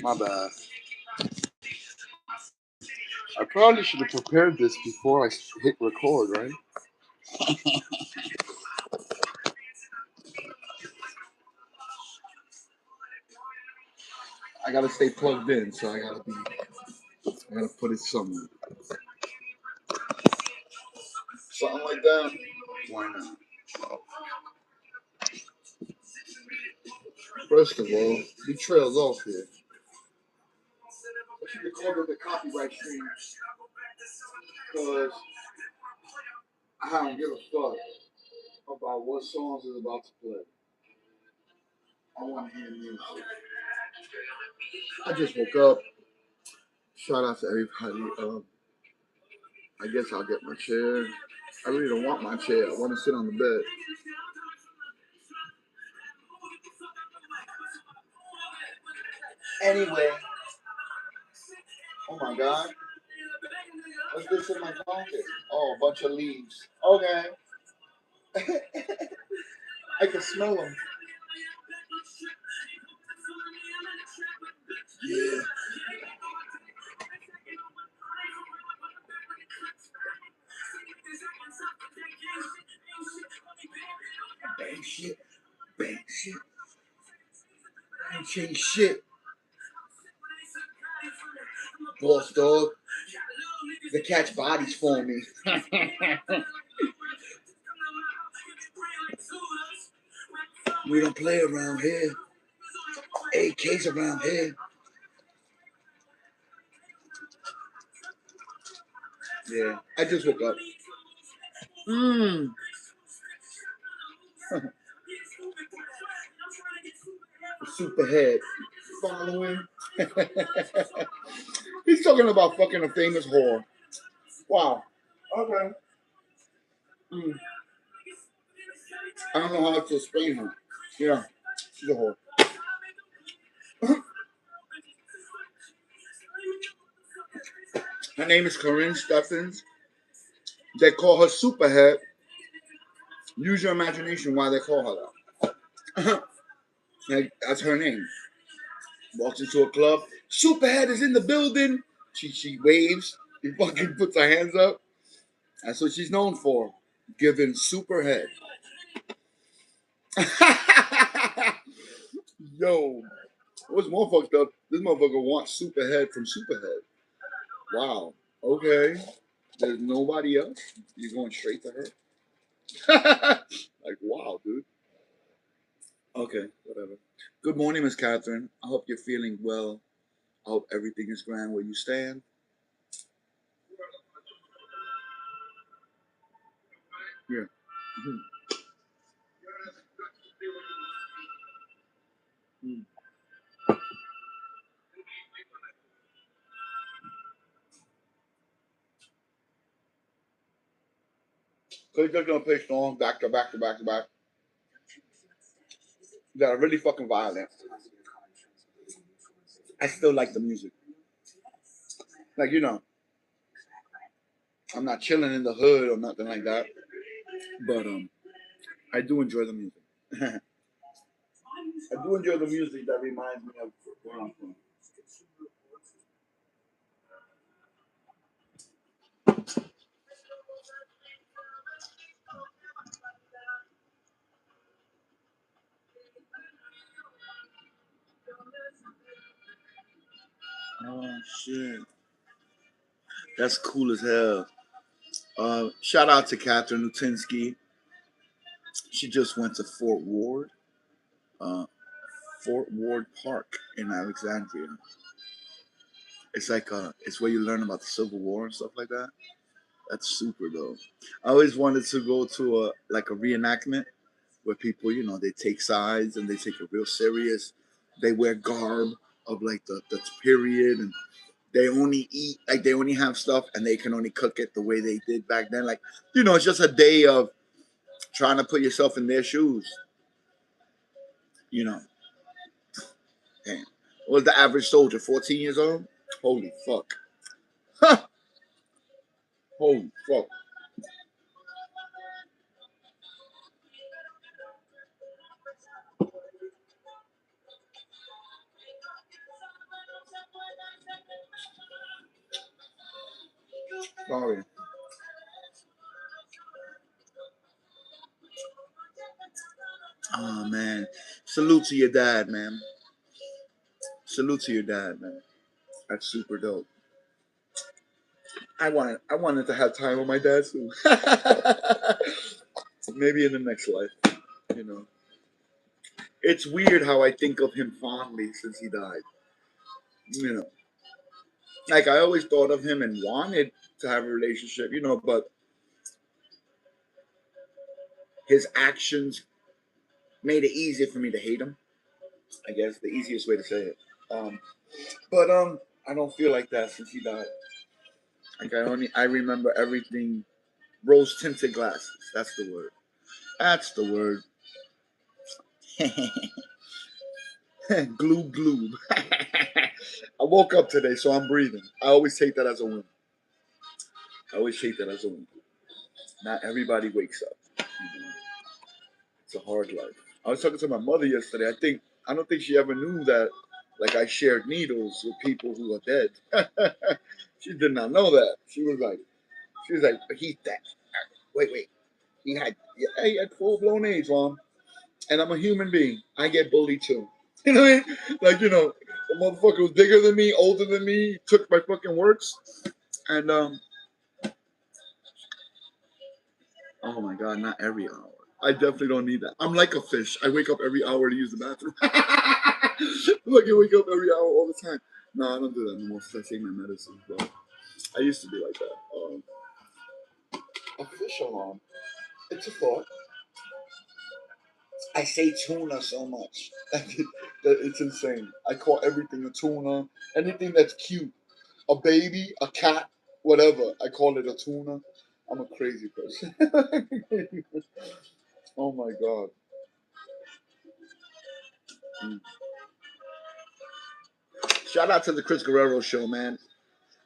My bad. I probably should have prepared this before I hit record, right? I gotta stay plugged in, so I gotta put it somewhere. Something like that. Why not? First of all, he trails off here. I should record the copyright stream because I don't give a fuck about what songs is about to play. I want to hear music. I just woke up. Shout out to everybody. I guess I'll get my chair. I really don't want my chair. I want to sit on the bed. Anyway. Oh my God. What's this in my pocket? Oh, a bunch of leaves. Okay. I can smell them. Yeah. Bang shit. Bang shit. I ain't changed shit. Boss dog. The catch bodies for me. We don't play around here. AKs around here. Yeah, I just woke up. Superhead. Following. He's talking about fucking a famous whore. Wow. Okay. I don't know how to explain her. Yeah, she's a whore. Her name is Corinne Steffens. They call her Superhead. Use your imagination why they call her that. Like, that's her name. Walks into a club. Superhead is in the building. She waves. She fucking puts her hands up. That's what she's known for. Giving Superhead. Yo. What's more fucked up? This motherfucker wants Superhead from Superhead. Wow. Okay. There's nobody else. You're going straight to her. Like, wow, dude. Okay, whatever. Good morning, Miss Catherine. I hope you're feeling well. I hope everything is grand where you stand. Yeah. Mm-hmm. Mm. So you're just gonna play songs back to back to back to back that are really fucking violent. I still like the music. Like, I'm not chilling in the hood or nothing like that. But I do enjoy the music. I do enjoy the music that reminds me of where I'm from. Oh shit. That's cool as hell. Shout out to Catherine Lutinsky. She just went to uh, Fort Ward Park in Alexandria. It's like it's where you learn about the Civil War and stuff like that. That's super dope. I always wanted to go to a reenactment where people, they take sides and they take it real serious. They wear garb of like the period, and they only eat, like they only have stuff and they can only cook it the way they did back then. Like, it's just a day of trying to put yourself in their shoes. You know, Damn. What was the average soldier? 14 years old? Holy fuck. Holy fuck. Sorry. Oh man. Salute to your dad, man. Salute to your dad, man. That's super dope. I wanted to have time with my dad too. Maybe in the next life, you know. It's weird how I think of him fondly since he died. You know. Like I always thought of him and wanted to have a relationship, but his actions made it easier for me to hate him. I guess the easiest way to say it. But I don't feel like that since he died. Like I remember everything. Rose tinted glasses. That's the word. That's the word. Gloob gloob. I woke up today, so I'm breathing. I always take that as a win. I always take that as a win. Not everybody wakes up. It's a hard life. I was talking to my mother yesterday. I don't think she ever knew that like I shared needles with people who are dead. She did not know that. She was like, but he's dead. Wait. He had full blown AIDS, mom. And I'm a human being. I get bullied too. You know what I mean? Like, the motherfucker was bigger than me, older than me, took my fucking works. And oh my god, not every hour. I definitely don't need that. I'm like a fish. I wake up every hour to use the bathroom. Look, I wake up every hour all the time. No, I don't do that anymore since I take my medicine. But I used to be like that. A fish alarm. It's a thought. I say tuna so much that it's insane. I call everything a tuna. Anything that's cute, a baby, a cat, whatever. I call it a tuna. I'm a crazy person. Oh my god. Mm. Shout out to the Chris Guerrero show, man.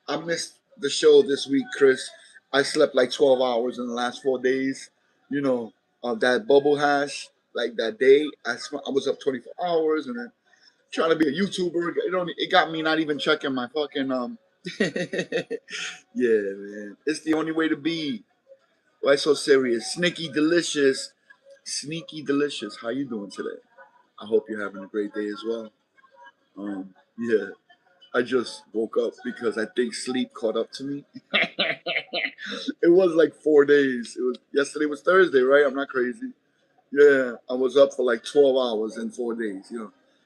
I missed the show this week, Chris. I slept like 12 hours in the last 4 days. You know, that bubble hash, like that day, I was up 24 hours and then trying to be a YouTuber. It got me not even checking my fucking Yeah, man. It's the only way to be. Why so serious? Sneaky delicious. How you doing today? I hope you're having a great day as well. Yeah. I just woke up because I think sleep caught up to me. It was like 4 days. Yesterday was Thursday, right? I'm not crazy. Yeah, I was up for like 12 hours in 4 days.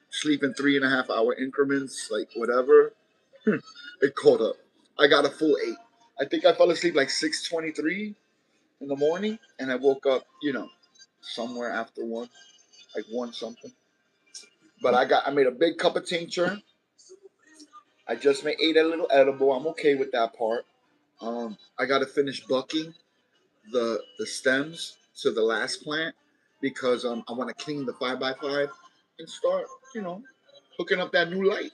Sleeping 3.5 hour increments, like whatever. It caught up. I got a full 8. I think I fell asleep like 6:23 in the morning, and I woke up, somewhere after 1, like 1 something. But I made a big cup of tincture. I just ate a little edible. I'm okay with that part. I got to finish bucking the stems to the last plant because I want to clean the 5x5 and start, hooking up that new light.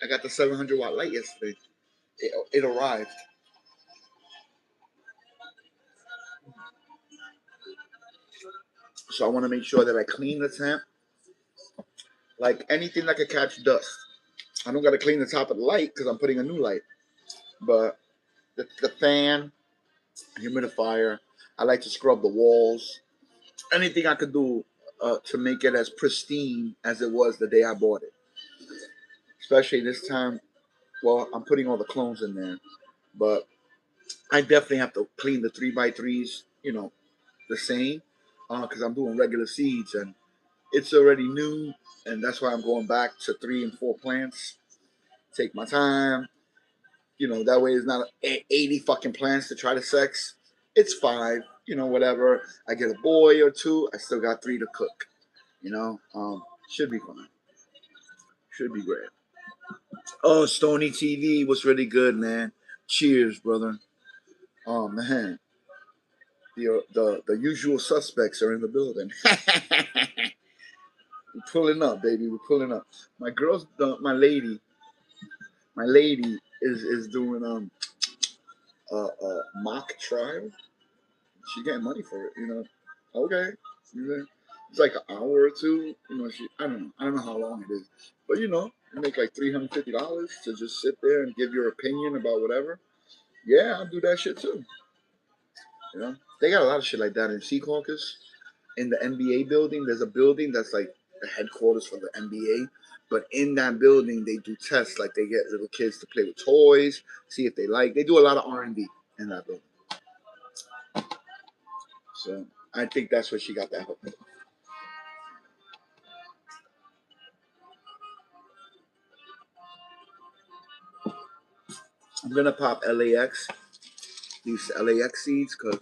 I got the 700-watt light yesterday. It arrived. So I want to make sure that I clean the tent. Like anything that could catch dust. I don't got to clean the top of the light because I'm putting a new light. But the fan, humidifier, I like to scrub the walls. Anything I could do to make it as pristine as it was the day I bought it. Especially this time, well, I'm putting all the clones in there, but I definitely have to clean the 3x3s, the same, because I'm doing regular seeds and it's already new, and that's why I'm going back to 3 and 4 plants. Take my time, that way it's not 80 fucking plants to try to sex. It's 5, whatever. I get a boy or 2, I still got 3 to cook, should be fine. Should be great. Oh, Stony TV was really good, man. Cheers, brother. Oh man, the usual suspects are in the building. We're pulling up, baby. We're pulling up. My lady is doing a mock trial. She getting money for it. Okay, it's like an hour or two. I don't know how long it is, but you make like $350 to just sit there and give your opinion about whatever. Yeah, I'll do that shit too. You know, they got a lot of shit like that in Sea Caucus. In the NBA building, there's a building that's like the headquarters for the NBA. But in that building, they do tests. Like they get little kids to play with toys, see if they like. They do a lot of R&D in that building. So I think that's where she got that hook. I'm gonna pop LAX, these LAX seeds, cause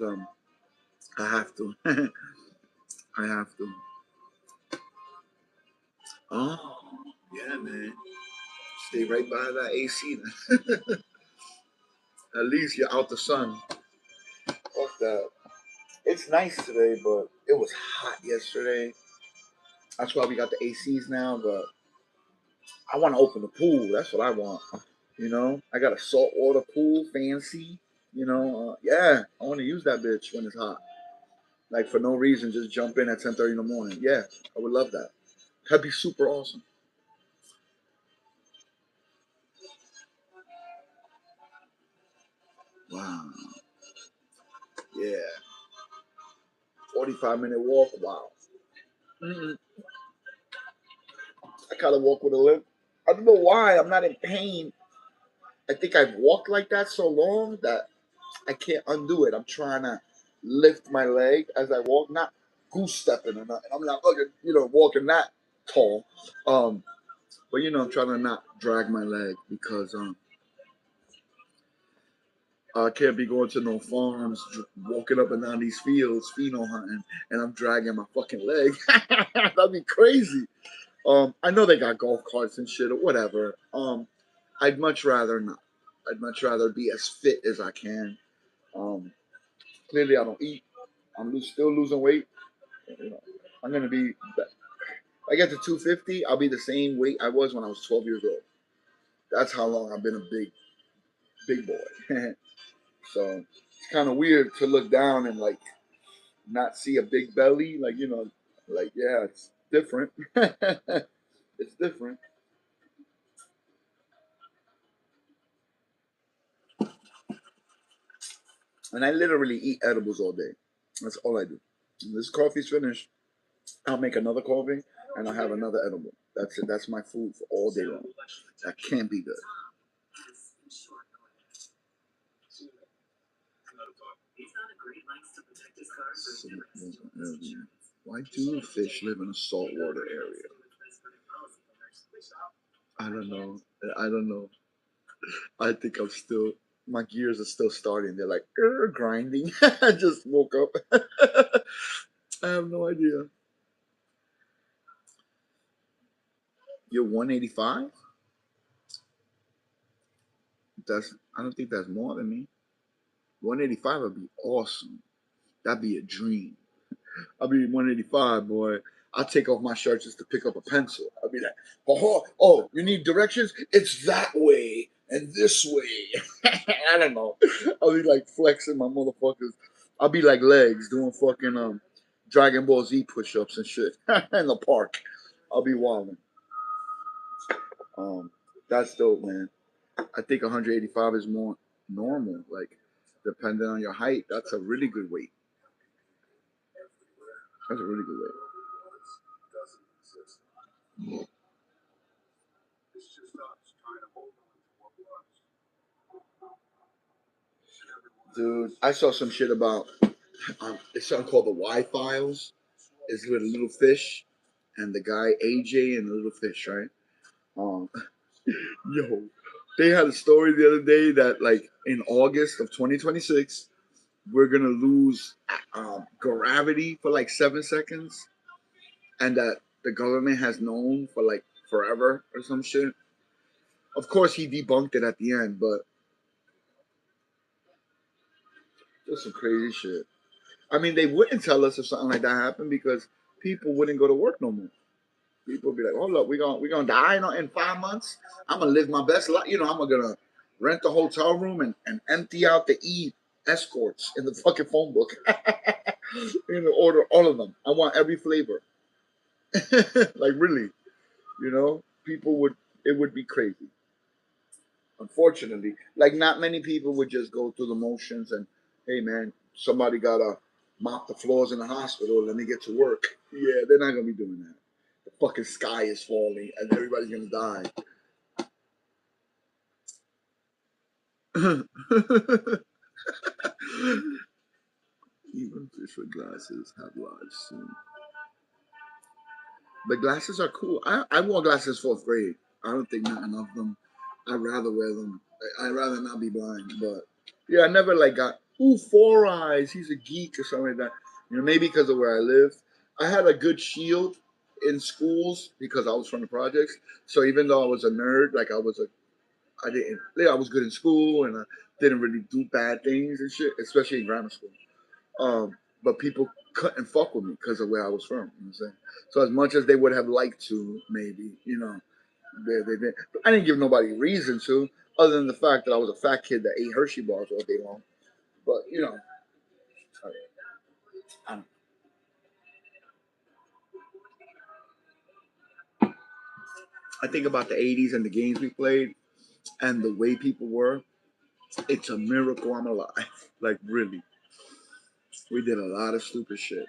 I have to. I have to. Oh yeah, man. Stay right by that AC. At least you're out the sun. Fuck that. It's nice today, but it was hot yesterday. That's why we got the ACs now. But I want to open the pool. That's what I want. You know, I got a saltwater pool, fancy. You know, yeah, I want to use that bitch when it's hot. Like for no reason, just jump in at 10:30 in the morning. Yeah, I would love that. That'd be super awesome. Wow. Yeah. 45-minute walk. Wow. Mm-mm. I kind of walk with a limp. I don't know why. I'm not in pain. I think I've walked like that so long that I can't undo it. I'm trying to lift my leg as I walk, not goose stepping or nothing. I'm not looking, walking that tall. But I'm trying to not drag my leg because I can't be going to no farms, walking up and down these fields, pheno hunting, and I'm dragging my fucking leg. That'd be crazy. I know they got golf carts and shit or whatever. I'd much rather not. I'd much rather be as fit as I can. Um, Clearly, I don't eat. Still losing weight. You know, I'm gonna be. I get to 250. I'll be the same weight I was when I was 12 years old. That's how long I've been a big boy. So it's kind of weird to look down and like not see a big belly. Like like yeah, it's different. It's different. And I literally eat edibles all day. That's all I do. When this coffee's finished, I'll make another coffee and I'll have another edible. That's it. That's my food for all day long. That can't be good. Why do fish live in a saltwater area? I don't know. I don't know. I think my gears are still starting. They're like grinding. I just woke up. I have no idea. You're 185. I don't think that's more than me. 185 would be awesome. That'd be a dream. I'll be 185, boy. I'll take off my shirt just to pick up a pencil. I'll be like, oh, you need directions? It's that way and this way. I don't know. I'll be like flexing my motherfuckers. I'll be like legs doing fucking Dragon Ball Z push-ups and shit in the park. I'll be wilding. Um, that's dope, man. I think 185 is more normal. Like, depending on your height, that's a really good weight. That's a really good weight. Dude, I saw some shit about it's something called the Y Files. It's with a little fish and the guy AJ and the little fish, right? Um, yo, they had a story the other day that like in August of 2026, we're gonna lose gravity for like 7 seconds, and that the government has known for like forever or some shit. Of course, he debunked it at the end, but just some crazy shit. I mean, they wouldn't tell us if something like that happened because people wouldn't go to work no more. People would be like, "Hold up, we gonna die in 5 months. I'm gonna live my best life. I'm gonna rent the hotel room and empty out the escorts in the fucking phone book. Order all of them. I want every flavor. Like really, people would it would be crazy. Unfortunately, like not many people would just go through the motions and, hey man, somebody gotta mop the floors in the hospital. Let me get to work. Yeah, they're not gonna be doing that. The fucking sky is falling and everybody's gonna die. Even fish with glasses have lives soon. The glasses are cool. I wore glasses fourth grade. I don't think nothing of them. I'd rather wear them. I'd rather not be blind. But yeah, I never like got ooh four eyes. He's a geek or something like that. You know, maybe because of where I lived. I had a good shield in schools because I was from the projects. So even though I was a nerd, like I didn't. Yeah, I was good in school and I didn't really do bad things and shit, especially in grammar school. But people couldn't fuck with me because of where I was from. You know what I'm saying? So as much as they would have liked to, maybe, you know, they didn't. I didn't give nobody reason to, other than the fact that I was a fat kid that ate Hershey bars all day long. But you know, I, I think about the '80s and the games we played and the way people were. It's a miracle I'm alive. Like really, we did a lot of stupid shit.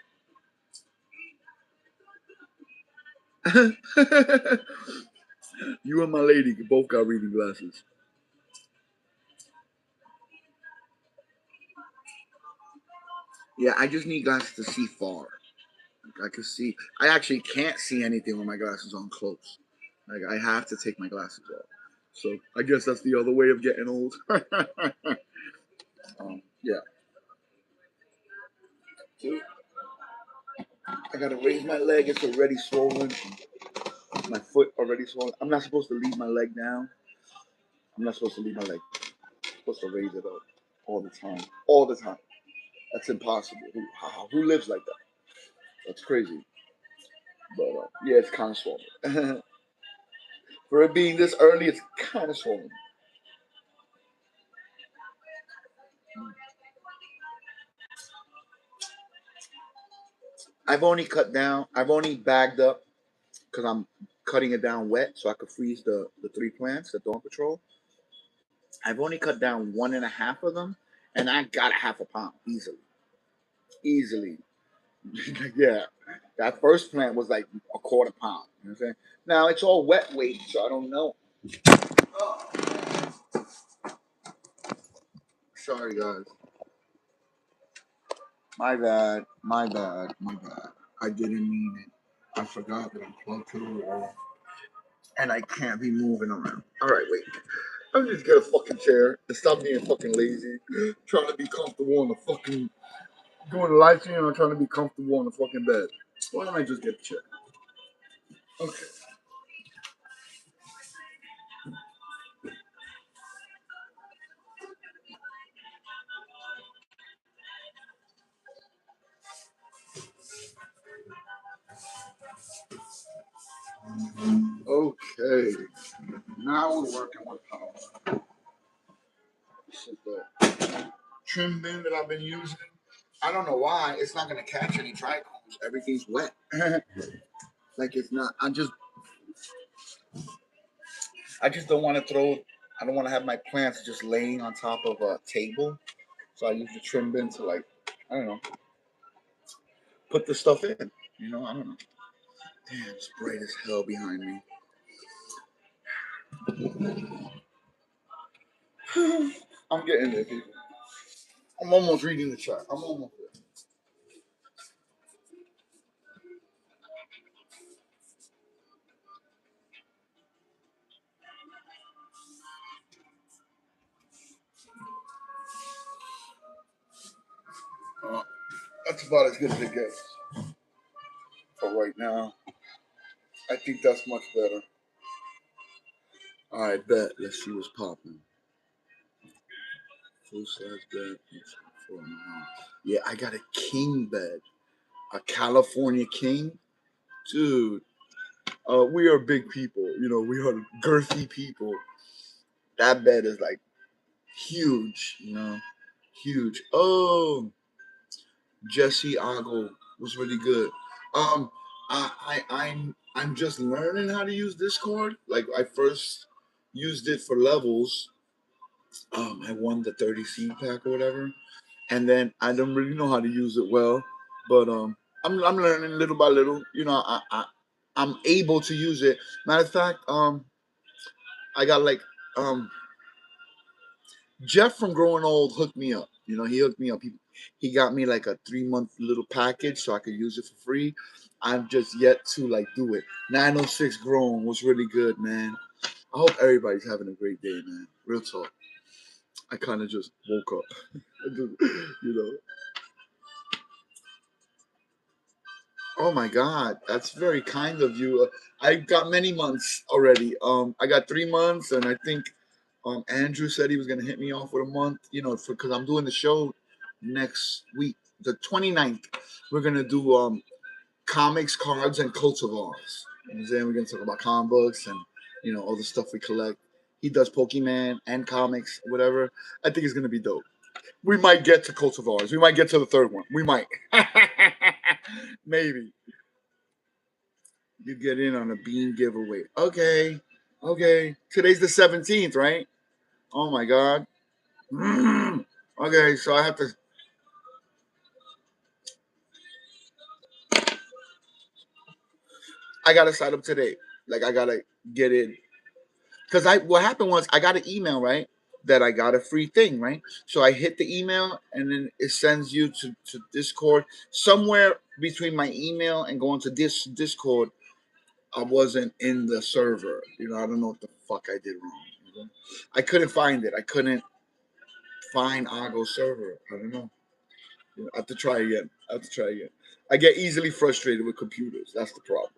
You and my lady both got reading glasses. Yeah, I just need glasses to see far. I can see. I actually can't see anything with my glasses on close. Like I have to take my glasses off. So I guess that's the other way of getting old. Yeah. So I gotta raise my leg. It's already swollen. My foot already swollen. I'm not supposed to leave my leg down. I'm not supposed to leave my leg. I'm supposed to raise it up all the time. All the time. That's impossible. Who lives like that? That's crazy. But yeah, it's kind of swollen. For it being this early, it's kind of swollen. I've only cut down. I've only bagged up because I'm cutting it down wet so I could freeze the three plants, the Dawn Patrol. I've only cut down one and a half of them, and I got a half a pound easily. Easily. Yeah. That first plant was like a quarter pound. You know what I'm saying? Now it's all wet weight, so I don't know. Oh, sorry, guys. My bad. My bad. My bad. I didn't mean it. I forgot that I'm plugged to the wall. And I can't be moving around. All right, wait. Let me just get a fucking chair and stop being fucking lazy. Trying to be comfortable on the fucking doing the live stream. I'm trying to be comfortable on the fucking bed. Why don't I just get a chair? Okay. Okay. Now we're working with power. This is the trim bin that I've been using. I don't know why it's not gonna catch any trichomes. Everything's wet. Like it's not. I just don't want to throw. I don't want to have my plants just laying on top of a table. So I use the trim bin to like, I don't know, put the stuff in. You know, I don't know. Damn, it's bright as hell behind me. I'm getting there, people. I'm almost reading the chat. I'm almost there. That's about as good as it gets for right now. I think that's much better. All right, bet. Let's see what's popping. Full size bed. Yeah, I got a king bed. A California king. Dude, we are big people. You know, we are girthy people. That bed is like huge, you know, huge. Oh, Jesse Agel was really good. I'm just learning how to use Discord. Like I first used it for levels, I won the 30 seed pack or whatever, and then I don't really know how to use it well, but I'm learning little by little. I'm able to use it. Matter of fact, I got like um Jeff from Growing Old hooked me up. He hooked me up. He got me like a 3 month little package so I could use it for free. I'm just yet to like do it. 906 Grown was really good, man. I hope everybody's having a great day, man. Real talk. I kind of just woke up. you know. Oh my God, that's very kind of you. I got many months already. I got 3 months, and I think Andrew said he was gonna hit me off with a month. Because I'm doing the show next week, the 29th. We're gonna do comics, cards, and cultivars. And then we're gonna talk about comic books and all the stuff we collect. He does Pokemon and comics, whatever. I think it's gonna be dope. We might get to cultivars. We might get to the third one. We might. Maybe. You get in on a bean giveaway. Okay. Okay. Today's the 17th, right? Oh my God. Okay, so I gotta sign up today. Like I gotta get in. Because what happened was I got an email, right? That I got a free thing, right? So I hit the email and then it sends you to Discord. Somewhere between my email and going to this Discord, I wasn't in the server. I don't know what the fuck I did wrong. I couldn't find it. I couldn't find Argo server. I don't know. I have to try again. I get easily frustrated with computers. That's the problem.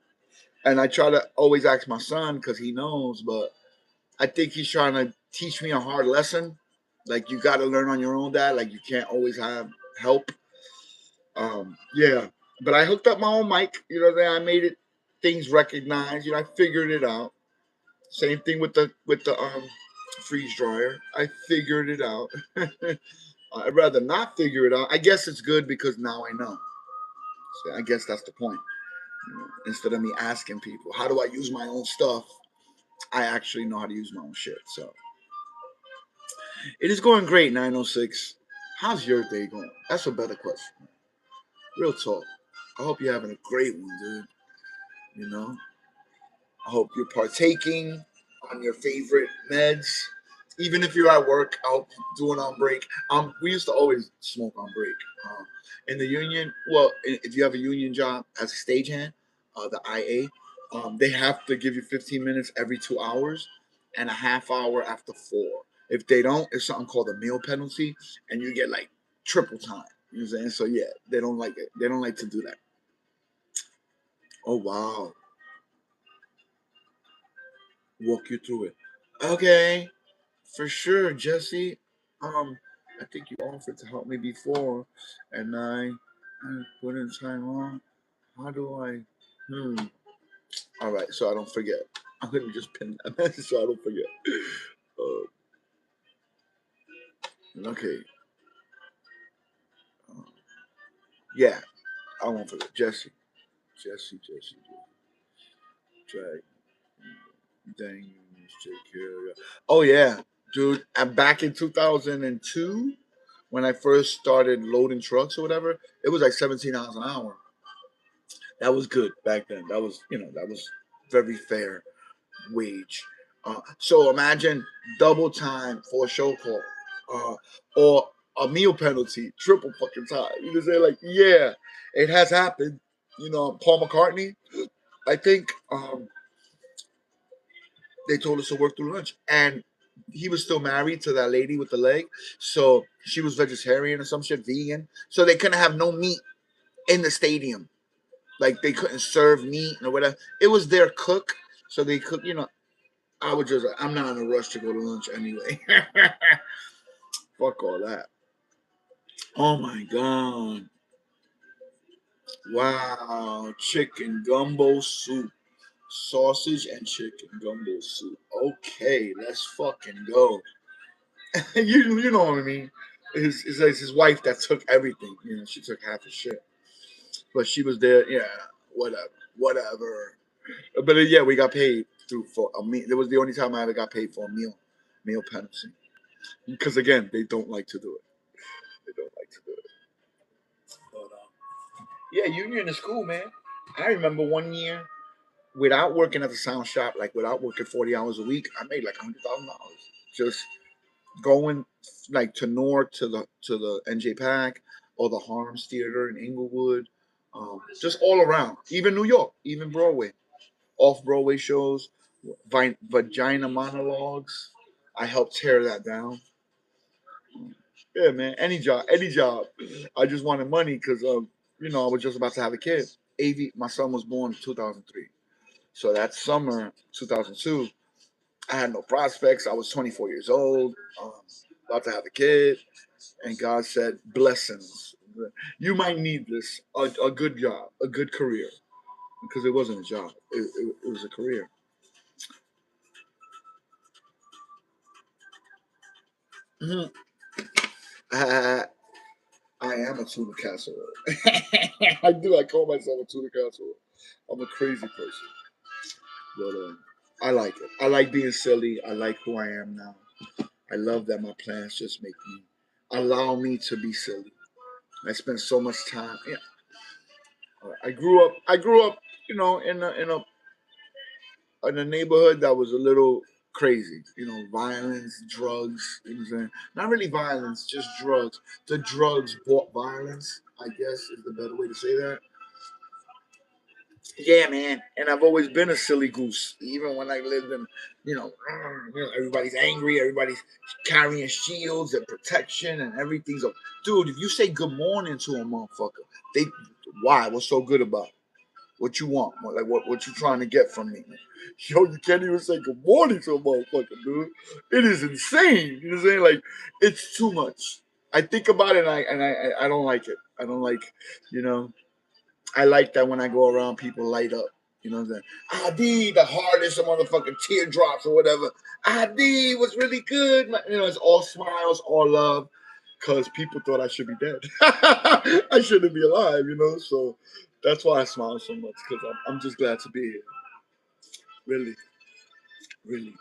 And I try to always ask my son because he knows, but I think he's trying to teach me a hard lesson. Like you got to learn on your own, Dad. Like you can't always have help. Yeah. But I hooked up my own mic. I made it things recognized. I figured it out. Same thing with the freeze dryer. I figured it out. I'd rather not figure it out. I guess it's good because now I know. So I guess that's the point. Instead of me asking people, how do I use my own stuff? I actually know how to use my own shit. So it is going great, 906. How's your day going? That's a better question. Real talk. I hope you're having a great one, dude. You know, I hope you're partaking on your favorite meds. Even if you're at work, I hope you're doing on break. We used to always smoke on break. In the union, well, if you have a union job as a stagehand, the IA, they have to give you 15 minutes every 2 hours and a half hour after 4. If they don't, it's something called a meal penalty, and you get like triple time. You know what I'm saying? So yeah, they don't like it. They don't like to do that. Oh wow, walk you through it. Okay, for sure, Jesse. I think you offered to help me before, and I put in time on. How do I? All right, so I don't forget. I'm gonna just pin that message so I don't forget. Okay. Uh, yeah, I won't forget. Jesse. Drag. Dang, take care of you. Oh yeah, dude. I'm back in 2002 when I first started loading trucks or whatever. It was like 17 miles an hour. That was good back then. That was very fair wage. So imagine double time for a show call, or a meal penalty, triple fucking time. You know what I'm saying? Like, yeah, it has happened. Paul McCartney. I think they told us to work through lunch, and he was still married to that lady with the leg, so she was vegetarian or some shit, vegan. So they couldn't have no meat in the stadium. Like they couldn't serve meat or whatever. It was their cook, so they cook. I'm not in a rush to go to lunch anyway. Fuck all that. Oh my god. Wow. Chicken gumbo soup. Sausage and chicken gumbo soup. Okay, let's fucking go. you know what I mean. It's his wife that took everything. She took half the shit. But she was there, yeah, whatever. Whatever. But yeah, we got paid through for a meal. It was the only time I ever got paid for a meal penalty. because again, they don't like to do it. They don't like to do it. But yeah, union is cool, man. I remember one year without working at the sound shop, like without working 40 hours a week, I made like $100,000 just going like to North to the NJ Pack or the Harms Theater in Inglewood, just all around, even New York, even Broadway, off Broadway shows, vagina monologues. I helped tear that down. Yeah, man, any job, any job. I just wanted money because I was just about to have a kid. My son was born in 2003. So that summer, 2002, I had no prospects. I was 24 years old, um, about to have a kid, and God said, "Blessings. You might need this. A good job, a good career, because it wasn't a job. It was a career." Mhm. I, I am a tuna casserole. I do. I call myself a tuna casserole. I'm a crazy person, but I like it. I like being silly. I like who I am now. I love that my plans just make me allow me to be silly. I spent so much time. Yeah, I grew up. I grew up, in a neighborhood that was a little crazy. Violence, drugs. You know what I'm saying? Not really violence, just drugs. The drugs brought violence. I guess is the better way to say that. Yeah, man. And I've always been a silly goose, even when I lived in, everybody's angry, everybody's carrying shields and protection and everything. So, dude, if you say good morning to a motherfucker, they, why? What's so good about it? What you want? Like, what you trying to get from me? Yo, you can't even say good morning to a motherfucker, dude. It is insane. You know what I'm saying? Like, it's too much. I think about it, and I don't like it. I don't like, you know. I like that when I go around, people light up. You know what I'm saying? ID, the hardest of motherfucking teardrops or whatever. ID was really good. It's all smiles, all love, because people thought I should be dead. I shouldn't be alive. So that's why I smile so much, because I'm just glad to be here. Really, really.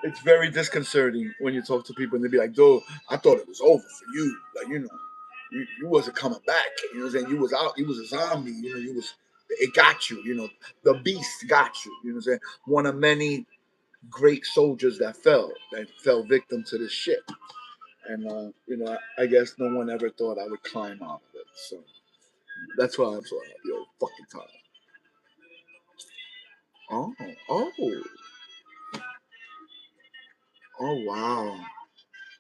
It's very disconcerting when you talk to people and they be like, "Dude, I thought it was over for you. Like, you wasn't coming back. You know what I'm saying? You was out. You was a zombie. You was. It got you. The beast got you. You know what I'm saying? One of many great soldiers that fell victim to this shit. And I guess no one ever thought I would climb out of it. So that's why I'm so happy all the fucking time. Oh, oh, oh, wow.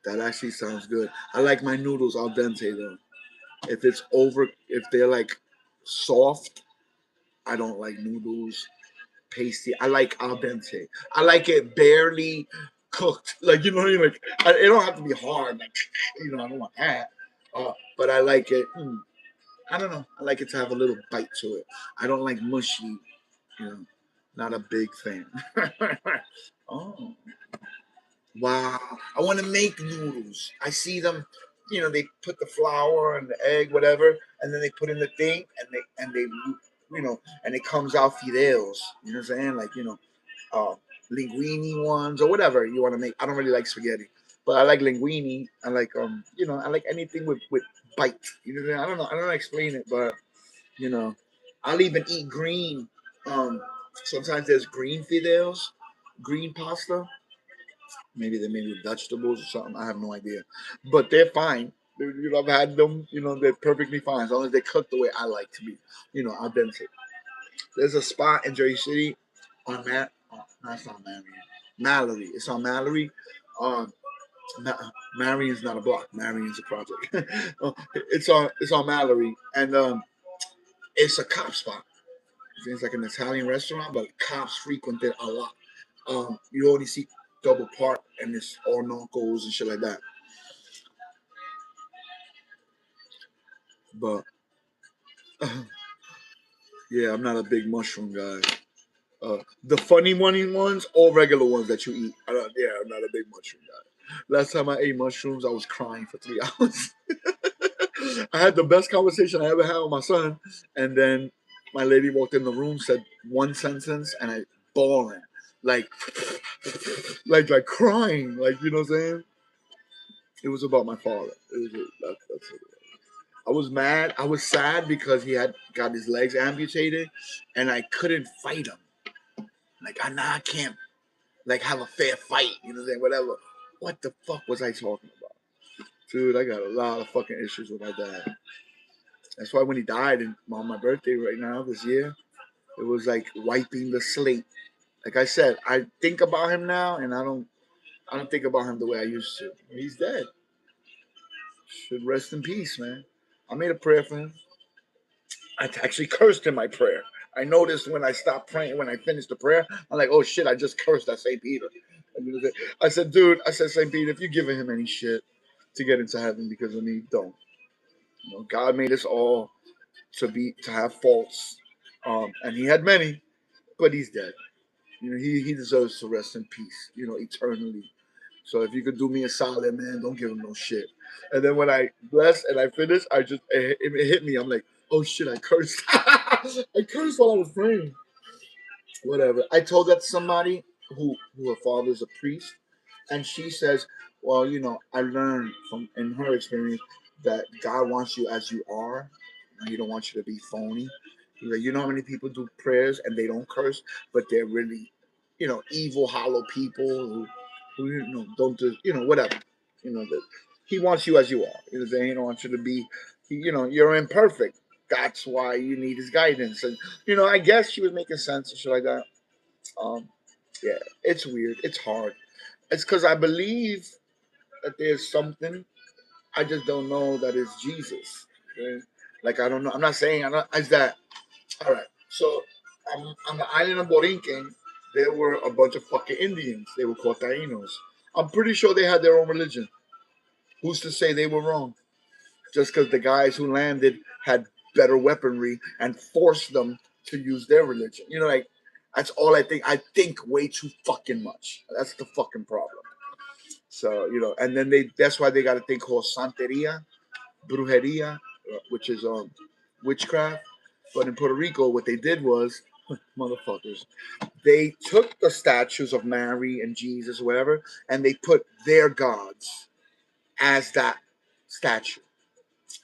That actually sounds good. I like my noodles al dente though. If they're like soft, I don't like noodles pasty. I like al dente. I like it barely cooked. Like, like it don't have to be hard. Like, I don't want that. But I like it. I don't know. I like it to have a little bite to it. I don't like mushy. You know, not a big fan. Oh. Wow. I want to make noodles. I see them, they put the flour and the egg, whatever, and then they put in the thing and it comes out fideos. You know what I'm saying? Like, uh, linguine ones or whatever you want to make. I don't really like spaghetti, but I like linguine. I like, I like anything with bite. You know what I'm saying? I don't know. I don't know how to explain it, but, you know, I'll even eat green. Um, Sometimes there's green fideos, green pasta. Maybe they're made with vegetables or something. I have no idea, but they're fine. I've had them. They're perfectly fine as long as they cook the way I like to be. Al dente. There's a spot in Jersey City on no, it's not Marion. Mallory. It's on Mallory. Um, Marion's not a block. Marion's a project. It's on Mallory, and it's a cop spot. It's like an Italian restaurant, but cops frequent it a lot. You only see double park, and it's all narcos and shit like that. But yeah, I'm not a big mushroom guy. The funny money ones or regular ones that you eat. Yeah, I'm not a big mushroom guy. Last time I ate mushrooms, I was crying for 3 hours. I had the best conversation I ever had with my son, and then my lady walked in the room, said one sentence, and I bawling, like, like crying, like, you know what I'm saying? It was about my father. That's it. I was mad. I was sad because he had got his legs amputated, and I couldn't fight him. Like I can't like have a fair fight. You know what I'm saying? Whatever. What the fuck was I talking about, dude? I got a lot of fucking issues with my dad. That's why when he died on my birthday right now this year, it was like wiping the slate. Like I said, I think about him now, and I don't think about him the way I used to. He's dead. Should rest in peace, man. I made a prayer for him. I actually cursed in my prayer. I noticed when I stopped praying, when I finished the prayer, I'm like, oh shit, I just cursed at St. Peter. I said, dude, I said, St. Peter, if you're giving him any shit to get into heaven because of me, don't. You know, God made us all to have faults. And he had many, but he's dead. You know, he deserves to rest in peace, you know, eternally. So if you could do me a solid, man, don't give him no shit. And then when I blessed and I finished, it hit me. I'm like, oh shit, I cursed. I cursed while I was praying. Whatever. I told that to somebody who her father's a priest, and she says, well, you know, I learned from in her experience that God wants you as you are. And he don't want you to be phony. He's like, you know how many people do prayers and they don't curse, but they're really, you know, evil, hollow people who you know don't do, you know, whatever. You know that he wants you as you are. You know, he don't want you to be, you know, you're imperfect. That's why you need his guidance. And you know, I guess she was making sense and shit like that. Um, yeah, it's weird. It's hard. It's because I believe that there's something. I just don't know that it's Jesus. Okay? Like I don't know. I'm not saying I'm not. Is that all right? So on the island of Borinquen, there were a bunch of fucking Indians. They were called Taínos. I'm pretty sure they had their own religion. Who's to say they were wrong? Just because the guys who landed had better weaponry and forced them to use their religion. You know, like that's all I think. I think way too fucking much. That's the fucking problem. So you know, and then that's why they got a thing called Santeria, Brujeria, which is witchcraft. But in Puerto Rico, what they did was, motherfuckers, they took the statues of Mary and Jesus, whatever, and they put their gods as that statue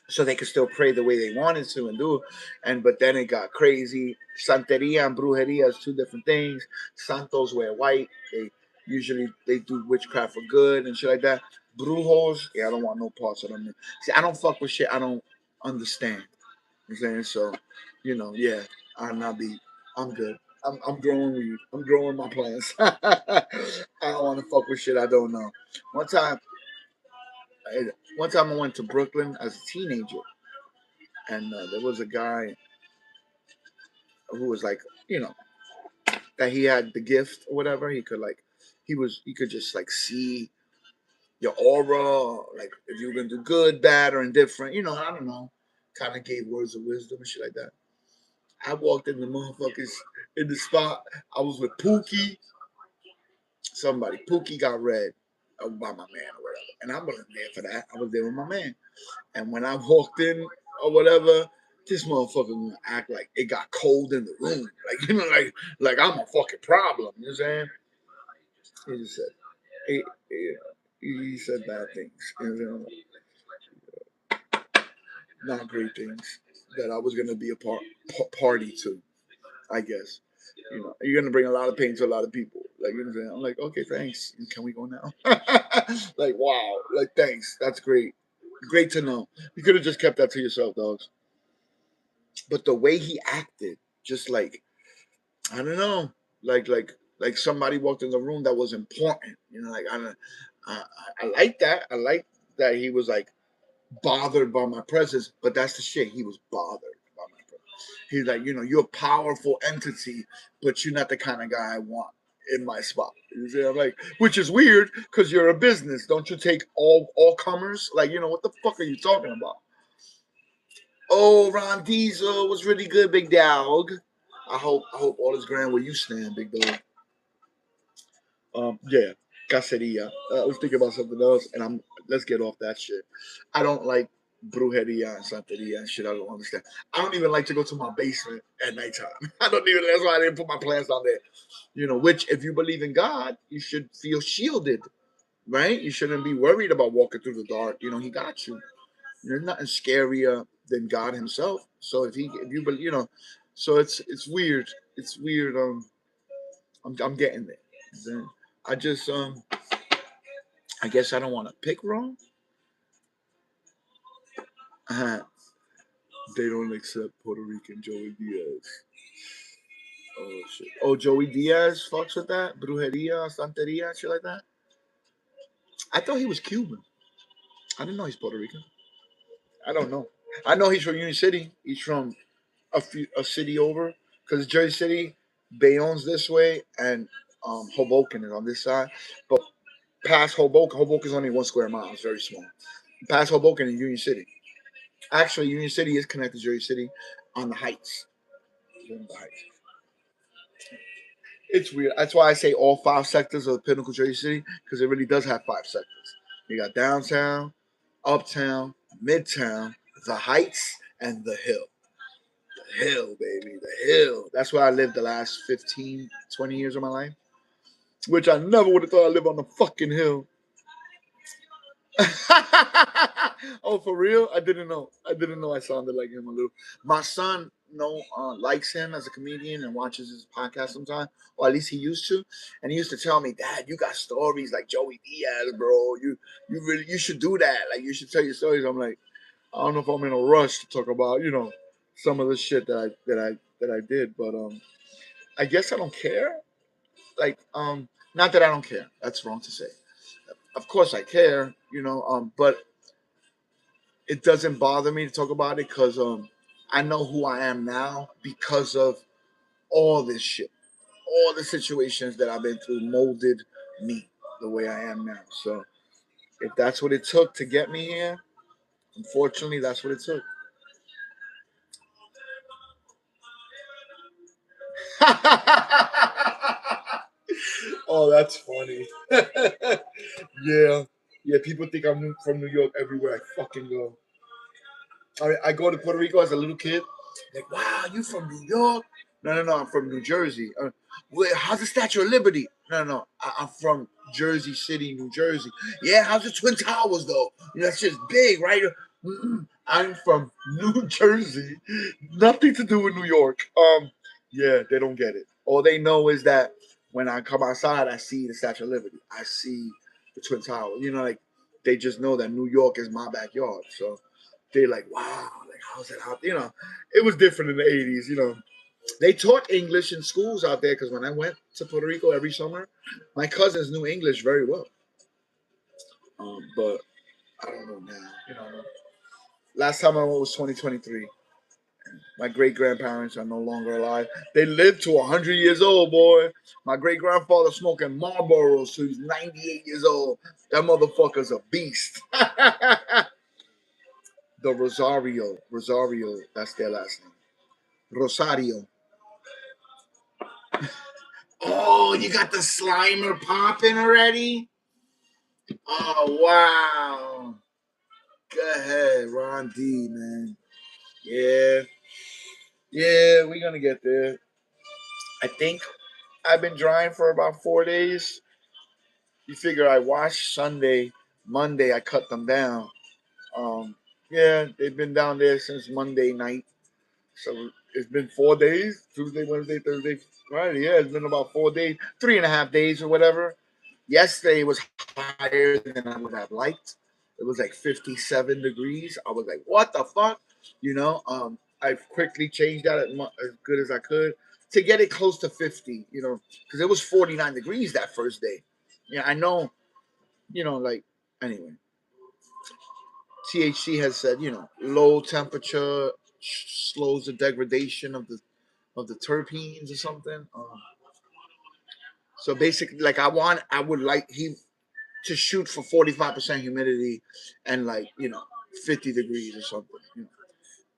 so they could still pray the way they wanted to and do. And but then it got crazy. Santeria and brujeria is two different things. Santos wear white. They usually they do witchcraft for good and shit like that. Brujos, yeah, I don't want no parts of them. See, I don't fuck with shit I don't understand. You know what I'm saying? So, you know, yeah, I'm good. I'm growing weed. I'm growing my plants. I don't want to fuck with shit I don't know. One time, one time I went to Brooklyn as a teenager, and there was a guy who was like, you know, that he had the gift or whatever. He could like, he could just like see your aura, like if you were gonna do good, bad, or indifferent. You know, I don't know. Kind of gave words of wisdom and shit like that. I walked in the motherfuckers in the spot. I was with Pookie. Somebody, Pookie got read by my man or whatever, and I wasn't there for that. I was there with my man. And when I walked in or whatever, this motherfucker gonna act like it got cold in the room. Like, you know, like I'm a fucking problem. You know what I'm saying? He just said he said bad things. You know, not great things that I was gonna be a party to, I guess. You know, you're gonna bring a lot of pain to a lot of people. Like, you know what I'm saying? I'm like, okay, thanks. Can we go now? Like, wow. Like, thanks. That's great. Great to know. You could have just kept that to yourself, dogs. But the way he acted, just like I don't know, like somebody walked in the room that was important. You know, like I, I like that. I like that he was like bothered by my presence. But that's the shit. He was bothered by my presence. He's like, you know, you're a powerful entity, but you're not the kind of guy I want in my spot. You see, I'm like, which is weird because you're a business. Don't you take all comers? Like, you know, what the fuck are you talking about? Oh, Ron Diesel was really good, big dog. I hope all is grand where you stand, big dog. Yeah, caceria. I was thinking about something else, and let's get off that shit. I don't like brujeria and santeria and shit. I don't understand. I don't even like to go to my basement at nighttime. I don't even. That's why I didn't put my plants down there. You know, which if you believe in God, you should feel shielded. right? You shouldn't be worried about walking through the dark. He got you. There's nothing scarier than God Himself. So if you so it's weird. It's weird. I'm getting there. Then I just I guess I don't want to pick wrong. Uh, they don't accept Puerto Rican Joey Diaz. Oh shit. Oh, Joey Diaz fucks with that brujeria, santeria, shit like that. I thought he was Cuban. I didn't know he's Puerto Rican. I don't know. I know he's from Union City. He's from a city over because Jersey City, Bayonne's this way, and Hoboken is on this side. But past Hoboken, Hoboken is only 1 square mile. It's very small. Past Hoboken is Union City. Actually, Union City is connected to Jersey City on the Heights. On the Heights. It's weird. That's why I say all 5 sectors of the Pinnacle Jersey City because it really does have 5 sectors. You got downtown, uptown, midtown, the Heights, and the Hill. The Hill, baby, the Hill. That's where I lived the last 15, 20 years of my life, which I never would have thought I'd live on the fucking Hill. Oh, for real? I didn't know. I didn't know I sounded like him a little. My son, likes him as a comedian and watches his podcast sometimes, or at least he used to. And he used to tell me, "Dad, you got stories like Joey Diaz, bro. You should do that. Like you should tell your stories." I'm like, I don't know if I'm in a rush to talk about, some of the shit that I did, but I guess I don't care. Like not that I don't care. That's wrong to say. Of course I care, but it doesn't bother me to talk about it because I know who I am now because of all this shit, all the situations that I've been through molded me the way I am now. So if that's what it took to get me here, unfortunately, that's what it took. Oh, that's funny. Yeah, yeah. People think I'm from New York everywhere I fucking go. I go to Puerto Rico as a little kid. Like, wow, you from New York? No, no, no, I'm from New Jersey. Wait, how's the Statue of Liberty? No, no, no, I'm from Jersey City, New Jersey. Yeah, how's the Twin Towers though? That's just big, right? I'm from New Jersey. Nothing to do with New York. Yeah, they don't get it. All they know is that when I come outside, I see the Statue of Liberty. I see the Twin Towers. Like they just know that New York is my backyard. So they're like, wow, like how's that out? It was different in the '80s. They taught English in schools out there because when I went to Puerto Rico every summer, my cousins knew English very well. But I don't know now. Last time I went was 2023. My great grandparents are no longer alive. They lived to 100 years old, boy. My great grandfather smoking Marlboros, so he's 98 years old. That motherfucker's a beast. The Rosario, that's their last name. Rosario. Oh, you got the Slimer popping already? Oh, wow. Go ahead, Ron D, man. Yeah. Yeah, we're going to get there. I think I've been drying for about 4 days. You figure I washed Sunday, Monday, I cut them down. Um, yeah, they've been down there since Monday night. So it's been 4 days Tuesday, Wednesday, Thursday, Friday. Yeah, it's been about 4 days, 3.5 days or whatever. Yesterday was higher than I would have liked. It was like 57 degrees. I was like, what the fuck? I've quickly changed that as good as I could to get it close to 50, because it was 49 degrees that first day. Yeah, I know, like, anyway, THC has said, low temperature slows the degradation of the terpenes or something. So basically, like I would like he to shoot for 45% humidity and like 50 degrees or something.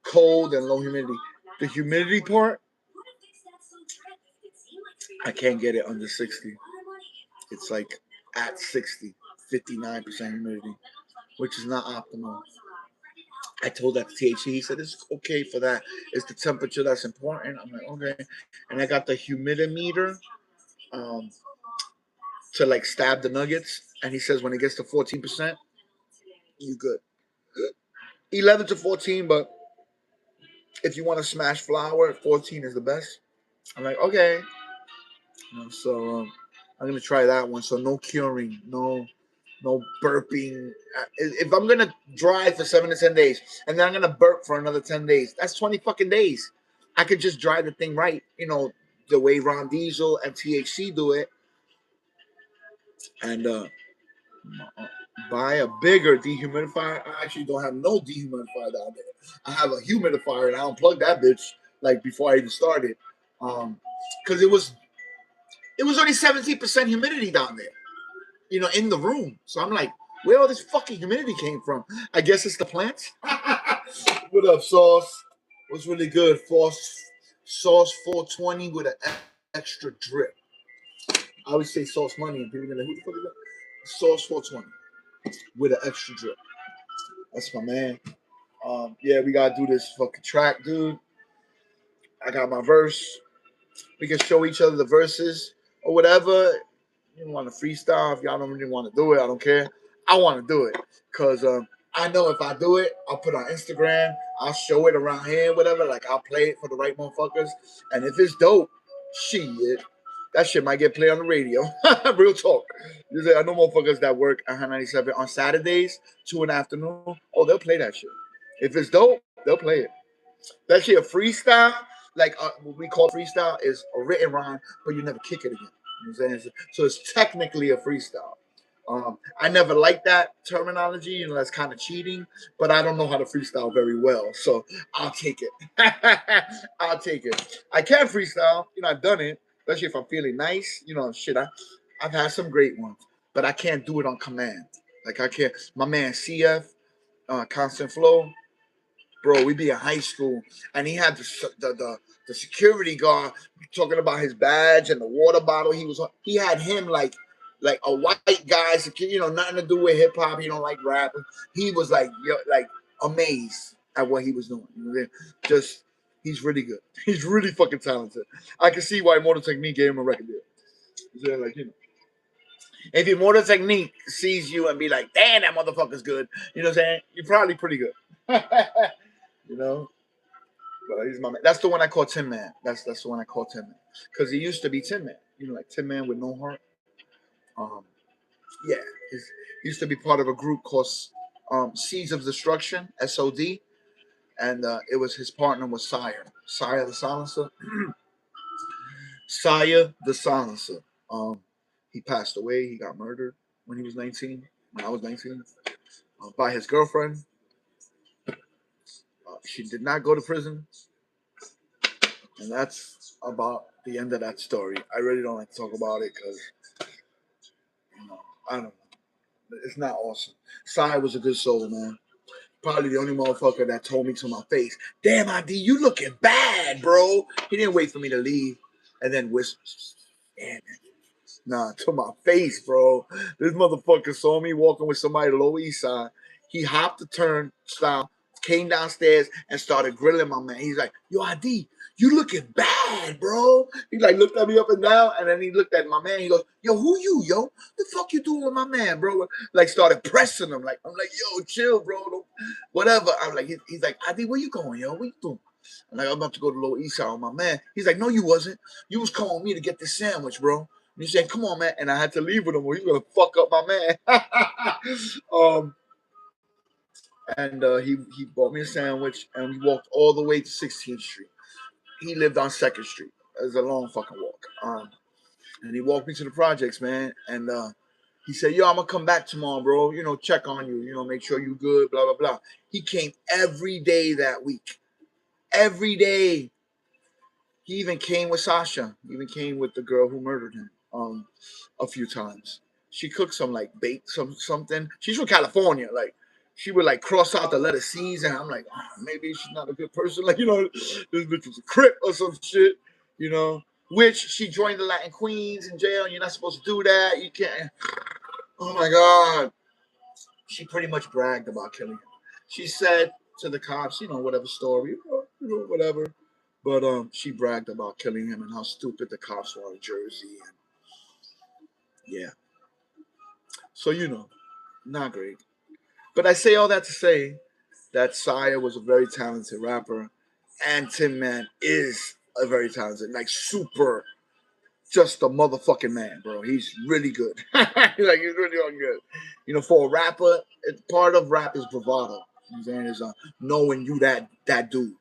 Cold and low humidity. The humidity part, I can't get it under 60. It's like at 60, 59% humidity, which is not optimal. I told that to THC. He said it's okay for that. It's the temperature that's important. I'm like, okay. And I got the humidimeter. Um, to like stab the nuggets. And he says when it gets to 14%, you good. 11 to 14, but if you want to smash flour, 14 is the best. I'm like, okay. So I'm gonna try that one. So no curing, no burping. If I'm gonna dry for 7 to 10 days, and then I'm gonna burp for another 10 days, that's 20 fucking days. I could just dry the thing right, the way Ron Diesel and THC do it, and buy a bigger dehumidifier. I actually don't have no dehumidifier down there. I have a humidifier, and I unplugged that bitch like before I even started, because it was only 17% humidity down there, in the room. So I'm like, where all this fucking humidity came from? I guess it's the plants. What up, Sauce? What's really good? Sauce 420 with an extra drip. I always say Sauce Money, and people are gonna, who the fuck is that? Sauce 420 with an extra drip. That's my man. Yeah, we gotta do this fucking track, dude. I got my verse. We can show each other the verses or whatever. You want to freestyle? If y'all don't really want to do it, I don't care. I want to do it because I know if I do it, I'll put it on Instagram. I'll show it around here, whatever. Like I'll play it for the right motherfuckers, and if it's dope, shit, that shit might get played on the radio. Real talk. I know motherfuckers that work at 97 on Saturdays, 2 in the afternoon. Oh, they'll play that shit. If it's dope, they'll play it. That shit a freestyle, like what we call freestyle, is a written rhyme, but you never kick it again. You know what I'm saying? So it's technically a freestyle. I never liked that terminology. That's kind of cheating, but I don't know how to freestyle very well, so I'll take it. I'll take it. I can freestyle. I've done it, especially if I'm feeling nice. Shit. I've had some great ones, but I can't do it on command. Like I can't. My man CF, Constant Flow. Bro, we be in high school, and he had the security guard talking about his badge and the water bottle he was on. He had him like a white guy, nothing to do with hip hop. He don't like rap. He was like amazed at what he was doing. Just he's really good. He's really fucking talented. I can see why Motor Technique gave him a record deal. If your Motor Technique sees you and be like, damn, that motherfucker's good, you know what I'm saying? You're probably pretty good. But he's my man. That's the one I call Tin Man. That's the one I call Tin Man. Because he used to be Tin Man. Like Tin Man with no heart. Um, yeah. He used to be part of a group called Seeds of Destruction, SOD. And it was his partner was Sire. Sire the Silencer. Sire the Silencer. He passed away. He got murdered when he was 19. When I was 19. By his girlfriend. She did not go to prison. And that's about the end of that story. I really don't like to talk about it because, I don't know. It's not awesome. Sai was a good soul, man. Probably the only motherfucker that told me to my face, damn, ID, you looking bad, bro. He didn't wait for me to leave and then whisper, damn it. Nah, to my face, bro. This motherfucker saw me walking with somebody Lower East Side. He hopped the turnstile, came downstairs, and started grilling my man. He's like, yo, ID, you looking bad, bro. He like looked at me up and down, and then he looked at my man. He goes, yo, who you, yo? The fuck you doing with my man, bro? Like started pressing him. I'm like, yo, chill, bro. Whatever. I'm like, he's like, ID, where you going, yo? What you doing? I'm like, I'm about to go to Lower East Side with my man. He's like, no, you wasn't. You was calling me to get this sandwich, bro. And he said, come on, man. And I had to leave with him or he's going to fuck up my man. And he bought me a sandwich and we walked all the way to 16th Street. He lived on 2nd Street. It was a long fucking walk. And he walked me to the projects, man. And he said, yo, I'm going to come back tomorrow, bro. Check on you. Make sure you good, blah, blah, blah. He came every day that week. Every day. He even came with Sasha. He even came with the girl who murdered him a few times. She cooked some like bait, something. She's from California. Like she would like cross out the letter C's, and I'm like, oh, maybe she's not a good person. Like this bitch was a crip or some shit. Which she joined the Latin Queens in jail. And you're not supposed to do that. You can't. Oh my God. She pretty much bragged about killing him. She said to the cops, whatever story, whatever. But she bragged about killing him and how stupid the cops were in Jersey. And yeah. So not great. But I say all that to say that Sire was a very talented rapper, and Tin Man is a very talented, like super, just a motherfucking man, bro. He's really good. Like he's really on good. For a rapper, part of rap is bravado. You know what I'm saying is knowing you that dude.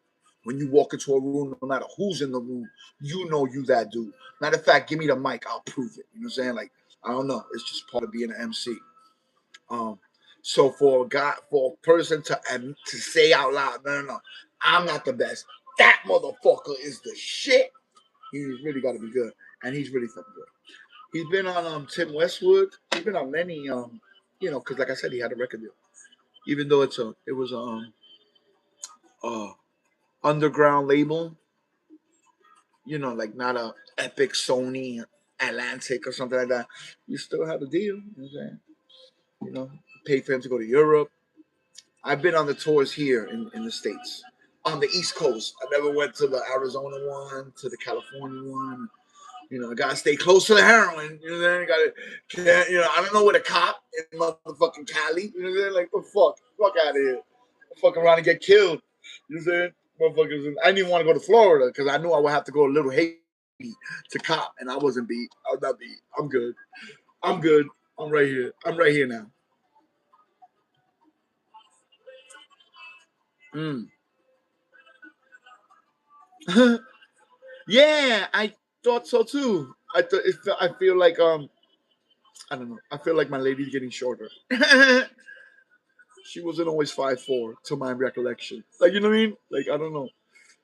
When you walk into a room, no matter who's in the room, you know you that dude. Matter of fact, give me the mic, I'll prove it. You know what I'm saying? Like I don't know. It's just part of being an MC. Um, so for a person to say out loud, no, no, no, I'm not the best. That motherfucker is the shit. He's really got to be good, and he's really fucking good. He's been on Tim Westwood. He's been on many because like I said, he had a record deal. Even though it was a uh, underground label, like not a Epic, Sony, Atlantic or something like that. You still had a deal. You know what I'm saying? Paid for him to go to Europe. I've been on the tours here in the States. On the East Coast. I never went to the Arizona one, to the California one. I gotta stay close to the heroin. You know what I'm saying? I don't know where the cop in motherfucking Cali. You know what I'm saying? Like, the fuck out of here. Fuck around and get killed. You know what I'm saying? Motherfuckers. I didn't even want to go to Florida because I knew I would have to go a little Haiti to cop, and I wasn't beat. I was not beat. I'm good. I'm good. I'm right here. I'm right here now. Mm. Yeah, I thought so too. I feel like I don't know. I feel like my lady's getting shorter. She wasn't always 5'4" to my recollection. Like you know what I mean? Like I don't know.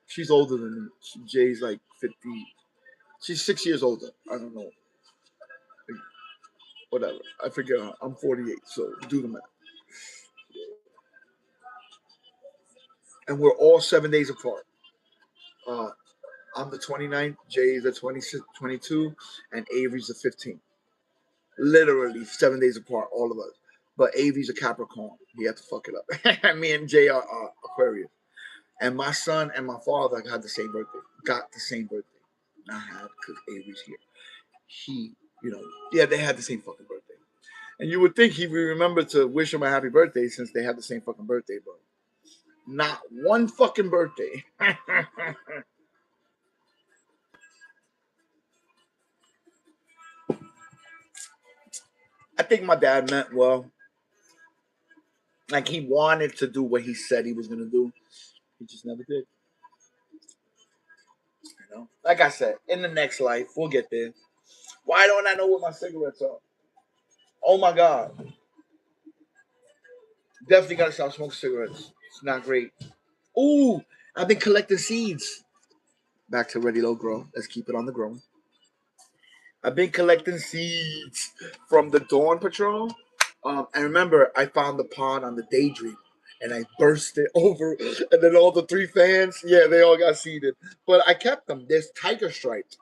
She's older than me. Jay's like 50. She's 6 years older. I don't know. Like, whatever. I forget her. I'm 48, so do the math. And we're all 7 days apart. Uh, I'm the 29th, Jay's the 26, 22, and Avery's the 15th. Literally 7 days apart, all of us. But Avery's a Capricorn. He had to fuck it up. Me and Jay are Aquarius. And my son and my father had the same birthday. Got the same birthday. I had because Avery's here. He, yeah, they had the same fucking birthday. And you would think he would remember to wish him a happy birthday since they had the same fucking birthday, but not one fucking birthday. I think my dad meant well. Like he wanted to do what he said he was gonna do. He just never did. Like I said, in the next life, we'll get there. Why don't I know what my cigarettes are? Oh my god. Definitely gotta stop smoking cigarettes. It's not great. Ooh, I've been collecting seeds. Back to Ready Low Grow. Let's keep it on the grow. I've been collecting seeds from the Dawn Patrol. And remember, I found the pod on the Daydream, and I burst it over, and then all the three fans, yeah, they all got seeded. But I kept them. There's tiger stripes.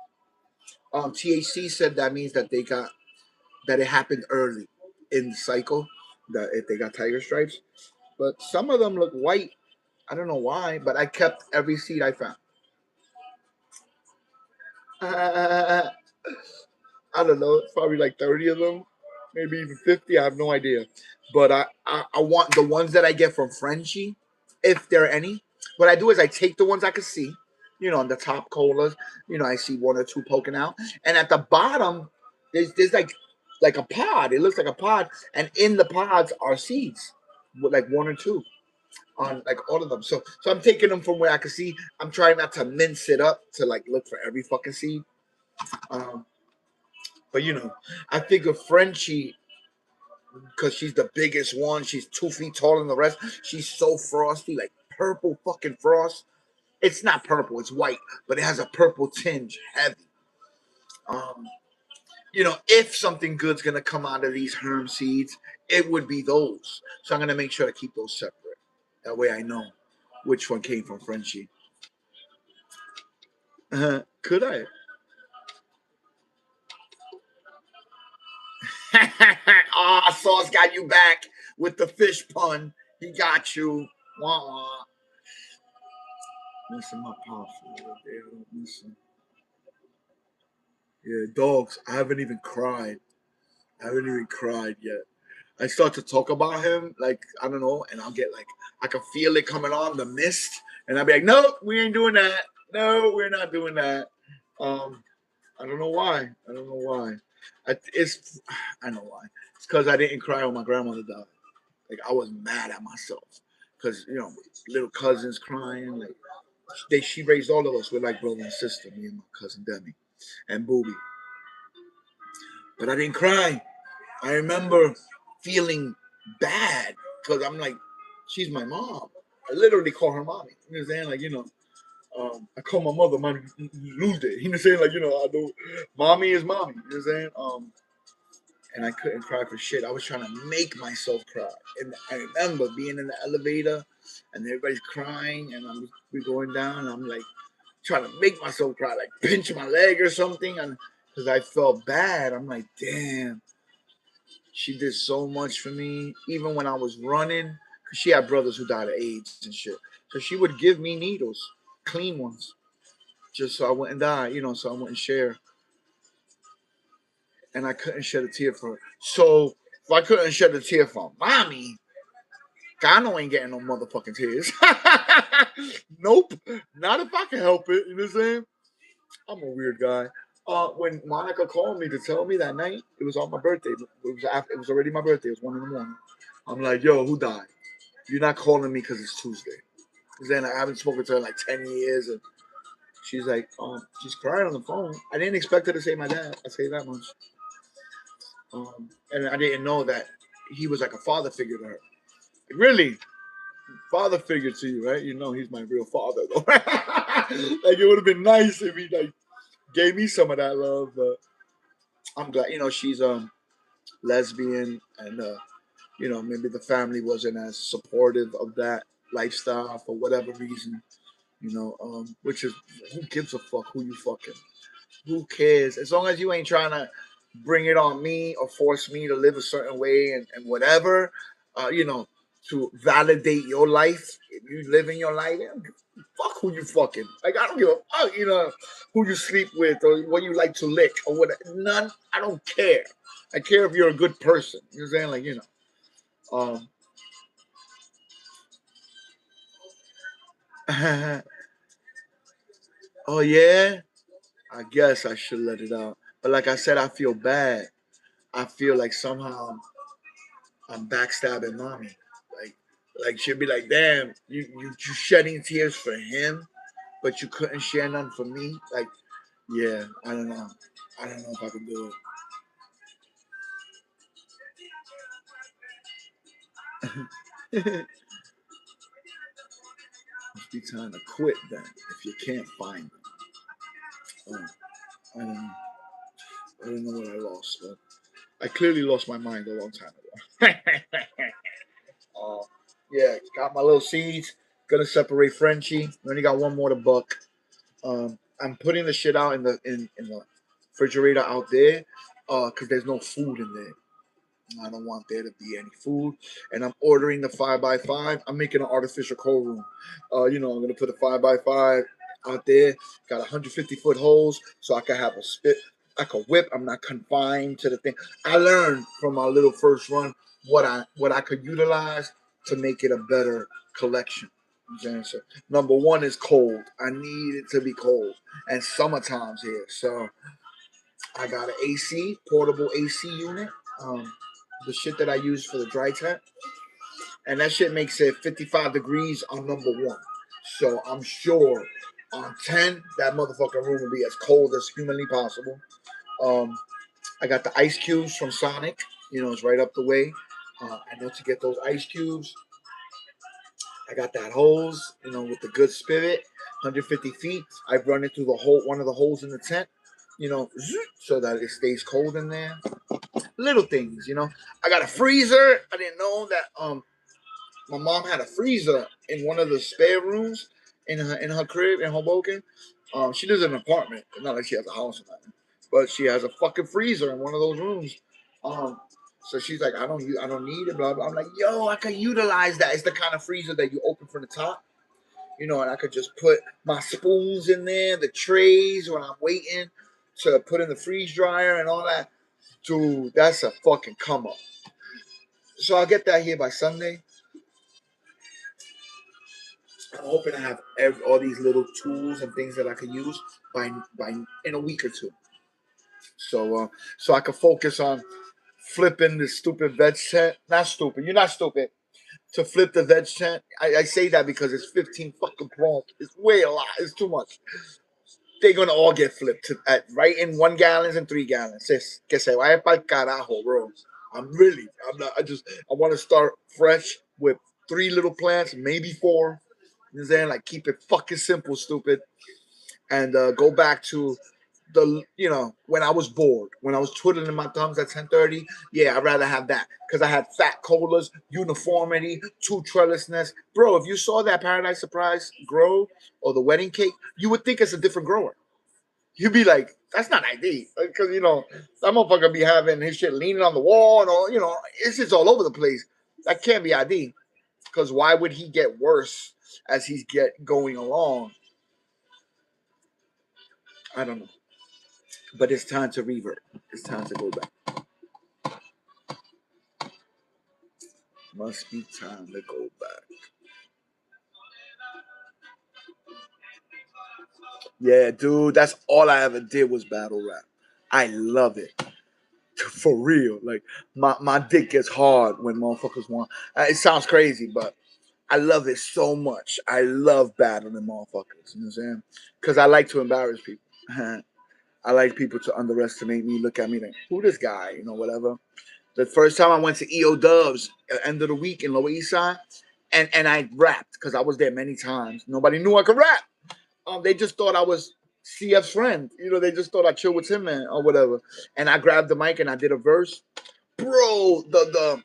THC said that means that it happened early in the cycle, that if they got tiger stripes. But some of them look white. I don't know why, but I kept every seed I found. I don't know. It's probably like 30 of them, maybe even 50. I have no idea. But I want the ones that I get from Frenchie, if there are any. What I do is I take the ones I can see, on the top colas. I see one or two poking out. And at the bottom, there's like a pod. It looks like a pod. And in the pods are seeds, with like one or two on like all of them. So I'm taking them from where I can see. I'm trying not to mince it up to like look for every fucking seed. Um, but I figure Frenchie, because she's the biggest one. She's 2 feet taller than the rest. She's so frosty, like purple fucking frost. It's not purple, it's white, but it has a purple tinge, heavy. Um, if something good's gonna come out of these herm seeds, it would be those. So I'm gonna make sure to keep those separate. That way I know which one came from Frenchie. Could I? Sauce got you back with the fish pun. He got you. Wah, wah. Listen, my powerful. They don't listen. Yeah, dogs. I haven't even cried. I haven't even cried yet. I start to talk about him, like, I don't know, and I'll get like, I can feel it coming on, the mist, and I'll be like, nope, we ain't doing that. No, we're not doing that. Um, I don't know why. I don't know why. I know why. It's because I didn't cry when my grandmother died. Like, I was mad at myself because, little cousins crying. Like, she raised all of us. We're like brother and sister, me and my cousin Demi and Booby. But I didn't cry. I remember feeling bad because I'm like, she's my mom. I literally call her mommy. You know what I'm saying? Like, I call my mother mommy lose it. You know what I'm saying? Like, I do. Mommy is mommy. You know what I'm saying? And I couldn't cry for shit. I was trying to make myself cry. And I remember being in the elevator and everybody's crying and we're going down and I'm like trying to make myself cry, like pinch my leg or something. And because I felt bad, I'm like, damn, she did so much for me. Even when I was running, because she had brothers who died of AIDS and shit. So she would give me needles, clean ones, just so I wouldn't die, so I wouldn't share. And I couldn't shed a tear for her. So if I couldn't shed a tear for mommy, Gano ain't getting no motherfucking tears. Nope. Not if I can help it. You know what I'm saying? I'm a weird guy. When Monica called me to tell me that night, it was on my birthday. It was already my birthday. It was 1 a.m. I'm like, yo, who died? You're not calling me because it's Tuesday. Because then I haven't spoken to her in like 10 years. And she's like, she's crying on the phone. I didn't expect her to say my dad. I say that much. And I didn't know that he was like a father figure to her. Really? Father figure to you, right? He's my real father, though. Like, it would have been nice if he, like, gave me some of that love. But I'm glad, she's lesbian and, maybe the family wasn't as supportive of that lifestyle for whatever reason, which is, who gives a fuck who you fucking? Who cares? As long as you ain't trying to bring it on me or force me to live a certain way and whatever, to validate your life. If you live in your life, fuck who you fucking. Like, I don't give a fuck, who you sleep with or what you like to lick or whatever. None. I don't care. I care if you're a good person. You know what I'm saying? Like, oh, yeah? I guess I should let it out. But like I said, I feel bad. I feel like somehow I'm backstabbing mommy. Like, she'll be like, damn, you shedding tears for him, but you couldn't share none for me. Like, yeah, I don't know. I don't know if I can do it. Must be time to quit then if you can't find them. I don't know. I don't know what I lost, but I clearly lost my mind a long time ago. uh, yeah, got my little seeds. Gonna separate Frenchie. We only got one more to buck. I'm putting the shit out in the refrigerator out there, because there's no food in there. I don't want there to be any food, and I'm ordering the 5x5. I'm making an artificial cold room. I'm gonna put a 5x5 out there. Got 150-foot holes, so I can have a spit. I can whip. I'm not confined to the thing. I learned from my little first run what I could utilize to make it a better collection. So number one is cold. I need it to be cold, and summertime's here, so I got an AC, portable AC unit. The shit that I use for the dry tent, and that shit makes it 55 degrees on number one. So I'm sure on 10, that motherfucking room will be as cold as humanly possible. Um, I got the ice cubes from Sonic. It's right up the way. I know to get those ice cubes. I got that hose, with the good spirit, 150 feet. I run it through one of the holes in the tent, so that it stays cold in there. Little things. I got a freezer. I didn't know that my mom had a freezer in one of the spare rooms in her crib in Hoboken. She lives in an apartment. It's not like she has a house or nothing, but she has a fucking freezer in one of those rooms. So she's like, I don't need it, blah blah. I'm like, yo, I could utilize that. It's the kind of freezer that you open from the top, and I could just put my spoons in there, the trays when I'm waiting to put in the freeze dryer and all that. Dude, that's a fucking come up. So I'll get that here by Sunday. I'm hoping to have all these little tools and things that I can use by in a week or two. So I can focus on flipping this stupid veg tent. Not stupid. You're not stupid. To flip the veg tent. I say that because it's 15 fucking plants. It's way a lot. It's too much. They're gonna all get flipped right in 1 gallons and 3 gallons. Que se vaya pa'l carajo, bro. I'm not. I want to start fresh with 3 little plants, maybe 4. You know what I'm saying? Like keep it fucking simple, stupid, and go back to when I was bored, when I was twiddling my thumbs at 10:30. Yeah, I'd rather have that because I had fat colas, uniformity, 2 trellisness, bro. If you saw that Paradise Surprise grow or the wedding cake, you would think it's a different grower. You'd be like, that's not ID because that motherfucker be having his shit leaning on the wall and all. It's just all over the place. That can't be ID because why would he get worse as he's get going along? I don't know. But it's time to revert. It's time to go back. Must be time to go back. Yeah, dude, that's all I ever did was battle rap. I love it. For real. Like my dick gets hard when motherfuckers want. It sounds crazy, but I love it so much. I love battling motherfuckers. You know what I'm saying? Because I like to embarrass people. I like people to underestimate me, look at me like, who this guy? Whatever. The first time I went to EO Dubs, end of the week in Lower East Side, and I rapped because I was there many times. Nobody knew I could rap. They just thought I was CF's friend. They just thought I chilled with him, man, or whatever. And I grabbed the mic and I did a verse. Bro, the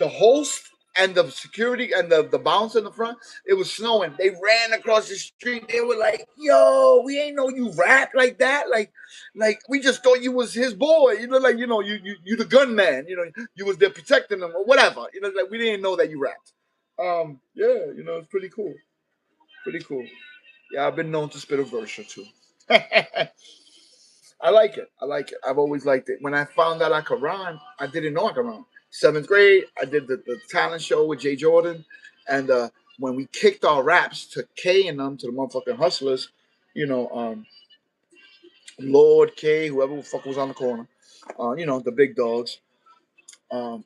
host and the security and the bouncer in the front, it was snowing. They ran across the street. They were like, yo, we ain't know you rap like that. Like we just thought you was his boy. You the gunman. You was there protecting him or whatever. Like we didn't know that you rapped. Yeah, it's pretty cool. Pretty cool. Yeah, I've been known to spit a verse or two. I like it. I like it. I've always liked it. When I found out I could rhyme, I didn't know I could rhyme. 7th grade, I did the talent show with Jay Jordan, and when we kicked our raps to K and them, to the motherfucking hustlers, you know, um, Lord K, whoever the fuck was on the corner, the big dogs. Um,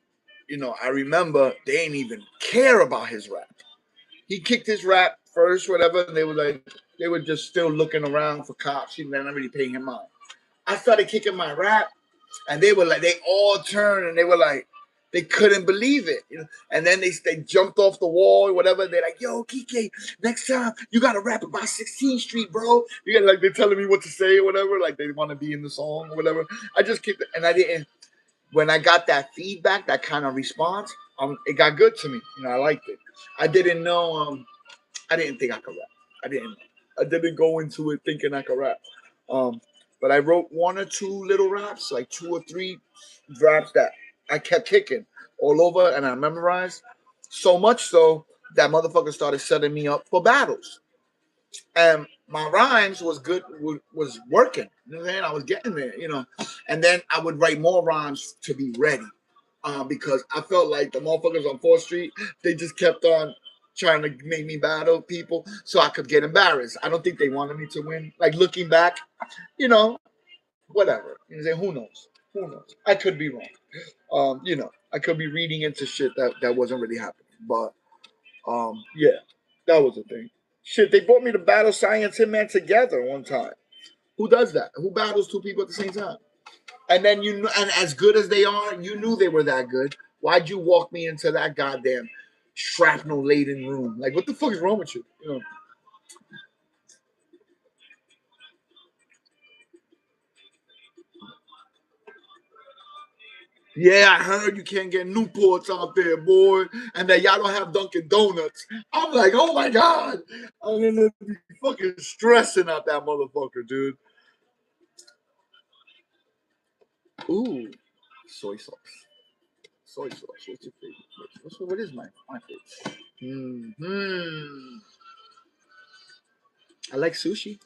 I remember they didn't even care about his rap. He kicked his rap first, whatever, and they were just still looking around for cops. They're not really paying him mind. I started kicking my rap, and they were like, they all turned and they were like, they couldn't believe it, And then they jumped off the wall or whatever. They're like, yo, Kike, next time you gotta rap about 16th Street, bro. You got like they're telling me what to say or whatever. Like they want to be in the song or whatever. I just kicked it, and I didn't. When I got that feedback, that kind of response, it got good to me. I liked it. I didn't know. I didn't think I could rap. I didn't. I didn't go into it thinking I could rap. Um, but I wrote 1 or 2 little raps, like 2 or 3 raps that I kept kicking all over, and I memorized so much so that motherfucker started setting me up for battles. And my rhymes was good, was working. You know what I'm saying? I was getting there, And then I would write more rhymes to be ready, because I felt like the motherfuckers on 4th Street, they just kept on trying to make me battle people so I could get embarrassed. I don't think they wanted me to win. Like looking back, whatever. Who knows? Who knows? I could be wrong. I could be reading into shit that wasn't really happening. But yeah, that was the thing. Shit, they brought me to Battle Science Hitman together one time. Who does that? Who battles 2 people at the same time? And then and as good as they are, you knew they were that good. Why'd you walk me into that goddamn shrapnel laden room? Like, what the fuck is wrong with you? Yeah, I heard you can't get Newports out there, boy, and that y'all don't have Dunkin' Donuts. I'm like, oh my god, I'm gonna be fucking stressing out that motherfucker, dude. Ooh, soy sauce. Soy sauce. What's your favorite? What is my favorite? I like sushi,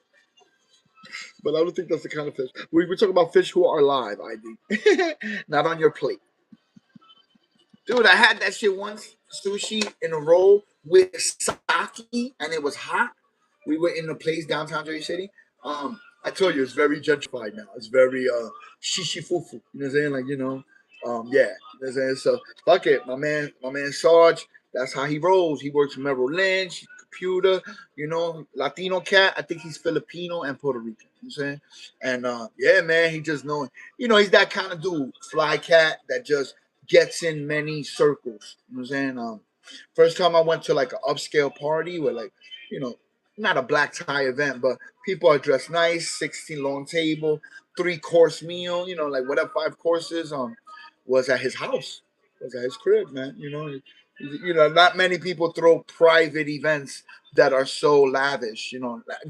but I don't think that's the kind of fish. We're talking about fish who are alive, ID. Not on your plate. Dude, I had that shit once, sushi in a roll with sake, and it was hot. We were in a place downtown Jersey City. I told you it's very gentrified now. It's very shishi fufu. You know what I'm saying? Like, yeah. You know what I'm saying? So fuck it, my man Sarge. That's how he rolls. He works for Merrill Lynch, computer. Latino cat. I think he's Filipino and Puerto Rican. You know what I'm saying? And yeah, man, he just know. He's that kind of dude, fly cat that just gets in many circles. You know what I'm saying? First time I went to like an upscale party where like, you know, not a black tie event, but people are dressed nice, 16 long table, 3-course meal, like whatever 5 courses, was at his house, was at his crib, man. Not many people throw private events that are so lavish,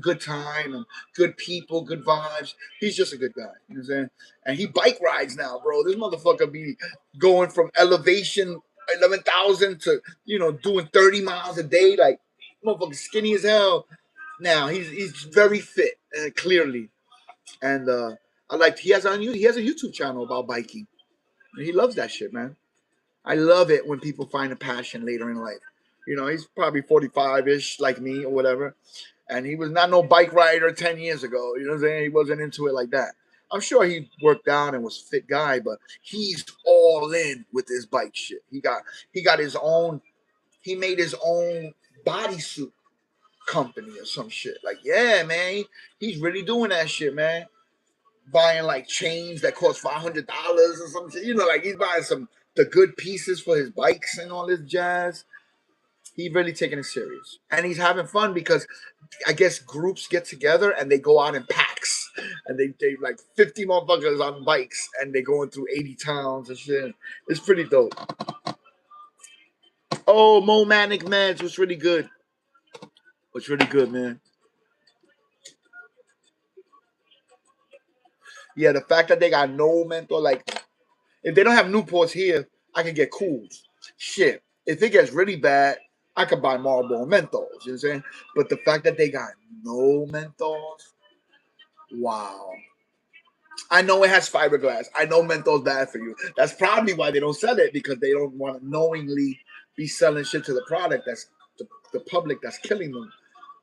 good time and good people, good vibes. He's just a good guy, you know what I'm saying? And he bike rides now, bro. This motherfucker be going from elevation 11,000 to, doing 30 miles a day, like motherfucker skinny as hell. Now he's very fit, clearly, and I like he has a YouTube channel about biking. And he loves that shit, man. I love it when people find a passion later in life. He's probably 45 ish, like me or whatever, and he was not no bike rider 10 years ago. You know what I'm saying? He wasn't into it like that. I'm sure he worked out and was a fit guy, but he's all in with this bike shit. He got his own. He made his own bodysuit company or some shit. Like, yeah, man, he's really doing that shit, man. Buying like chains that cost $500 or some shit. Like he's buying the good pieces for his bikes and all this jazz. He really taking it serious, and he's having fun because I guess groups get together and they go out in packs, and they like 50 motherfuckers on bikes, and they going through 80 towns and shit. It's pretty dope. Oh, Mo Manic Meds was really good. Was really good, man. Yeah, the fact that they got no menthol, like if they don't have Newports here, I can get cools. Shit, if it gets really bad, I could buy Marlboro menthols. You know what I'm saying? But the fact that they got no menthols, wow. I know it has fiberglass. I know menthol's bad for you. That's probably why they don't sell it, because they don't want to knowingly be selling shit to the product that's the public that's killing them.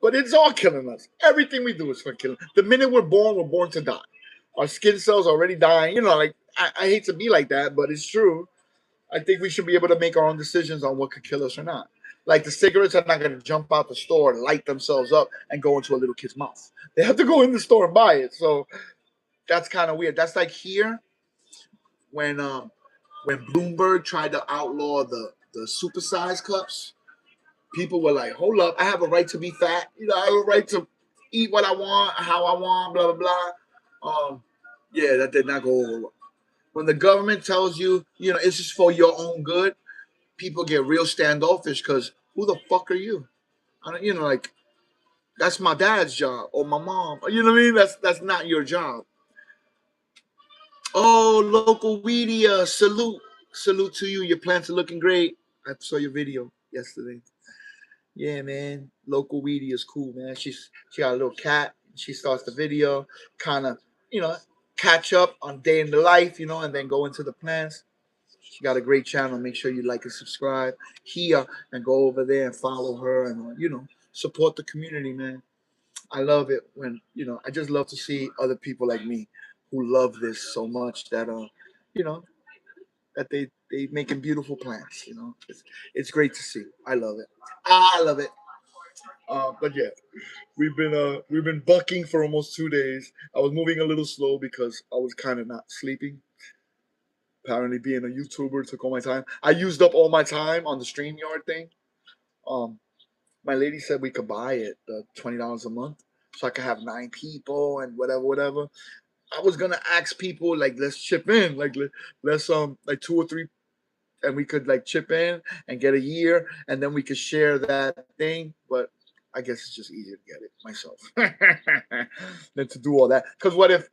But it's all killing us. Everything we do is for killing. The minute we're born to die. Our skin cells are already dying. Like I hate to be like that, but it's true. I think we should be able to make our own decisions on what could kill us or not. Like the cigarettes are not going to jump out the store and light themselves up and go into a little kid's mouth. They have to go in the store and buy it. So that's kind of weird. That's like here when Bloomberg tried to outlaw the supersized cups. People were like, "Hold up, I have a right to be fat. I have a right to eat what I want, how I want, blah blah blah." Yeah, that did not go over. When the government tells you, it's just for your own good, people get real standoffish because who the fuck are you? I don't, like that's my dad's job or my mom. You know what I mean? That's not your job. Oh, local media, salute to you. Your plants are looking great. I saw your video yesterday. Yeah, man. Local weedy is cool, man. She got a little cat. She starts the video, kind of, you know, catch up on day in the life, and then go into the plans. She got a great channel. Make sure you like and subscribe here, and go over there and follow her, and support the community, man. I love it when I just love to see other people like me who love this so much that you know that they making beautiful plants. It's great to see. I love it. I love it. But yeah, we've been bucking for almost 2 days. I was moving a little slow because I was kind of not sleeping. Apparently, being a YouTuber took all my time. I used up all my time on the StreamYard thing. Um, my lady said we could buy it, $20 a month, so I could have 9 people and whatever, whatever. I was gonna ask people like, let's chip in, like let's like 2 or 3, and we could like chip in and get a year, and then we could share that thing. But I guess it's just easier to get it myself than to do all that. Because what if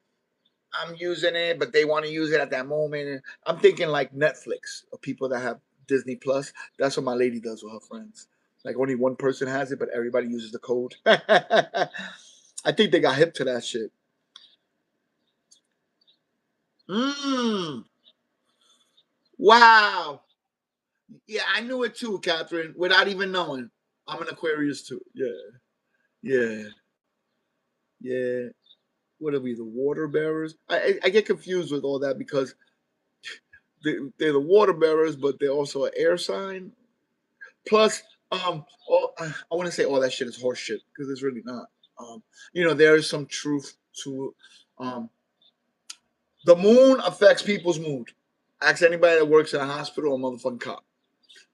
I'm using it, but they want to use it at that moment? And I'm thinking like Netflix or people that have Disney Plus. That's what my lady does with her friends. Like only one person has it, but everybody uses the code. I think they got hip to that shit. Mmm. Wow. Yeah, I knew it too, Catherine, without even knowing. I'm an Aquarius too. Yeah, yeah, yeah. What are we, the water bearers? I get confused with all that because they're the water bearers, but they're also an air sign. Plus, I want to say all that shit is horse shit because it's really not. There is some truth to um, the moon affects people's mood. Ask anybody that works in a hospital or motherfucking cop.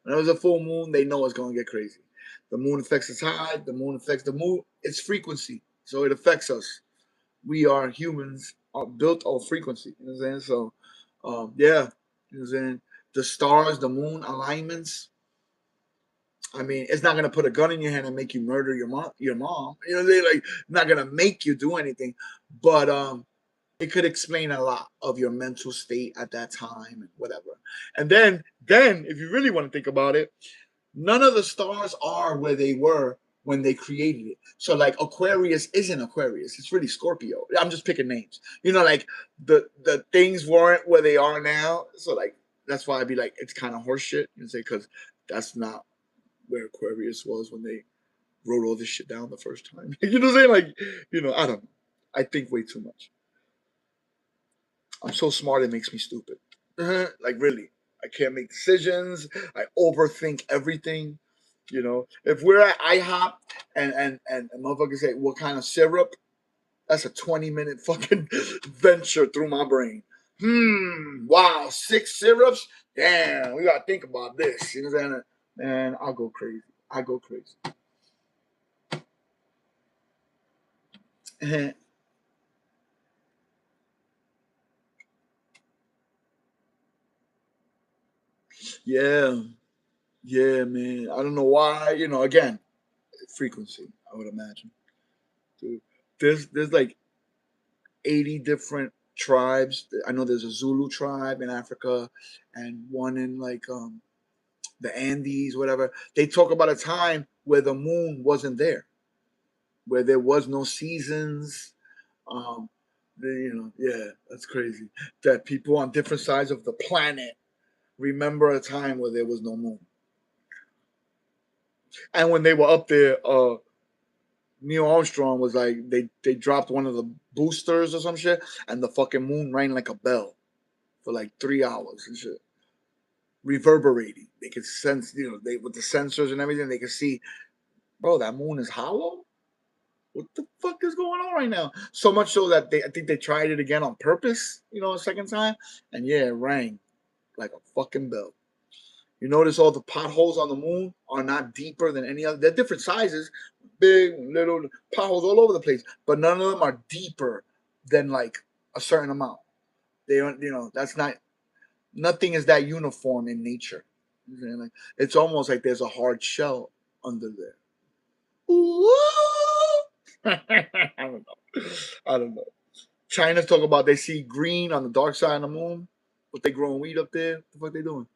When there's a full moon, they know it's gonna get crazy. The moon affects the tide. The moon affects the moon. It's frequency, so it affects us. We are humans, are built on frequency. You know what I'm saying? So, yeah, you know what I'm saying. The stars, the moon alignments. I mean, it's not gonna put a gun in your hand and make you murder your mom. Your mom. You know what I'm saying? Like, not gonna make you do anything, but it could explain a lot of your mental state at that time and whatever. And then if you really want to think about it, none of the stars are where they were when they created it. So like Aquarius isn't Aquarius. It's really Scorpio. I'm just picking names. Like the things weren't where they are now. So like that's why I'd be like it's kind of horseshit. You say because that's not where Aquarius was when they wrote all this shit down the first time. You know what I'm saying? Like, I don't know. I think way too much. I'm so smart it makes me stupid. Like really. I can't make decisions. I overthink everything. If we're at IHOP and motherfuckers say what kind of syrup, that's a 20-minute fucking venture through my brain. Wow, 6 syrups? Damn, we gotta think about this. You know what I'm saying? Man, I'll go crazy. I go crazy. Yeah, yeah, man. I don't know why. Again, frequency. I would imagine. Dude, there's like 80 different tribes. I know there's a Zulu tribe in Africa, and one in like the Andes, whatever. They talk about a time where the moon wasn't there, where there was no seasons. Um, yeah, that's crazy. That people on different sides of the planet remember a time where there was no moon. And when they were up there, Neil Armstrong was like they dropped one of the boosters or some shit, and the fucking moon rang like a bell for like 3 hours and shit, reverberating. They could sense, they with the sensors and everything, they could see, bro, that moon is hollow. What the fuck is going on right now? So much so that I think they tried it again on purpose, a second time, and yeah, it rang like a fucking bell. You notice all the potholes on the moon are not deeper than any other. They're different sizes, big, little potholes all over the place, but none of them are deeper than like a certain amount. They don't, that's not. Nothing is that uniform in nature. It's almost like there's a hard shell under there. Ooh. I don't know. I don't know. China's talk about they see green on the dark side of the moon, but they growing weed up there. What the fuck they doing?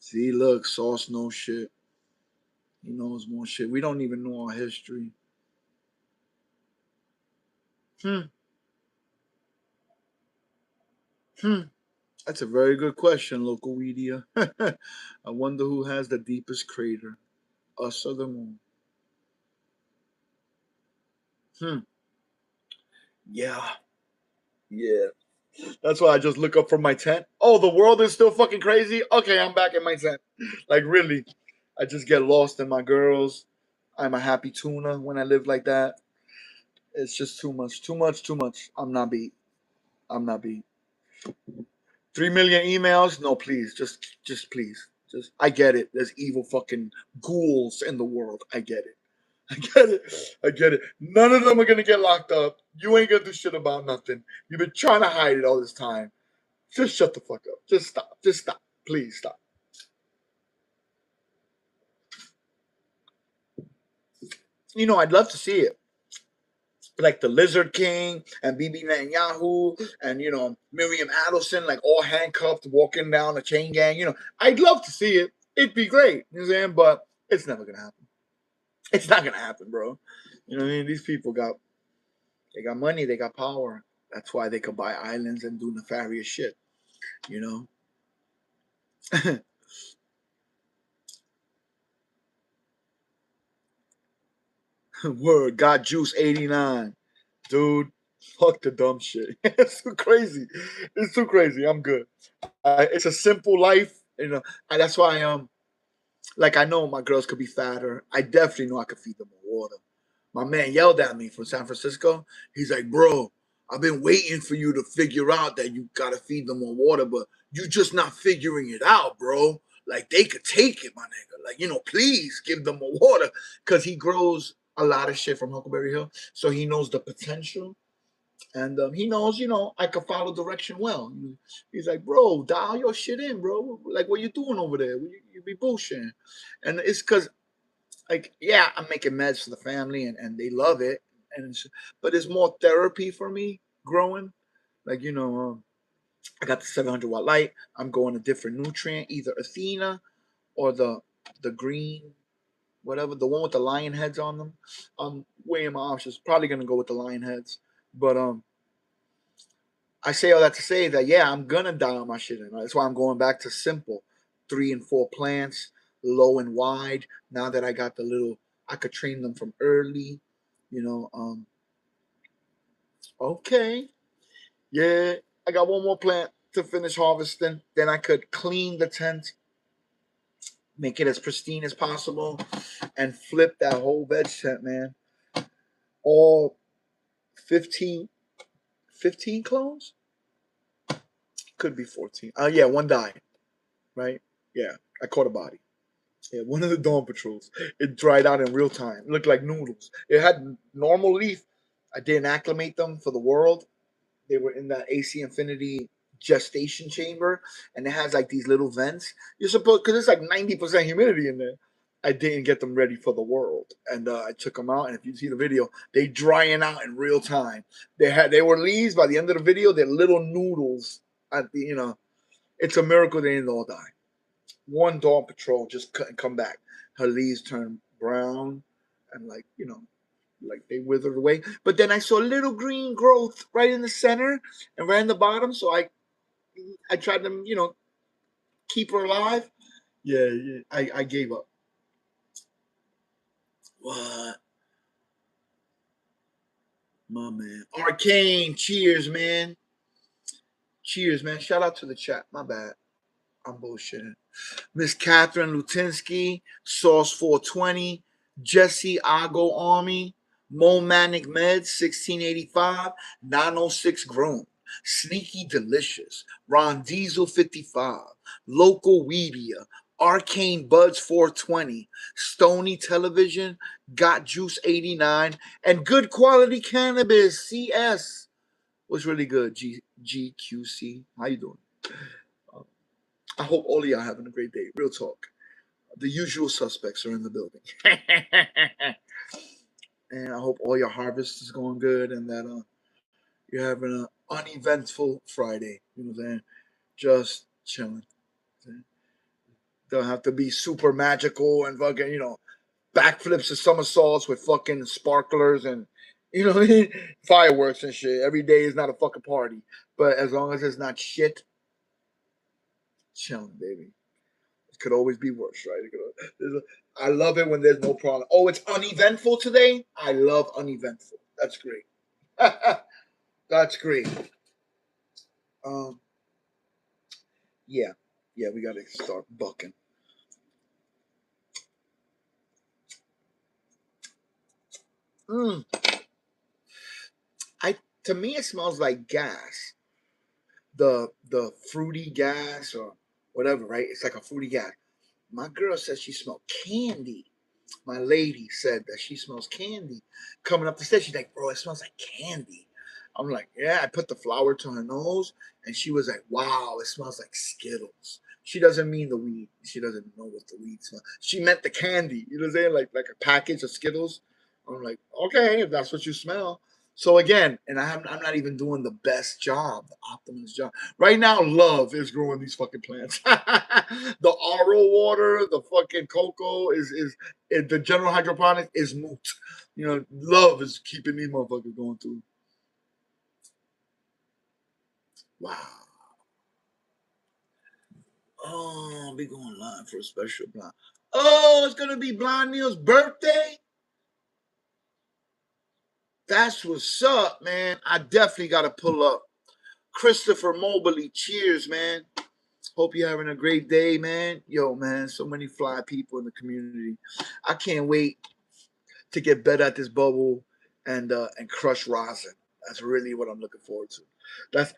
See, look, Sauce knows shit. He knows more shit. We don't even know our history. Hmm. Hmm. That's a very good question, local media. I wonder who has the deepest crater, us or the moon. Hmm. Yeah. Yeah. That's why I just look up from my tent. Oh, the world is still fucking crazy. Okay, I'm back in my tent. Like really, I just get lost in my girls. I'm a happy tuna when I live like that. It's just too much, too much, too much. I'm not beat. I'm not beat. 3 million emails? No, please, just please, just. I get it. There's evil fucking ghouls in the world. I get it. I get it. I get it. None of them are gonna get locked up. You ain't gonna do shit about nothing. You've been trying to hide it all this time. Just shut the fuck up. Just stop. Just stop. Please stop. I'd love to see it. Like the Lizard King and BB Netanyahu and Miriam Adelson, like all handcuffed, walking down a chain gang. I'd love to see it. It'd be great. You know what I'm saying? But it's never gonna happen. It's not gonna happen, bro. You know what I mean? These people got money, they got power. That's why they could buy islands and do nefarious shit, you know? Word, got juice 89. Dude, fuck the dumb shit. It's too crazy. It's too crazy. I'm good. It's a simple life, you know. And that's why like I know my girls could be fatter. I definitely know I could feed them more water. My man yelled at me from San Francisco. He's like, bro, I've been waiting for you to figure out that you gotta feed them more water, but you just not figuring it out, bro. Like they could take it, my nigga. Like, please give them more water. Cause he grows a lot of shit from Huckleberry Hill. So he knows the potential. And he knows, I can follow direction well. He's like, bro, dial your shit in, bro. Like, what you doing over there? You be bullshitting. And it's because, like, yeah, I'm making meds for the family, and they love it. But it's more therapy for me growing. Like, I got the 700-watt light. I'm going a different nutrient, either Athena or the green, whatever, the one with the lion heads on them. I'm weighing my options. Probably gonna go with the lion heads, but I say all that to say that yeah, I'm gonna dial my shit in. Right? That's why I'm going back to simple, 3 and 4 plants, low and wide. Now that I got the little, I could train them from early. You know, okay, yeah, I got one more plant to finish harvesting. Then I could clean the tent, make it as pristine as possible, and flip that whole veg tent, man. All 15, 15 clones? Could be 14. Yeah, one died, right? Yeah, I caught a body. Yeah, one of the dawn patrols. It dried out in real time. It looked like noodles. It had normal leaf. I didn't acclimate them for the world. They were in that AC Infinity gestation chamber, and it has like these little vents. You're supposed because it's like 90% humidity in there. I didn't get them ready for the world, and I took them out. And if you see the video, they drying out in real time. They were leaves. By the end of the video, they're little noodles. At the it's a miracle they didn't all die. One dawn patrol just couldn't come back. Her leaves turned brown and like they withered away. But then I saw little green growth right in the center and right in the bottom. So I tried to keep her alive. Yeah, yeah. I gave up. What, my man? Arcane. Cheers, man. Cheers, man. Shout out to the chat. My bad. I'm bullshitting. Miss Catherine Lutinsky, Sauce 420, Jesse Ago Army, Mo Manic Meds 1685, 906 Grown, Sneaky Delicious, Ron Diesel 55, Local Weedia, Arcane Buds 420, Stony Television, Got Juice 89, and Good Quality Cannabis CS was really good. GQC. How you doing? I hope all of y'all having a great day. Real talk. The usual suspects are in the building. And I hope all your harvest is going good and that you're having an uneventful Friday. You know what I'm saying? Just chilling. Don't have to be super magical and fucking, backflips and somersaults with fucking sparklers and, fireworks and shit. Every day is not a fucking party. But as long as it's not shit, chilling, baby. It could always be worse, right? I love it when there's no problem. Oh, it's uneventful today? I love uneventful. That's great. That's great. Um, yeah. Yeah, we gotta start bucking. Mm. I To me it smells like gas. The fruity gas or whatever, right? It's like a fruity gas. My girl says she smelled candy. My lady said that she smells candy coming up the stairs. She's like, bro, it smells like candy. I'm like, yeah. I put the flower to her nose, and she was like, wow, it smells like Skittles. She doesn't mean the weed. She doesn't know what the weed smells. She meant the candy. You know what I'm saying? Like a package of Skittles. I'm like, okay, if that's what you smell. So again, and I'm not even doing the best job, the optimist job. Right now, love is growing these fucking plants. The RO water, the fucking cocoa the general hydroponic is moot. Love is keeping these motherfuckers going through. Wow. Oh, I'll be going live for a special blind. Oh, it's gonna be Blind Neil's birthday. That's what's up, man. I definitely gotta pull up. Christopher Mobley, cheers, man. Hope you're having a great day, man. Yo, man, so many fly people in the community. I can't wait to get better at this bubble and crush rosin. That's really what I'm looking forward to.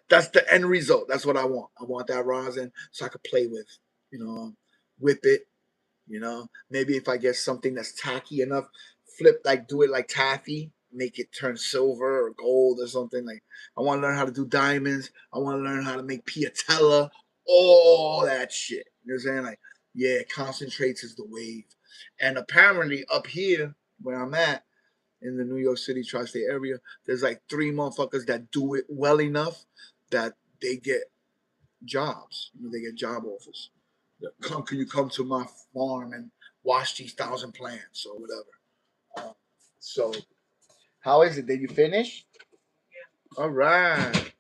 That's the end result. That's what I want. I want that rosin so I could play with, whip it. Maybe if I get something that's tacky enough, flip like do it like taffy, make it turn silver or gold or something. Like I want to learn how to do diamonds. I want to learn how to make piatella, all that shit. You know what I'm saying? Like, yeah, concentrates is the wave. And apparently up here where I'm at in the New York City tri-state area, there's like three motherfuckers that do it well enough that they get jobs. They get job offers. Can you come to my farm and wash these 1,000 plants or whatever? Um, so, how is it? Did you finish? All right.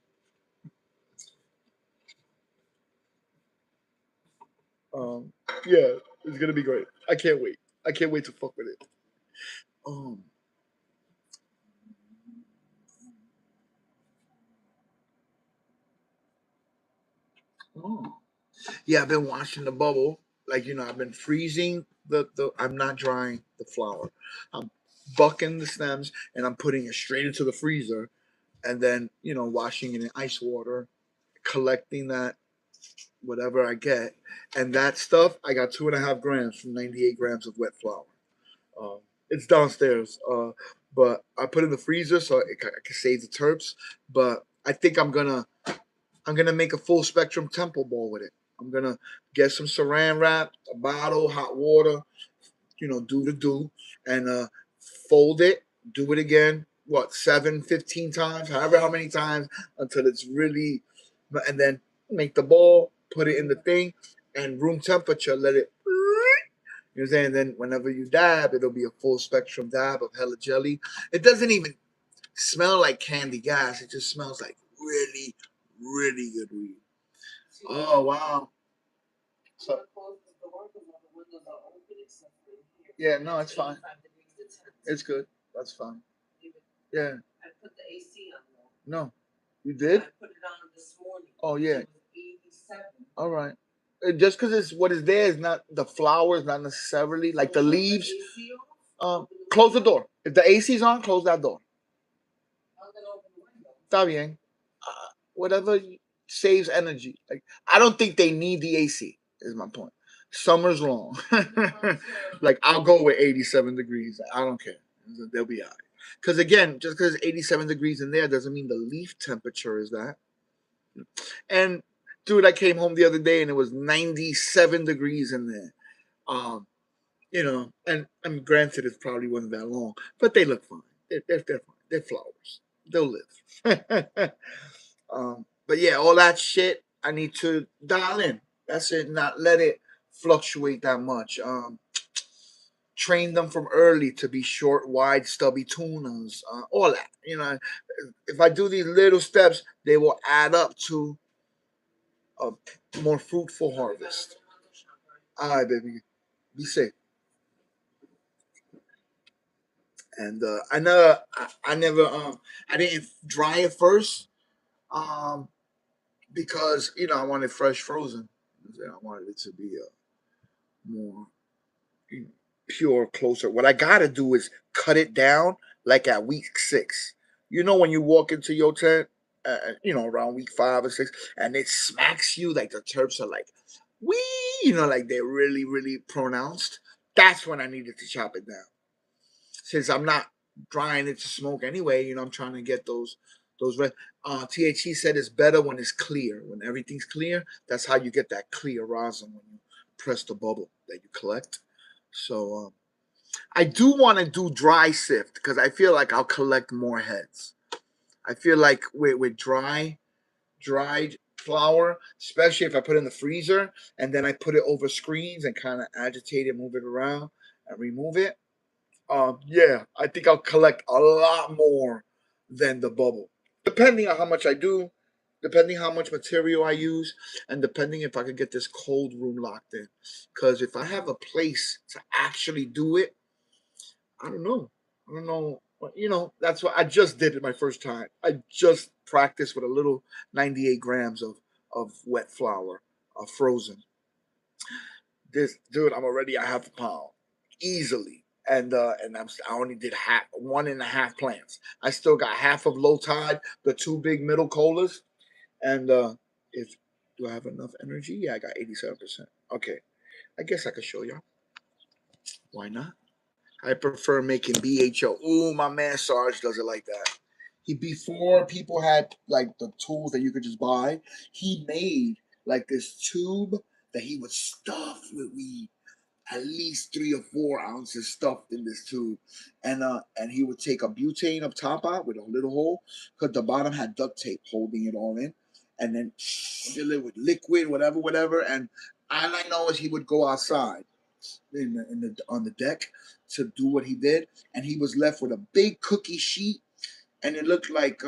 Um, yeah, it's gonna be great. I can't wait. I can't wait to fuck with it. Um, oh. Yeah, I've been washing the bubble. Like I've been freezing the. I'm not drying the flour. I'm bucking the stems and I'm putting it straight into the freezer, and then washing it in ice water, collecting that whatever I get, and that stuff I got 2.5 grams from 98 grams of wet flour. Um, it's downstairs, but I put it in the freezer so I can save the terps. But I think I'm gonna make a full spectrum temple ball with it. I'm gonna get some saran wrap, a bottle, hot water, do the do, and fold it, do it again. What 7, 15 times, however how many times until it's really, and then make the ball, put it in the thing, and room temperature. Let it. You know what I'm saying? And then whenever you dab, it'll be a full spectrum dab of hella jelly. It doesn't even smell like candy gas. It just smells like really, really good weed. Oh wow! So yeah, no, it's fine. It's good. That's fine. Yeah. No, you did. Oh yeah. All right. Just because it's what is there is not the flowers, not necessarily like the leaves. Close the door. If the AC's on, close that door. Está bien. Whatever saves energy. Like I don't think they need the AC. Is my point. Summer's long. Like I'll go with 87 degrees. I don't care. They'll be alright. Because again, just because it's 87 degrees in there doesn't mean the leaf temperature is that. And dude, I came home the other day and it was 97 degrees in there. Um, and I mean, granted, it probably wasn't that long, but they look fine. They're fine. They're flowers. They'll live. But yeah, all that shit I need to dial in. That's it. Not let it fluctuate that much. Train them from early to be short, wide, stubby tunas. All that. If I do these little steps, they will add up to a more fruitful harvest. All right, baby. Be safe. And I didn't dry it first, um, because I wanted fresh frozen. I wanted it to be more pure, closer. What I gotta do is cut it down like at week 6. When you walk into your tent, around week 5 or 6, and it smacks you like the terps are like, wee, like they're really, really pronounced. That's when I needed to chop it down. Since I'm not drying it to smoke anyway, I'm trying to get those red. THC said it's better when it's clear. When everything's clear, that's how you get that clear rosin when you press the bubble that you collect. So I do want to do dry sift because I feel like I'll collect more heads. I feel like with dried flour, especially if I put it in the freezer and then I put it over screens and kind of agitate it, move it around, and remove it. Yeah, I think I'll collect a lot more than the bubble, depending on how much I do. depending how much material I use, and depending if I could get this cold room locked in. Because if I have a place to actually do it, I don't know. I don't know. That's what I just did it my first time. I just practiced with a little 98 grams of wet flour, frozen. This dude, I'm already a half a pound easily, and I only did half, 1.5 plants. I still got half of low tide, the two big middle colas, and if do I have enough energy? Yeah, I got 87%. Okay, I guess I could show y'all. Why not? I prefer making BHO. Ooh, my man Sarge does it like that. He before people had like the tools that you could just buy, he made like this tube that he would stuff with weed. At least 3 or 4 ounces stuffed in this tube, and he would take a butane up top out with a little hole, because the bottom had duct tape holding it all in, and then fill it with liquid, whatever. And all I know is he would go outside on the deck to do what he did, and he was left with a big cookie sheet, and it looked like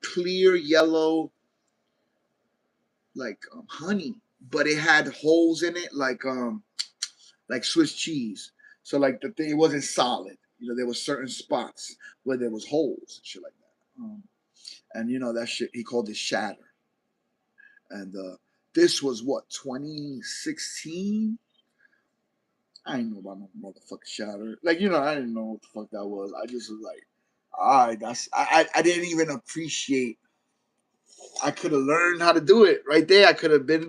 clear yellow, like honey, but it had holes in it like Swiss cheese. So like the thing, it wasn't solid. There were certain spots where there was holes and shit like that. And that shit, he called it shatter. And this was what, 2016? I ain't know about no motherfucking shatter. Like, I didn't know what the fuck that was. I just was like, all right, I didn't even appreciate. I could have learned how to do it right there. I could have been,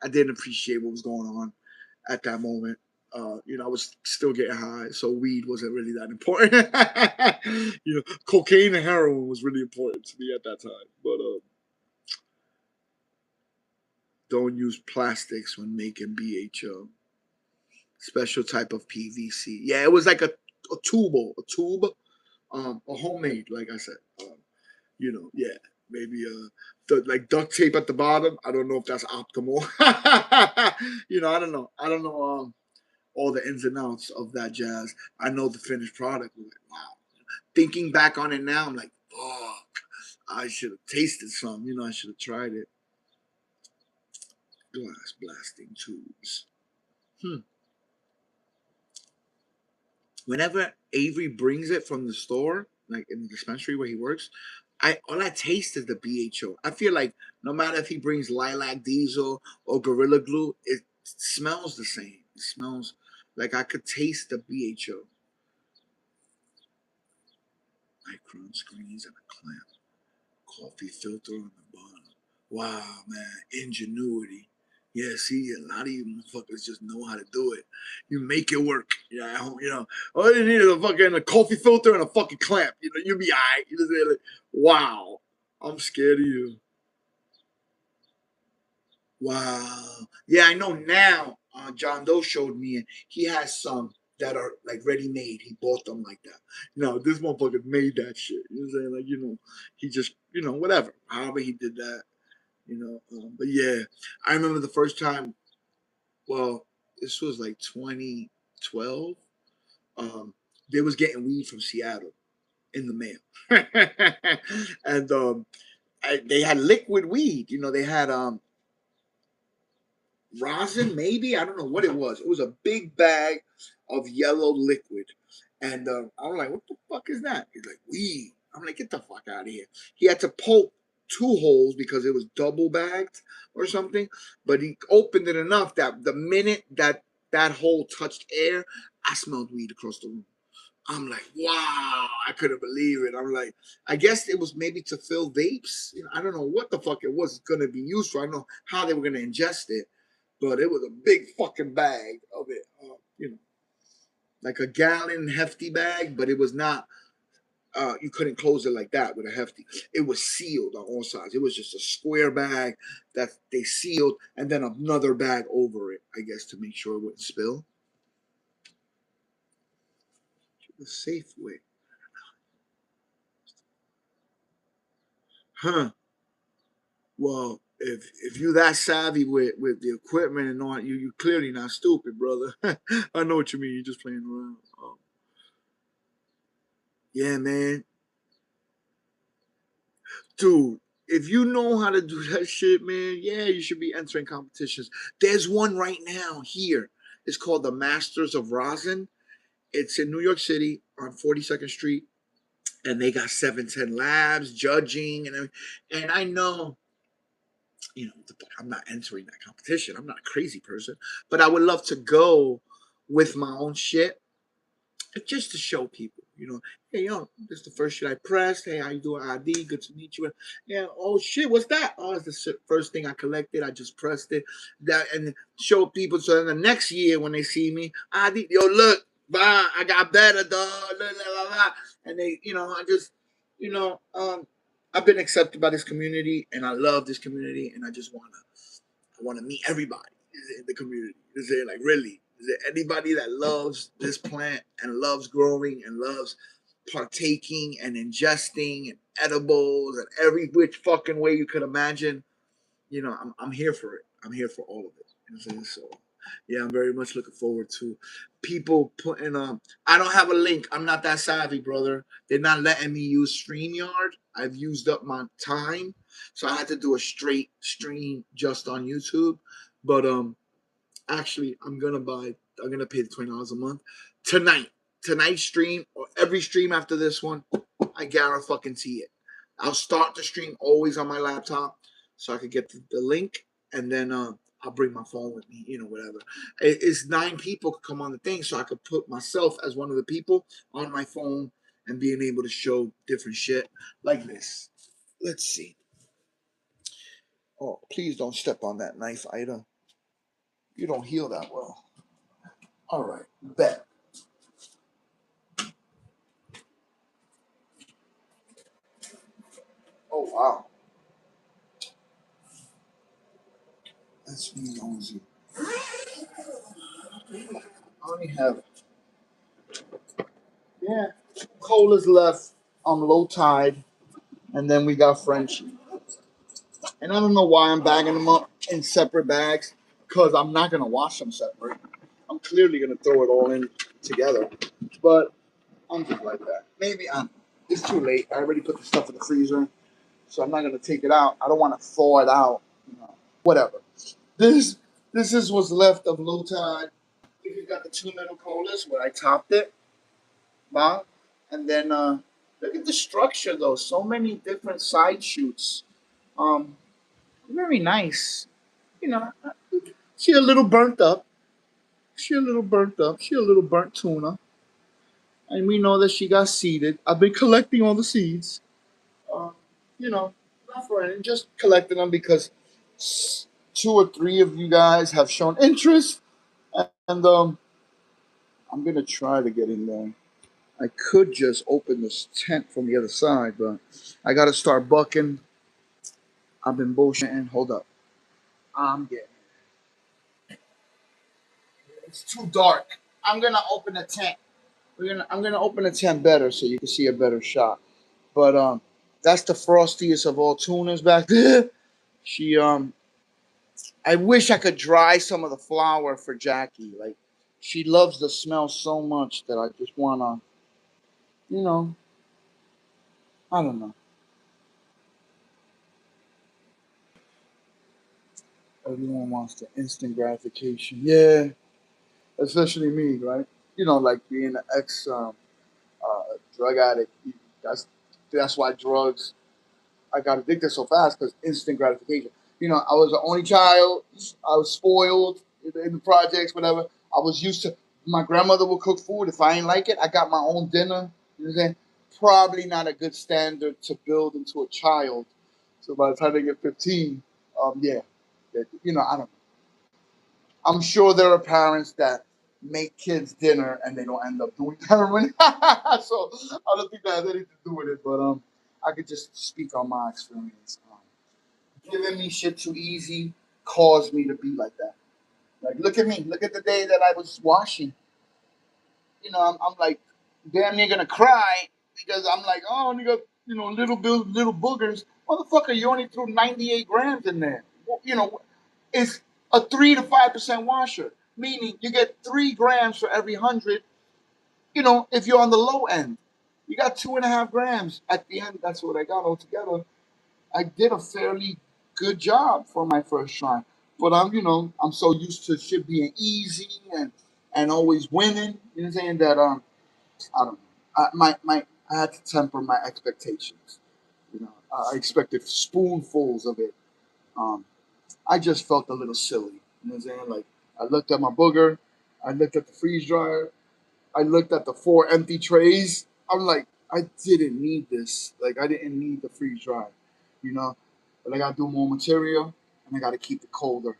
I didn't appreciate what was going on at that moment. I was still getting high, so weed wasn't really that important. Cocaine and heroin was really important to me at that time. But don't use plastics when making BHO. Special type of PVC. Yeah, it was like a tube, a homemade, like I said. Yeah, maybe like duct tape at the bottom. I don't know if that's optimal. I don't know all the ins and outs of that jazz. I know the finished product. Was like, wow. Thinking back on it now, I'm like, fuck. I should have tasted some. I should have tried it. Glass blasting tubes. Whenever Avery brings it from the store, like in the dispensary where he works, all I taste is the BHO. I feel like no matter if he brings lilac diesel or gorilla glue, it smells the same. It smells like I could taste the BHO. Micron screens and a clamp. Coffee filter on the bottom. Wow, man, ingenuity. Yeah, see, a lot of you motherfuckers just know how to do it. You make it work. Yeah, all you need is a coffee filter and a fucking clamp. You'll be alright. You just like, wow, I'm scared of you. Wow. Yeah, I know now. John Doe showed me, and he has some that are like ready made. He bought them like that. This motherfucker made that shit. You know what I'm saying? He just, whatever. However he did that. But yeah, I remember the first time. Well, this was like 2012. Um, they was getting weed from Seattle in the mail, and they had liquid weed. They had rosin, maybe, I don't know what it was. It was a big bag of yellow liquid, and I'm like, "What the fuck is that?" He's like, "Weed." I'm like, "Get the fuck out of here." He had to poke 2 holes because it was double bagged or something, but he opened it enough that the minute that hole touched air, I smelled weed across the room. I'm like, wow, I couldn't believe it. I'm like, I guess it was maybe to fill vapes. I don't know what the fuck it was going to be used for. I don't know how they were going to ingest it, but it was a big fucking bag of it. Like a gallon hefty bag, but it was not. You couldn't close it like that with a hefty. It was sealed on all sides. It was just a square bag that they sealed, and then another bag over it, I guess, to make sure it wouldn't spill. The safe way. Huh. Well, if you that savvy with the equipment and all, you clearly not stupid, brother. I know what you mean. You're just playing around. Yeah, man. Dude, if you know how to do that shit, man, yeah, you should be entering competitions. There's one right now here. It's called the Masters of Rosin. It's in New York City on 42nd Street, and they got 710 labs, judging, and I know, I'm not entering that competition. I'm not a crazy person, but I would love to go with my own shit just to show people, hey, this is the first shit I pressed. Hey, how you doing, ID? Good to meet you. Yeah, oh shit, what's that? Oh, it's the first thing I collected. I just pressed it. That and show people. So then the next year when they see me, ID, yo, look, bah, I got better, dog. Blah, blah, blah. And they, I just, I've been accepted by this community, and I love this community, and I want to meet everybody in the community. Is there like really? Is there anybody that loves this plant and loves growing and loves partaking and ingesting and edibles and every which fucking way you could imagine? I'm here for it. I'm here for all of it. You know what I'm saying? So, yeah, I'm very much looking forward to people putting. I don't have a link. I'm not that savvy, brother. They're not letting me use StreamYard. I've used up my time, so I had to do a straight stream just on YouTube. But actually, I'm gonna pay the $20 a month tonight. Tonight's stream or every stream after this one, I guarantee it. I'll start the stream always on my laptop so I could get the link, and then I'll bring my phone with me, whatever. It's 9 people could come on the thing, so I could put myself as one of the people on my phone and being able to show different shit like this. Let's see. Oh, please don't step on that knife, Ida. You don't heal that well. All right, bet. Oh wow, that's me nosy. I only have yeah colas left on low tide, and then we got Frenchie. And I don't know why I'm bagging them up in separate bags, because I'm not gonna wash them separate. I'm clearly gonna throw it all in together, but I'm just like that. Maybe it's too late. I already put the stuff in the freezer, so I'm not gonna take it out. I don't want to thaw it out. Whatever. This this is what's left of low tide. You got the two little colas where I topped it, Bob. And then look at the structure though. So many different side shoots. Um, Very nice. You know, she a little burnt up. She a little burnt up. She a little burnt tuna. And we know that she got seeded. I've been collecting all the seeds. Uh, not for anything, just collecting them because 2 or 3 of you guys have shown interest, and I'm gonna try to get in there. I could just open this tent from the other side, but I gotta start bucking. I've been bullshitting. Hold up. I'm getting it's too dark. I'm gonna open the tent. I'm gonna open the tent better so you can see a better shot. But that's the frostiest of all tunas back there. She I wish I could dry some of the flour for Jackie. Like she loves the smell so much that I just wanna, you know, I don't know. Everyone wants the instant gratification. Yeah, especially me, right? Like being an ex drug addict. That's that's why drugs. I got addicted so fast because instant gratification. I was the only child. I was spoiled in the projects, whatever. I was used to. My grandmother would cook food. If I ain't like it, I got my own dinner. You know what I'm saying? Probably not a good standard to build into a child. So by the time they get 15, yeah, I don't. I'm sure there are parents that make kids dinner and they don't end up doing heroin. So I don't think that has anything to do with it. But I could just speak on my experience. Giving me shit too easy caused me to be like that. Like, look at me. Look at the day that I was washing. I'm like damn near gonna cry because I'm like, oh, you got little boogers. Motherfucker, you only threw 98 grams in there. Well, it's a 3 to 5% washer, meaning you get 3 grams for every 100. If you're on the low end, you got 2.5 grams at the end. That's what I got altogether. I did a fairly good job for my first try. But I'm so used to shit being easy and always winning. You know what I'm saying? That I don't know. I had to temper my expectations. I expected spoonfuls of it. Um, I just felt a little silly. You know what I'm saying? Like I looked at my booger, I looked at the freeze dryer, I looked at the 4 empty trays. I'm like, I didn't need this. Like I didn't need the freeze dryer, you know. But I gotta do more material and I gotta keep it colder.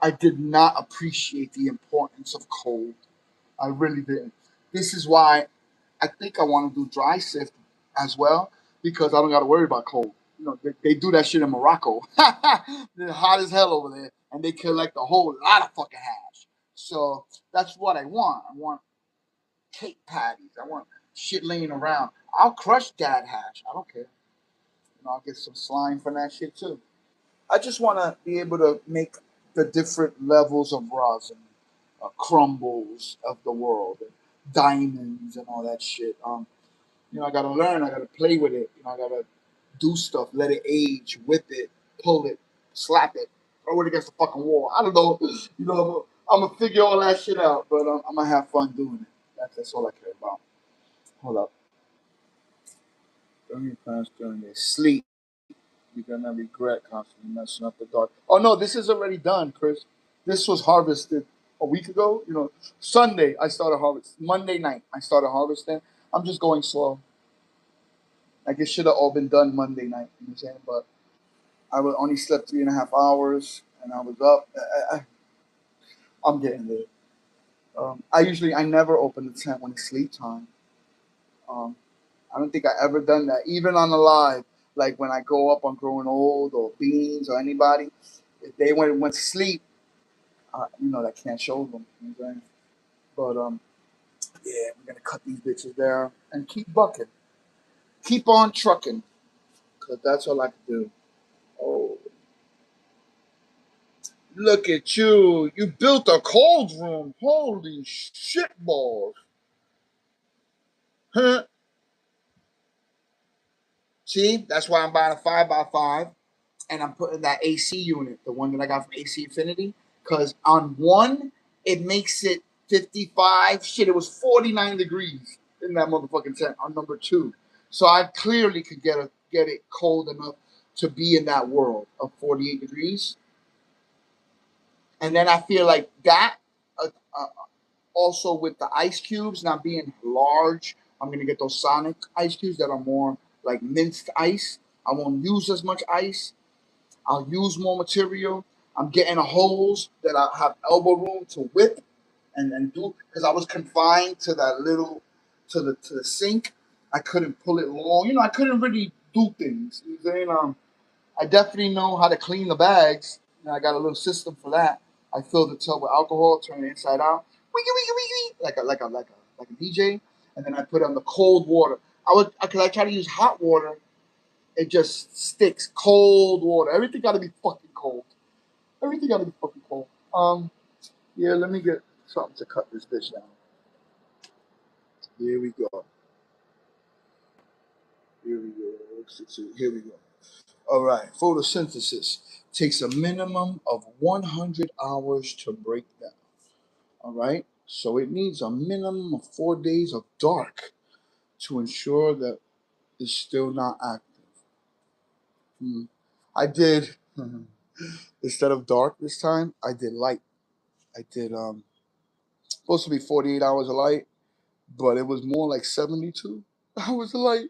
I did not appreciate the importance of cold. I really didn't. This is why I think I want to do dry sift as well because I don't got to worry about cold. They do that shit in Morocco. They're hot as hell over there, and they collect a whole lot of fucking hash. So that's what I want. I want cake patties. I want shit laying around. I'll crush dad hash. I don't care. I'll get some slime from that shit too. I just want to be able to make the different levels of rosin, crumbles of the world, and diamonds and all that shit. I gotta learn. I gotta play with it. I gotta do stuff, let it age, whip it, pull it, slap it, throw it against the fucking wall. I don't know. I'm gonna figure all that shit out, but I'm gonna have fun doing it. That's all I care about. Hold up. During your plans during your sleep, you're gonna regret constantly messing up the dark. Oh no, this is already done, Chris. This was harvested a week ago. Sunday I started harvest. Monday night I started harvesting. I'm just going slow. Like it should have all been done Monday night. You know what I'm saying? But only slept 3.5 hours, and I was up. I'm getting there. I never open the tent when it's sleep time. Um, I don't think I ever done that, even on the live. Like when I go up on Growing Old or Beans or anybody, if they went to sleep, that can't show them. You know what I'm saying? But yeah, we're gonna cut these bitches there and keep bucking, keep on trucking, cause that's all I can do. Oh, look at you! You built a cold room. Holy shit balls! Huh? See, that's why I'm buying a 5x5, and I'm putting that AC unit, the one that I got from AC Infinity, because on one it makes it 55. Shit, it was 49 degrees in that motherfucking tent on number two. So I clearly could get it cold enough to be in that world of 48 degrees. And then I feel like that, uh, uh, also with the ice cubes not being large, I'm gonna get those Sonic ice cubes that are more like minced ice. I won't use as much ice. I'll use more material. I'm getting a hose that I have elbow room to whip and do because I was confined to that little to the sink. I couldn't pull it long. I couldn't really do things. You know what I'm saying? I definitely know how to clean the bags. I got a little system for that. I fill the tub with alcohol, turn it inside out, like a DJ, and then I put it on the cold water. Because I try to use hot water, it just sticks. Cold water, everything got to be fucking cold. Everything got to be fucking cold. Yeah, let me get something to cut this bitch down. Here we go. Here we go. Here we go. All right, photosynthesis takes a minimum of 100 hours to break down. All right, so it needs a minimum of 4 days of dark to ensure that it's still not active. Hmm. I did instead of dark this time. I did light. I did supposed to be 48 hours of light, but it was more like 72 hours of light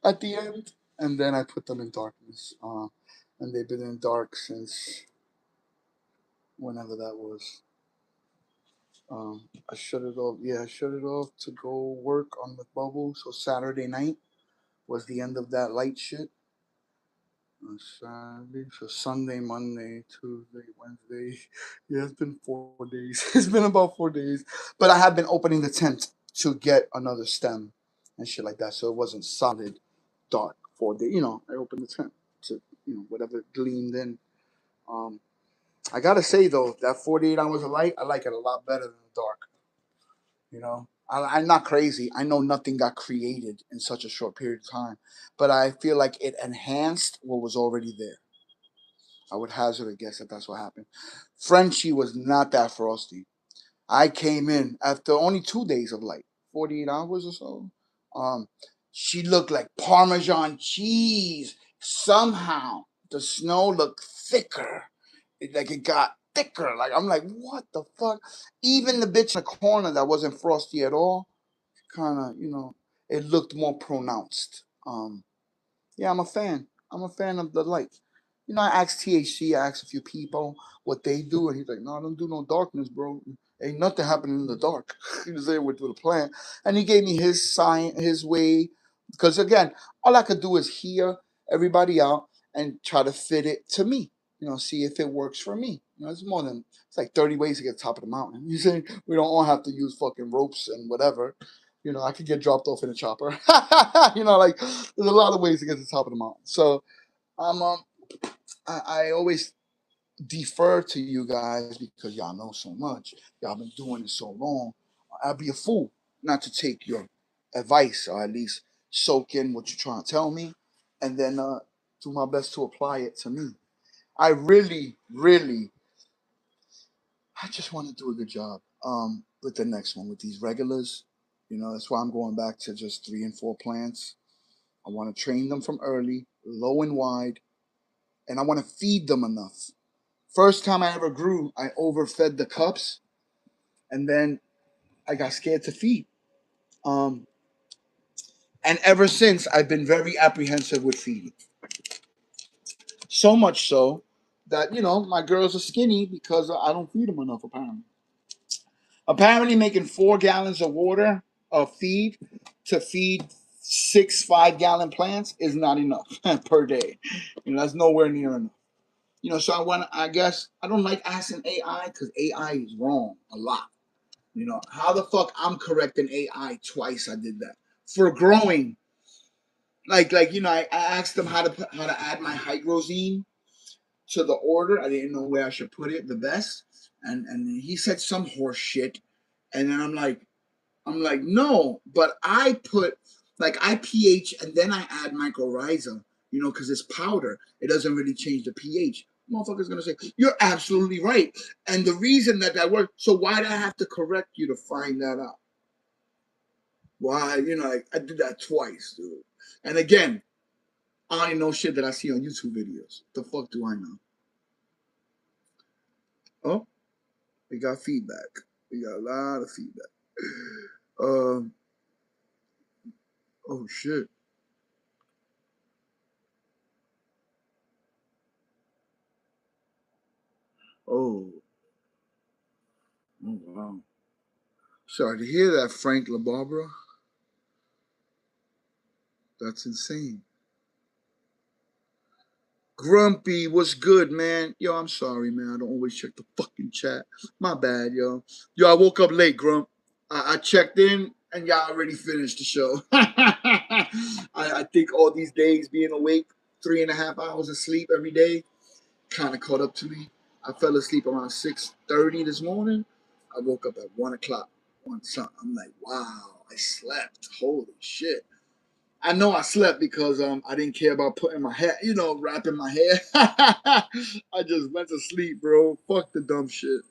at the end, and then I put them in darkness. And they've been in dark since whenever that was. I shut it off. Yeah, I shut it off to go work on the bubble. So Saturday night was the end of that light shit. Saturday, so Sunday, Monday, Tuesday, Wednesday. Yeah, it's been 4 days. It's been about 4 days. But I have been opening the tent to get another stem and shit like that. So it wasn't solid dark 4 days. I opened the tent to, whatever gleamed in. Um, I gotta say though, that 48 hours of light, I like it a lot better than the dark. You know, I'm not crazy. I know nothing got created in such a short period of time, but I feel like it enhanced what was already there. I would hazard a guess that that's what happened. Frenchie was not that frosty. I came in after only 2 days of light, 48 hours or so. Um, she looked like Parmesan cheese. Somehow the snow looked thicker. Like it got thicker. Like I'm like, what the fuck? Even the bitch in the corner that wasn't frosty at all, kind of, it looked more pronounced. Yeah, I'm a fan. I'm a fan of the light. I asked THC, I asked a few people what they do, and he's like, no, I don't do no darkness, bro. Ain't nothing happening in the dark. He was there with the plant. And he gave me his science, his way. Because again, all I could do is hear everybody out and try to fit it to me. See if it works for me. It's like 30 ways to get to the top of the mountain. You see, we don't all have to use fucking ropes and whatever. I could get dropped off in a chopper. Like there's a lot of ways to get to the top of the mountain. So I'm I always defer to you guys because y'all know so much. Y'all been doing it so long. I'd be a fool not to take your advice or at least soak in what you're trying to tell me, and then do my best to apply it to me. I really, really, I just want to do a good job with the next one with these regulars. That's why I'm going back to just 3 and 4 plants. I want to train them from early, low and wide, and I want to feed them enough. First time I ever grew, I overfed the cups, and then I got scared to feed. Um, and ever since, I've been very apprehensive with feeding. So much so that my girls are skinny because I don't feed them enough. Apparently, making 4 gallons of water of feed to feed 6 5-gallon plants is not enough per day. That's nowhere near enough. So I guess I don't like asking AI because AI is wrong a lot. How the fuck I'm correcting AI twice? I did that for growing. I asked them how to add my hydrozine to the order. I didn't know where I should put it the best, and he said some horse shit, and then I'm like no, but I put I pH and then I add mycorrhiza, because it's powder. It doesn't really change the pH. Motherfucker's gonna say you're absolutely right, and the reason that worked. So why do I have to correct you to find that out? Why, I did that twice, dude. And again, I only know shit that I see on YouTube videos. The fuck do I know? Oh, we got feedback. We got a lot of feedback. Um, oh shit. Oh, oh wow. Sorry to hear that, Frank LaBarbara. That's insane. Grumpy, what's good, man? Yo, I'm sorry, man. I don't always check the fucking chat. My bad, yo. Yo, I woke up late, Grump. I checked in and y'all already finished the show. I think all these days being awake, 3.5 hours of sleep every day, kind of caught up to me. I fell asleep around 6:30 this morning. I woke up at 1 o'clock. One something. I'm like, wow, I slept. Holy shit. I know I slept because I didn't care about putting my hair, wrapping my hair. I just went to sleep, bro. Fuck the dumb shit.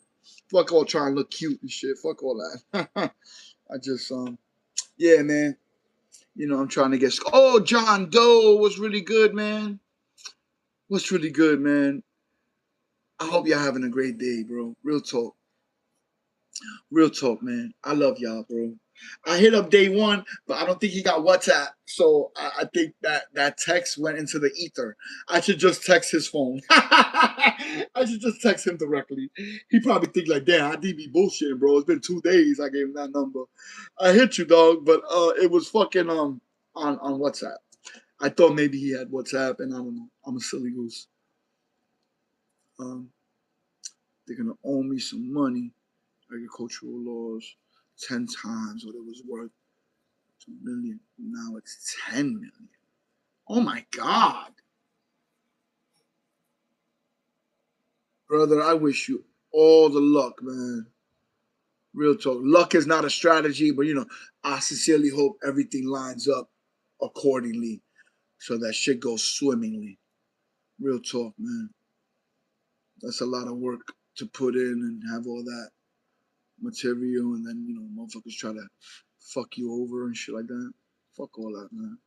Fuck all trying to look cute and shit. Fuck all that. I just yeah, man. I'm trying to get. Oh, John Doe was really good, man. What's really good, man? I hope y'all having a great day, bro. Real talk. Real talk, man. I love y'all, bro. I hit up day one, but I don't think he got WhatsApp. So I think that text went into the ether. I should just text his phone. I should just text him directly. He probably think like, damn, I did be bullshitting, bro. It's been 2 days. I gave him that number. I hit you, dog, but it was fucking on WhatsApp. I thought maybe he had WhatsApp, and I don't know. I'm a silly goose. Um, they're gonna owe me some money. Agricultural laws 10 times what it was worth. 2 million. Now it's 10 million. Oh my God. Brother, I wish you all the luck, man. Real talk. Luck is not a strategy, but I sincerely hope everything lines up accordingly so that shit goes swimmingly. Real talk, man. That's a lot of work to put in and have all that material, and then motherfuckers try to fuck you over and shit like that. Fuck all that, man.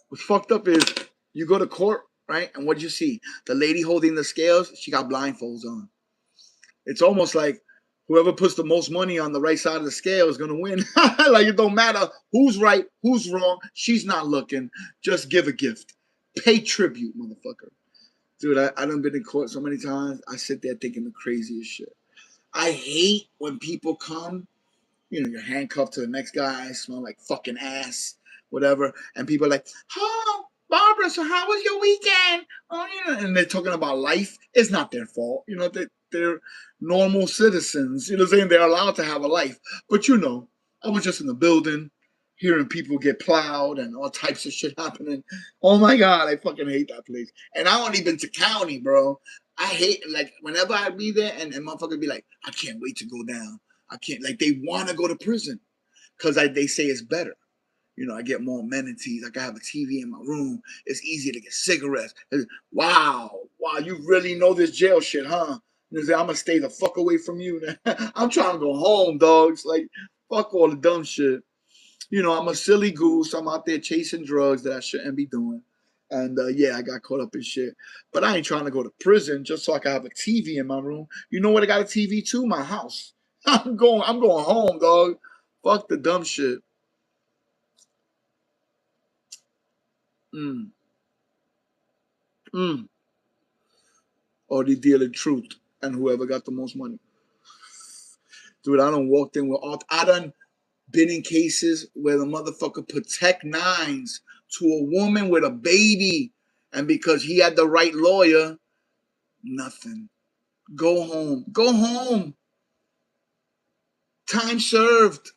What's fucked up is you go to court, right? And what you see? The lady holding the scales, she got blindfolds on. It's almost like whoever puts the most money on the right side of the scale is gonna win. Like it don't matter who's right, who's wrong. She's not looking. Just give a gift. Pay tribute, motherfucker. Dude, I done been in court so many times. I sit there thinking the craziest shit. I hate when people come, you're handcuffed to the next guy, smell like fucking ass, whatever, and people are like, oh, Barbara, so how was your weekend? Oh, and they're talking about life. It's not their fault. They're normal citizens. You know what I'm saying? They're allowed to have a life. But I was just in the building, hearing people get plowed and all types of shit happening. Oh my God, I fucking hate that place. And I only been to county, bro. I hate, like, whenever I be there and motherfuckers be like, I can't wait to go down. I can't, like, they want to go to prison because they say it's better. I get more amenities. I can have a TV in my room. It's easier to get cigarettes. Wow, you really know this jail shit, huh? I'm gonna stay the fuck away from you. I'm trying to go home, dogs. Like, fuck all the dumb shit. I'm a silly goose. I'm out there chasing drugs that I shouldn't be doing. And yeah, I got caught up in shit. But I ain't trying to go to prison just so I can have a TV in my room. You know what? I got a TV too? My house. I'm going home, dog. Fuck the dumb shit. Mm. Mm. Or they dealing truth and whoever got the most money. Dude, I done walked in with all. I done been in cases where the motherfucker put Tech Nines to a woman with a baby, and because he had the right lawyer, nothing. Go home. Go home. Time served.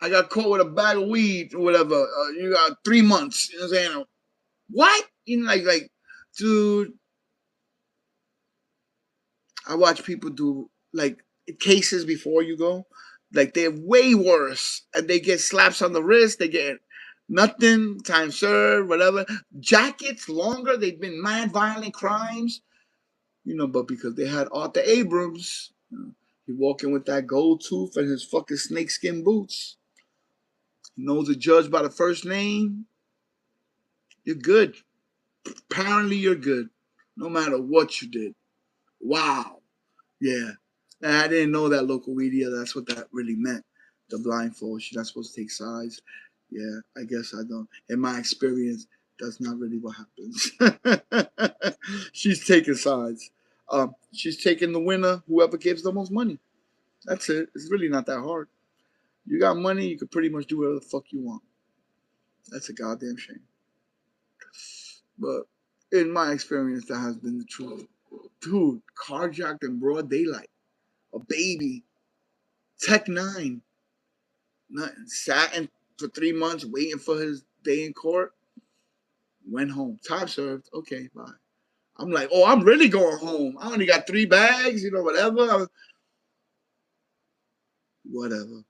I got caught with a bag of weed or whatever. You got 3 months. You know what I'm saying? What? Dude, I watch people do like cases before you go. Like they're way worse, and they get slaps on the wrist. They get nothing, time served, whatever. Jackets longer. They've been mad violent crimes, but because they had Arthur Abrams, he walking with that gold tooth and his fucking snakeskin boots. He knows the judge by the first name. You're good. Apparently, you're good, no matter what you did. Wow. Yeah. And I didn't know that local media, that's what that really meant. The blindfold. She's not supposed to take sides. Yeah, I guess I don't. In my experience, that's not really what happens. She's taking sides. She's taking the winner, whoever gives the most money. That's it. It's really not that hard. You got money, you can pretty much do whatever the fuck you want. That's a goddamn shame. But in my experience, that has been the truth. Dude, carjacked in broad daylight. A baby. Tech Nine. Nothing. Sat in for 3 months waiting for his day in court. Went home. Time served. Okay, bye. I'm like, oh, I'm really going home. I only got 3 bags, whatever. Whatever.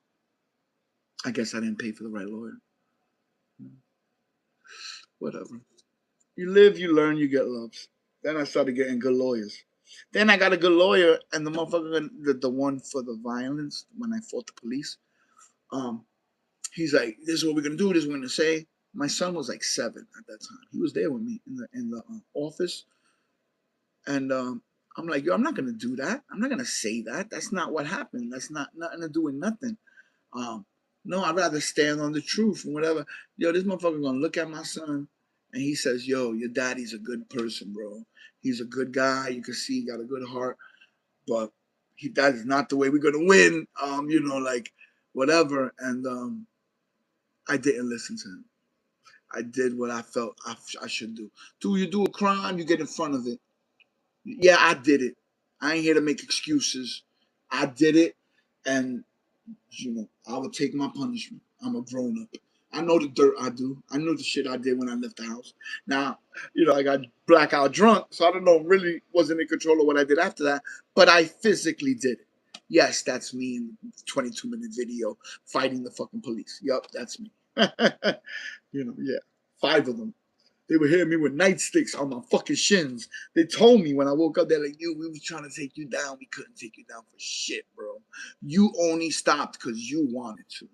I guess I didn't pay for the right lawyer. Whatever. You live, you learn, you get loves. Then I started getting good lawyers. Then I got a good lawyer, and the motherfucker, the one for the violence when I fought the police. Um, he's like, "This is what we're gonna do. This is what we're gonna say." My son was like 7 at that time. He was there with me in the office, and I'm like, "Yo, I'm not gonna do that. I'm not gonna say that. That's not what happened. That's not nothing to do with nothing." Um, no, I'd rather stand on the truth and whatever. Yo, this motherfucker gonna look at my son, and he says, "Yo, your daddy's a good person, bro. He's a good guy. You can see he got a good heart, but that is not the way we're gonna win." Like whatever, and I didn't listen to him. I did what I felt I should do. You do a crime, you get in front of it. Yeah, I did it. I ain't here to make excuses. I did it, and I would take my punishment. I'm a grown up. I know the dirt I do. I know the shit I did when I left the house. Now, I got blackout drunk, so I don't know, really wasn't in control of what I did after that, but I physically did it. Yes, that's me in 22-minute video fighting the fucking police. Yup, that's me. Yeah. 5 of them. They were hitting me with nightsticks on my fucking shins. They told me when I woke up, they're like, "You, we was trying to take you down. We couldn't take you down for shit, bro. You only stopped because you wanted to."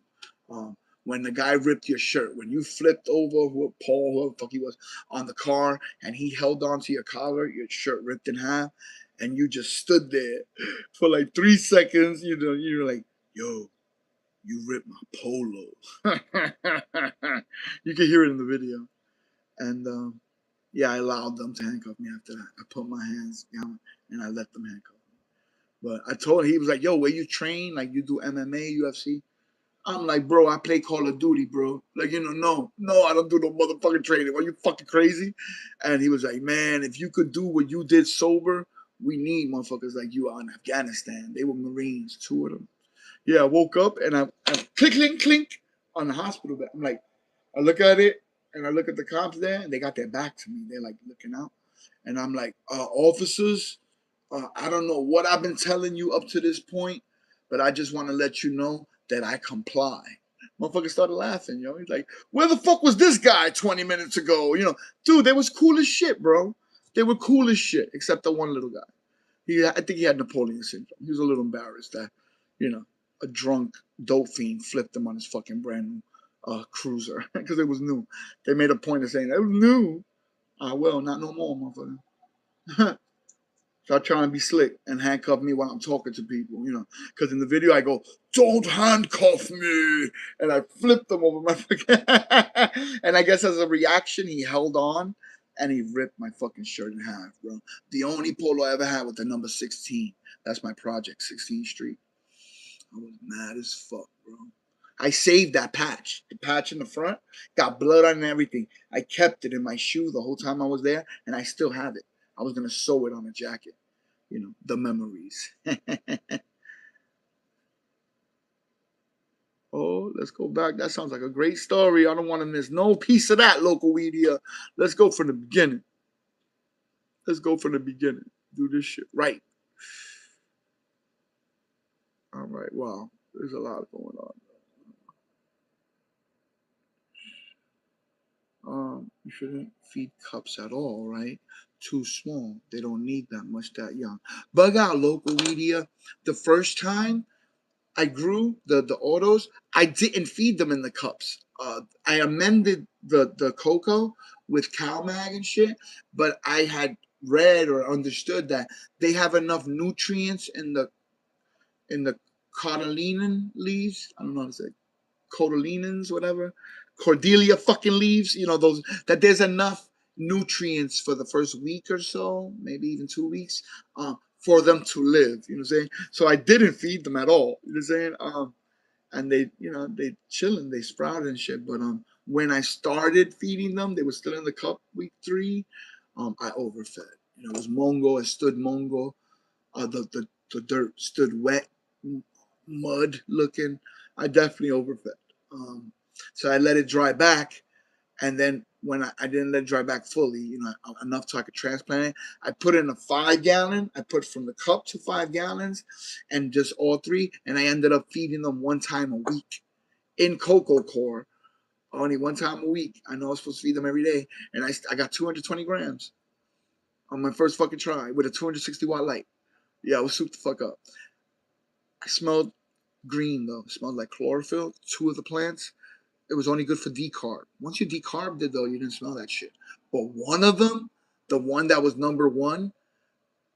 When the guy ripped your shirt, when you flipped over, Paul, whoever the fuck he was, on the car, and he held onto your collar, your shirt ripped in half, and you just stood there for like 3 seconds. You're like, "Yo, you ripped my polo." You can hear it in the video. And yeah, I allowed them to handcuff me after that. I put my hands down and I let them handcuff me. But I told him, he was like, "Yo, where you train? Like you do MMA, UFC?" I'm like, "Bro, I play Call of Duty, bro. Like, no, I don't do no motherfucking training. Are you fucking crazy?" And he was like, "Man, if you could do what you did sober, we need motherfuckers like you out in Afghanistan." They were Marines, 2 of them. Yeah, I woke up and I click, clink, clink on the hospital bed. I'm like, I look at it and I look at the cops there and they got their back to me. They're like looking out. And I'm like, officers, I don't know what I've been telling you up to this point, but I just want to let you know that I comply. Motherfucker started laughing, He's like, "Where the fuck was this guy 20 minutes ago?" Dude, they was cool as shit, bro. They were cool as shit, except the one little guy. I think he had Napoleon syndrome. He was a little embarrassed that, a drunk dope fiend flipped him on his fucking brand new cruiser because it was new. They made a point of saying it was new. Well, not no more, motherfucker. Start trying to be slick and handcuff me while I'm talking to people, Because in the video I go, "Don't handcuff me," and I flipped them over my fucking. And I guess as a reaction, he held on and he ripped my fucking shirt in half, bro. The only polo I ever had with the number 16. That's my project, 16th Street. I was mad as fuck, bro. I saved that patch. The patch in the front got blood on it and everything. I kept it in my shoe the whole time I was there, and I still have it. I was gonna sew it on a jacket. The memories. Oh, let's go back. That sounds like a great story. I don't want to miss no piece of that, local media. Let's go from the beginning. Let's go from the beginning. Do this shit right. All right. Wow. There's a lot going on. You shouldn't feed cups at all, right? Too small. They don't need that much that young. Bug out, local media. The first time I grew the autos, I didn't feed them in the cups. I amended the cocoa with CalMag and shit, but I had read or understood that they have enough nutrients in the cotyledon leaves. I don't know how to say cotyledons, whatever, cordelia fucking leaves. Those that there's enough nutrients for the first week or so, maybe even 2 weeks, for them to live. You know what I'm saying? So I didn't feed them at all. You know what I'm saying? And they chilling, they sprouted and shit. But when I started feeding them, they were still in the cup week 3. I overfed. It was Mongo. I stood Mongo. The dirt stood wet, mud looking. I definitely overfed. So I let it dry back, and then when I didn't let it dry back fully, enough so I could transplant it, I put in a 5-gallon. I put from the cup to 5 gallons, and just all 3, and I ended up feeding them 1 time a week in cocoa core, only 1 time a week. I know I was supposed to feed them every day, and I got 220 grams on my first fucking try with a 260-watt light. Yeah, I was souped the fuck up. I smelled green though. It smelled like chlorophyll. 2 of the plants. It was only good for decarb. Once you decarbed it though, you didn't smell that shit. But one of them, the one that was number 1,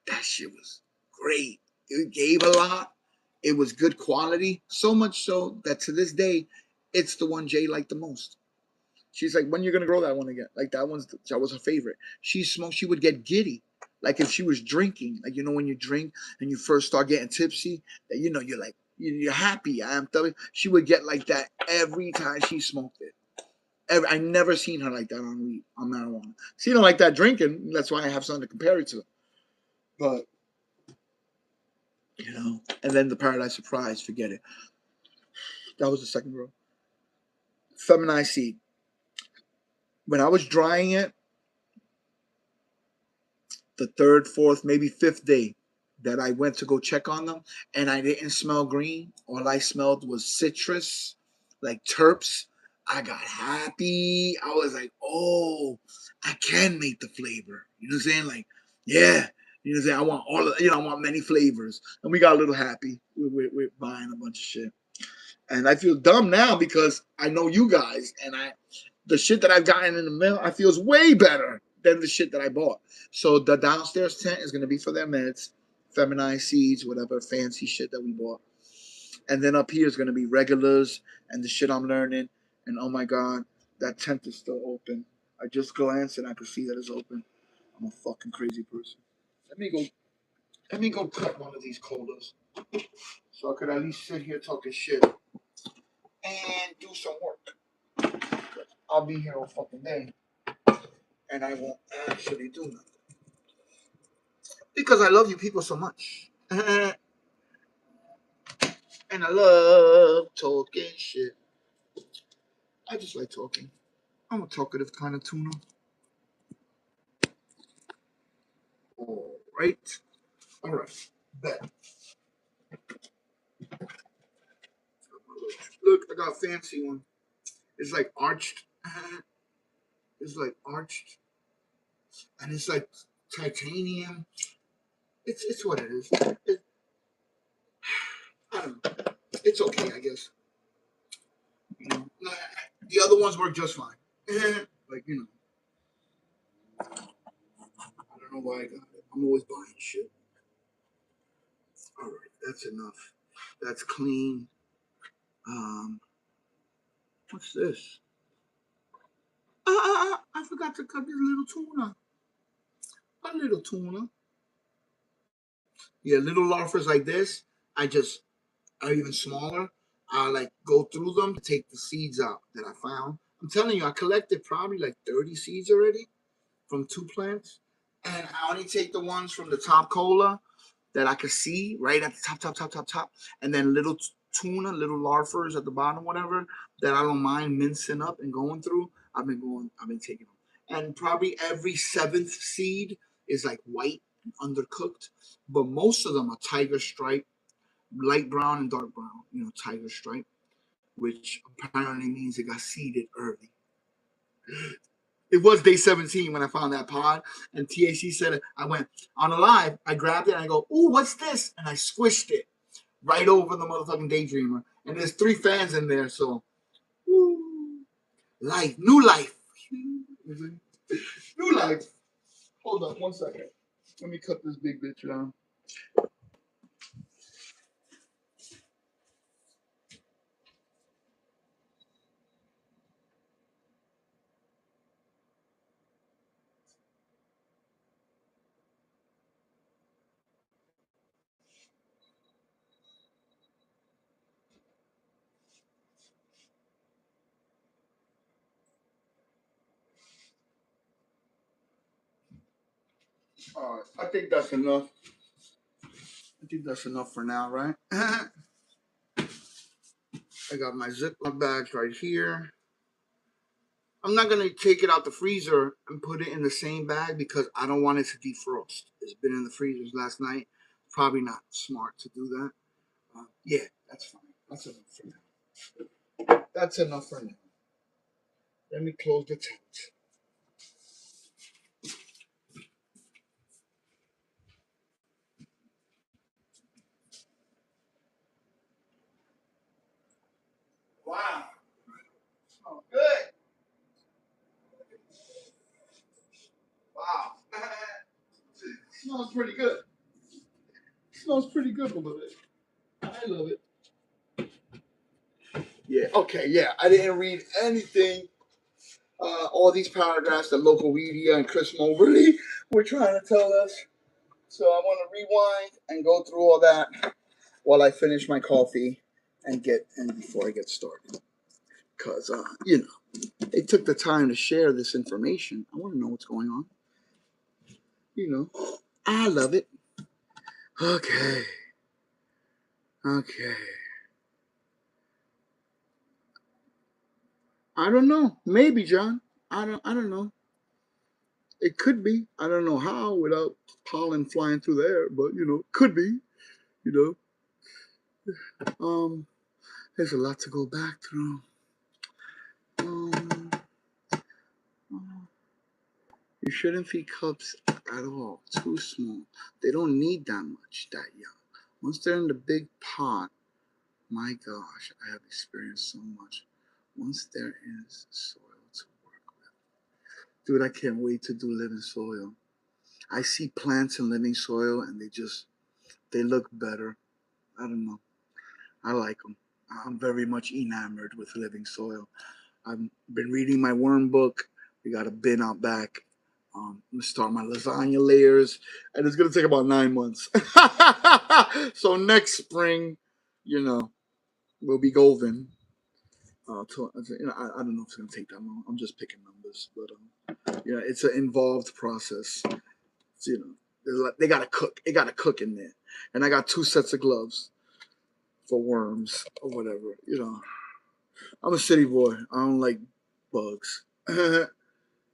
that shit was great. It gave a lot. It was good quality. So much so that to this day, it's the one Jay liked the most. She's like, "When are you gonna grow that one again?" Like that was her favorite. She smoked. She would get giddy, like if she was drinking. Like when you drink and you first start getting tipsy, that you're like you're happy. I'm telling you, she would get like that every time she smoked it. I never seen her like that on weed, on marijuana. Seen her like that drinking. That's why I have something to compare it to. But and then the Paradise Surprise, forget it. That was the second girl. feminized seed. When I was drying it, the third, fourth, maybe fifth day that I went to go check on them, and I didn't smell green. All I smelled was citrus, like terps. I got happy. I was like, oh, I can make the flavor. You know what I'm saying? Like, yeah. You know what I'm saying? I want all of, I want many flavors. And we got a little happy with buying a bunch of shit. And I feel dumb now because I know you guys, and the shit that I've gotten in the mail, I feel is way better than the shit that I bought. So the downstairs tent is gonna be for their meds, feminized seeds, whatever fancy shit that we bought. And then up here is gonna be regulars and the shit I'm learning. And oh my god, that tent is still open. I just glanced and I could see that it's open. I'm a fucking crazy person. Let me go. Let me go cut one of these colas so I could at least sit here talking shit and do some work. I'll be here all fucking day, and I won't actually do nothing because I love you people so much, and I love talking shit. I just like talking. I'm a talkative kind of tuna. All right, bet. Look, I got a fancy one. It's like arched. It's like arched, and it's like titanium. It's what it is. I don't know. It's okay, I guess. You know, the other ones work just fine. Like I don't know why I got it. I'm always buying shit. All right, that's enough. That's clean. Um, what's this? I forgot to cut this little tuna. A little tuna. Yeah, little larfers like this. I just are even smaller. I like go through them to take the seeds out that I found. I'm telling you, I collected probably like 30 seeds already from 2 plants, and I only take the ones from the top cola that I could see right at the top, and then little tuna, little larfers at the bottom, whatever, that I don't mind mincing up and going through. I've been taking them. And probably every seventh seed is like white and undercooked, but most of them are tiger stripe, light brown and dark brown, tiger stripe, which apparently means it got seeded early. It was day 17 when I found that pod, and TAC said it. I went on a live, I grabbed it, and I go, ooh, what's this? And I squished it right over the motherfucking Daydreamer. And there's 3 fans in there, so ooh, life, new life. New life. Hold on 1 second. Let me cut this big bitch down. All right, I think that's enough. I think that's enough for now, right? I got my Ziploc bags right here. I'm not gonna take it out the freezer and put it in the same bag because I don't want it to defrost. It's been in the freezers last night. Probably not smart to do that. Yeah, that's fine. That's enough for now. That's enough for now. Let me close the tent. Wow, smells good. Wow, smells pretty good. Smells pretty good a little bit. I love it. Yeah. Okay. Yeah. I didn't read anything. All these paragraphs that Local Media and Chris Moberly were trying to tell us. So I want to rewind and go through all that while I finish my coffee and before I get started. Because they took the time to share this information. I want to know what's going on. I love it. Okay. Okay. I don't know. Maybe, John. I don't know. It could be. I don't know how without pollen flying through the air, but could be. You there's a lot to go back through. Um, you shouldn't feed cubs at all. Too small. They don't need that much that young. Once they're in the big pot, my gosh, I have experienced so much. Once there is soil to work with. Dude, I can't wait to do living soil. I see plants in living soil and they look better. I don't know. I like them. I'm very much enamored with living soil. I've been reading my worm book. We got a bin out back. I'm gonna start my lasagna layers, and it's gonna take about 9 months. So next spring, you know, we'll be golden. I don't know if it's gonna take that long. I'm just picking numbers, but yeah, it's an involved process. It's, they gotta cook. It gotta cook in there, and I got 2 sets of gloves for worms or whatever. I'm a city boy. I don't like bugs.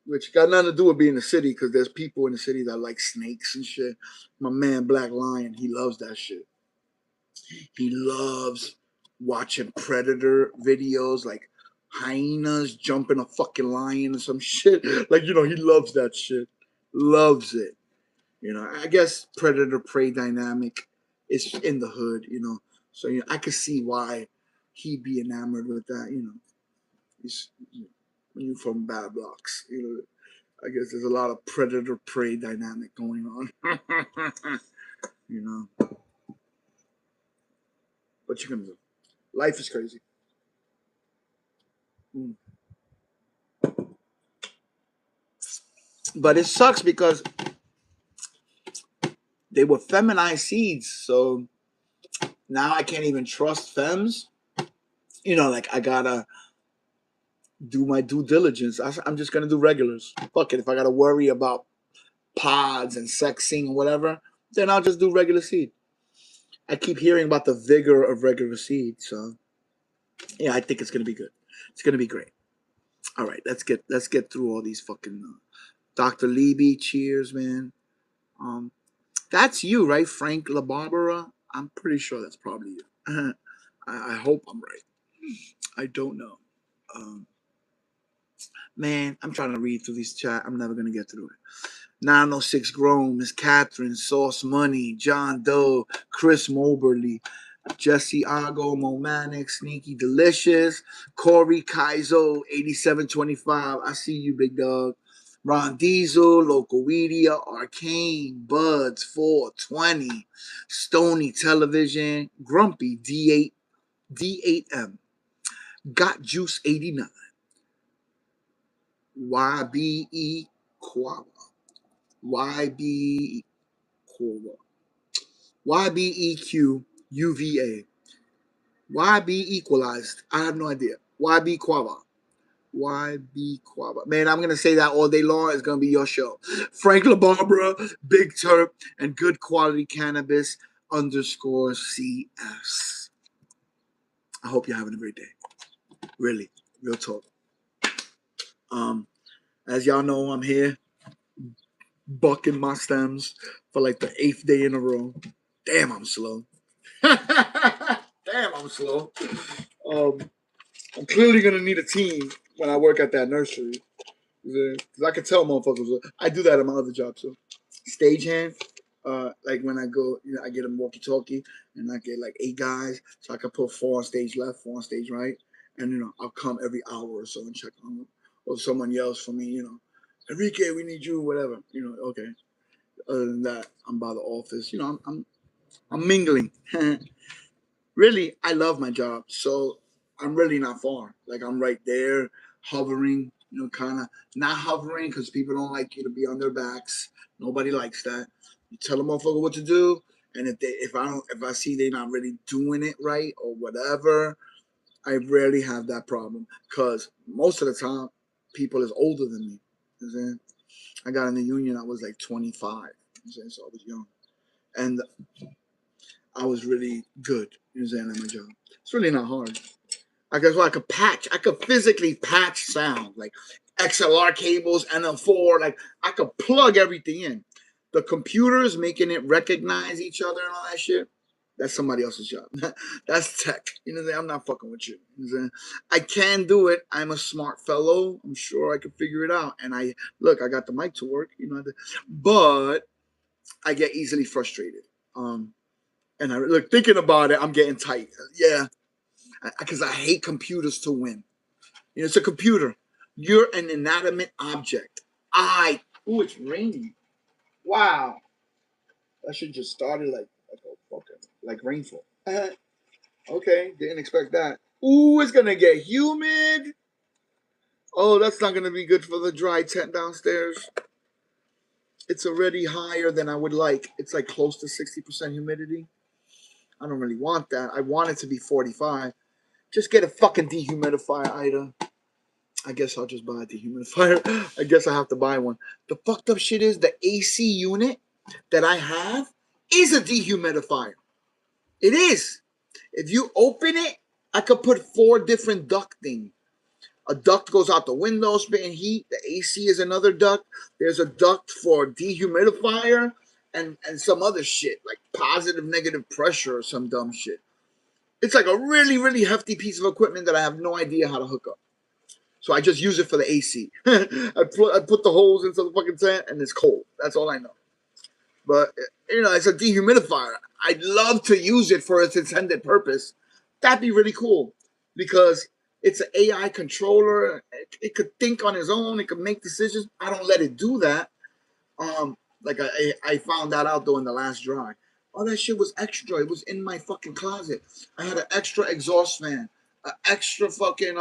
Which got nothing to do with being in the city because there's people in the city that like snakes and shit. My man Black Lion, he loves that shit. He loves watching predator videos like hyenas jumping a fucking lion or some shit. Like, he loves that shit. Loves it. I guess predator prey dynamic is in the hood. So I could see why he'd be enamored with that. He's, when you're from bad blocks. I guess there's a lot of predator prey dynamic going on. you know, what you gonna do? Life is crazy. Mm. But it sucks because they were feminized seeds, so now I can't even trust femmes. Like I gotta do my due diligence. I'm just gonna do regulars. Fuck it. If I gotta worry about pods and sexing or whatever, then I'll just do regular seed. I keep hearing about the vigor of regular seed, so yeah, I think it's gonna be good. It's gonna be great. All right, let's get through all these fucking Dr. Leby. Cheers, man. Um, that's you, right, Frank LaBarbera? I'm pretty sure that's probably you. I hope I'm right. I don't know. Um, man, I'm trying to read through this chat. I'm never gonna get through it. 906 Grown, Miss Catherine, Sauce Money, John Doe, Chris Moberly, Jesse Argo, Momanic, Sneaky Delicious, Corey Kaizo, 8725. I see you, big dog. Ron Diesel, Locowedia, Arcane, Buds, 420, Stony Television, Grumpy, D8M, Got Juice 89, YBE Quava, YB Quava, YBEQ UVA, YB Equalized. I have no idea. YB Quava. YB Quava. Man, I'm going to say that all day long. It's going to be your show. Frank LaBarbera, Big Turp, and Good Quality Cannabis _ CS. I hope you're having a great day. Really. Real talk. As y'all know, I'm here bucking my stems for like the 8th day in a row. Damn, I'm slow. Damn, I'm slow. Um, I'm clearly gonna need a team when I work at that nursery. Because I can tell motherfuckers. I do that at my other job too. Stagehand. Like when I go, I get a walkie-talkie and I get like 8 guys, so I can put 4 on stage left, 4 on stage right, and I'll come every hour or so and check on them, or someone yells for me, Enrique, we need you, whatever, okay. Other than that, I'm by the office, I'm mingling. Really, I love my job. So I'm really not far. Like I'm right there, hovering, kind of not hovering because people don't like you to be on their backs. Nobody likes that. You tell a motherfucker what to do, and if I see they're not really doing it right or whatever, I rarely have that problem because most of the time people is older than me. You know what I'm saying? I got in the union. I was like 25. You know, so I was young, and I was really good. You know what I'm saying, at my job. It's really not hard. I guess what I could patch. I could physically patch sound like XLR cables, NL4. Like I could plug everything in. The computers making it recognize each other and all that shit. That's somebody else's job. That's tech. You know, I'm not fucking with you. You know, I can do it. I'm a smart fellow. I'm sure I can figure it out. And I look, I got the mic to work. You know, but I get easily frustrated. And I look thinking about it. I'm getting tight. Yeah, because I hate computers to win. You know, it's a computer. You're an inanimate object. Ooh, it's raining. Wow. That should just started like a fucking like rainfall. Okay, didn't expect that. Ooh, it's gonna get humid. Oh, that's not gonna be good for the dry tent downstairs. It's already higher than I would like. It's like close to 60% humidity. I don't really want that. I want it to be 45. Just get a fucking dehumidifier, Ida. I guess I'll just buy a dehumidifier. I guess I have to buy one. The fucked up shit is the AC unit that I have is a dehumidifier. It is. If you open it, I could put 4 different ducting. A duct goes out the window, spitting heat. The AC is another duct. There's a duct for dehumidifier and some other shit, like positive, negative pressure or some dumb shit. It's like a really, really hefty piece of equipment that I have no idea how to hook up. So I just use it for the AC. I put the holes into the fucking tent and it's cold. That's all I know. But you know, it's a dehumidifier. I'd love to use it for its intended purpose. That'd be really cool because it's an AI controller. It could think on its own. It could make decisions. I don't let it do that. Like I found that out during the last dry. All that shit was extra. It was in my fucking closet. I had an extra exhaust fan, an extra fucking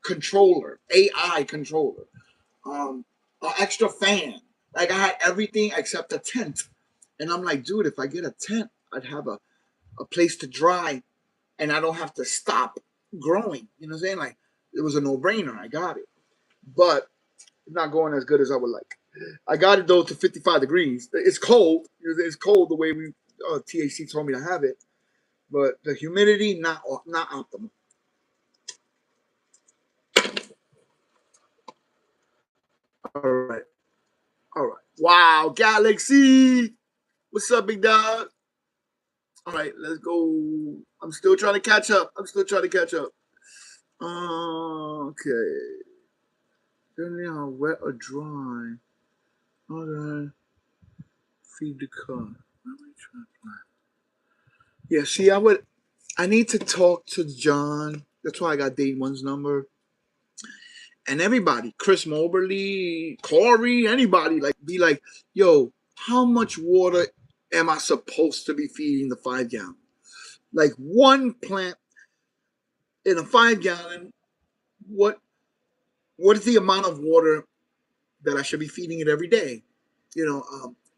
controller, AI controller, an extra fan. Like I had everything except a tent. And I'm like, dude, if I get a tent, I'd have a place to dry and I don't have to stop growing. You know what I'm saying? Like it was a no brainer. I got it. But it's not going as good as I would like. I got it though to 55 degrees. It's cold. It's cold the way we THC told me to have it, but the humidity not optimal. All right, all right. Wow, Galaxy, what's up, big dog? All right, let's go. I'm still trying to catch up. Okay. Depending on wet or dry. Okay. Feed the car. Yeah, see, I need to talk to John. That's why I got Day One's number. And everybody, Chris Moberly, Corey, anybody, like be like, yo, how much water am I supposed to be feeding the 5 gallon? Like one plant in a 5 gallon, what what is the amount of water that I should be feeding it every day? You know,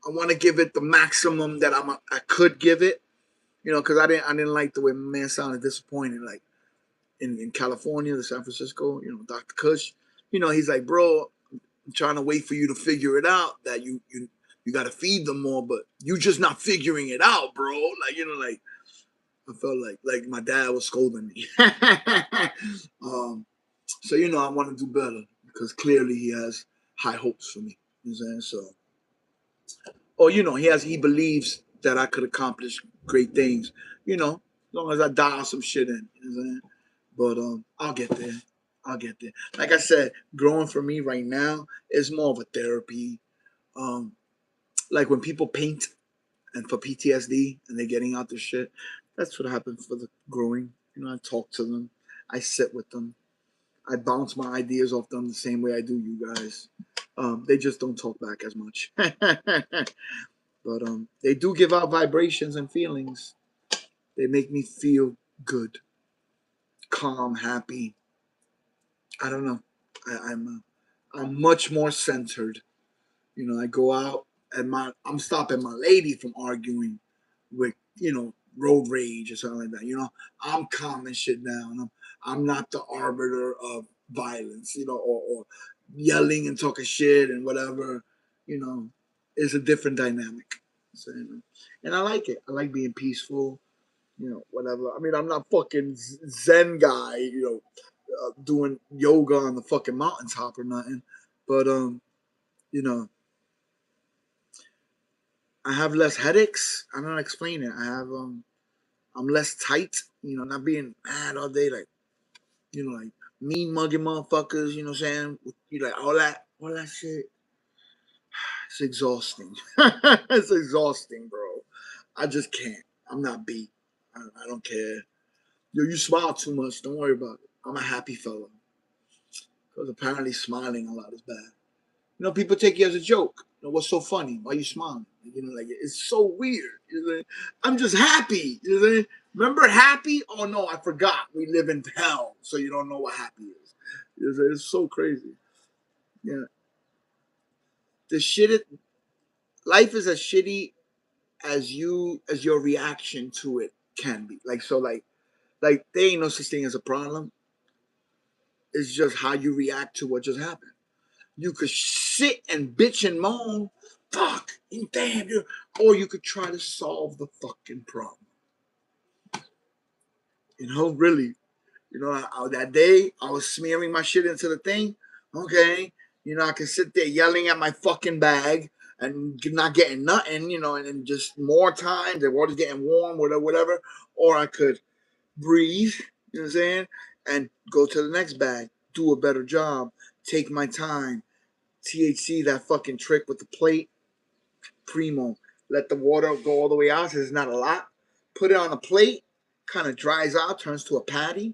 I want to give it the maximum that I could give it. You know, because I didn't like the way my man sounded disappointed. Like in California, the San Francisco, you know, Dr. Kush, you know, he's like, bro, I'm trying to wait for you to figure it out that you got to feed them more, but you just not figuring it out, bro. Like, you know, like I felt like my dad was scolding me. So you know, I want to do better because clearly he has high hopes for me. You know what I'm saying? So, or you know, he believes that I could accomplish great things. You know, as long as I dial some shit in. You know what I'm saying? But I'll get there. I'll get there. Like I said, growing for me right now is more of a therapy. Um, like when people paint and for PTSD and they're getting out their shit, that's what happens for the growing. You know, I talk to them, I sit with them, I bounce my ideas off them the same way I do you guys. They just don't talk back as much, but they do give out vibrations and feelings. They make me feel good, calm, happy. I don't know. I'm much more centered. You know, I go out and I'm stopping my lady from arguing with, you know, road rage or something like that. You know, I'm calming shit down. I'm not the arbiter of violence, you know, or yelling and talking shit and whatever. You know, it's a different dynamic. So, you know, and I like it. I like being peaceful. Whatever. I mean, I'm not fucking Zen guy, doing yoga on the fucking mountaintop or nothing. But you know, I have less headaches. I don't know how to explain it. I'm less tight. Not being mad all day, like like mean mugging motherfuckers. You know what I'm saying? You like all that shit. It's exhausting. It's exhausting, bro. I just can't. I'm not beat. I don't care. Yo, you smile too much. Don't worry about it. I'm a happy fella. Because apparently smiling a lot is bad. People take you as a joke. What's so funny? Why you smiling? Like it's so weird. I'm just happy. Remember happy? Oh no, I forgot. We live in hell, so you don't know what happy is. It's so crazy. Yeah, the shit. Life is as shitty as your reaction to it can be. Like there ain't no such thing as a problem. It's just how you react to what just happened. You could sit and bitch and moan, fuck, and damn, or you could try to solve the fucking problem. Really. That day I was smearing my shit into the thing. Okay, I could sit there yelling at my fucking bag and not getting nothing. And just more time. The water's getting warm, whatever. Or I could breathe. You know what I'm saying? And go to the next bag, do a better job, take my time. THC, that fucking trick with the plate, primo. Let the water go all the way out. So it's not a lot. Put it on a plate, kind of dries out, turns to a patty. You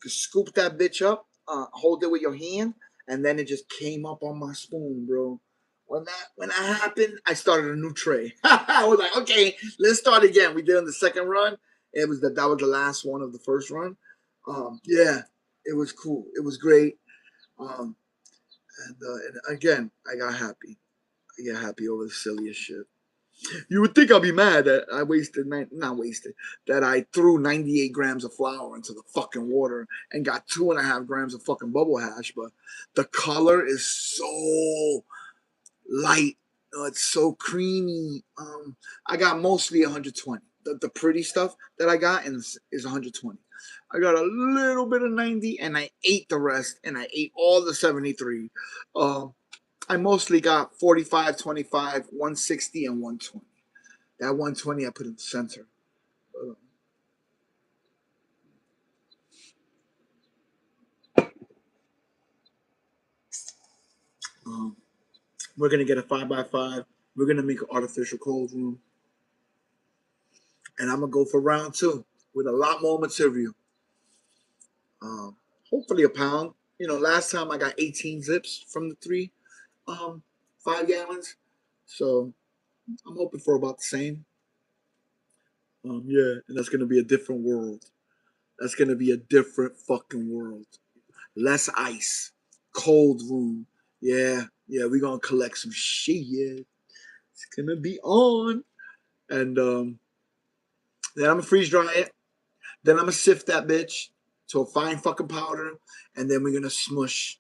can scoop that bitch up, hold it with your hand, and then it just came up on my spoon, bro. When that happened, I started a new tray. I was like, okay, let's start again. We did on the second run. That was the last one of the first run. Yeah, it was cool. It was great. Um, and again, I got happy. I got happy over the silliest shit. You would think I'd be mad that I not wasted, that I threw 98 grams of flour into the fucking water and got 2.5 grams of fucking bubble hash, but the color is so light. It's so creamy. I got mostly 120. The pretty stuff that I got is 120. I got a little bit of 90 and I ate the rest and I ate all the 73. I mostly got 45, 25, 160, and 120. That 120 I put in the center. Um, we're gonna get a 5x5. We're gonna make an artificial cold room, and I'm gonna go for round two with a lot more material. Um, Hopefully a pound. Last time I got 18 zips from the um, 5 gallons, so I'm hoping for about the same. Yeah, and that's gonna be a different world. That's gonna be a different fucking world. Less ice, cold room. Yeah, yeah, we're gonna collect some shit. Yeah, it's gonna be on. And then I'm gonna freeze dry it. Then I'm gonna sift that bitch to a fine fucking powder, and then we're gonna smush.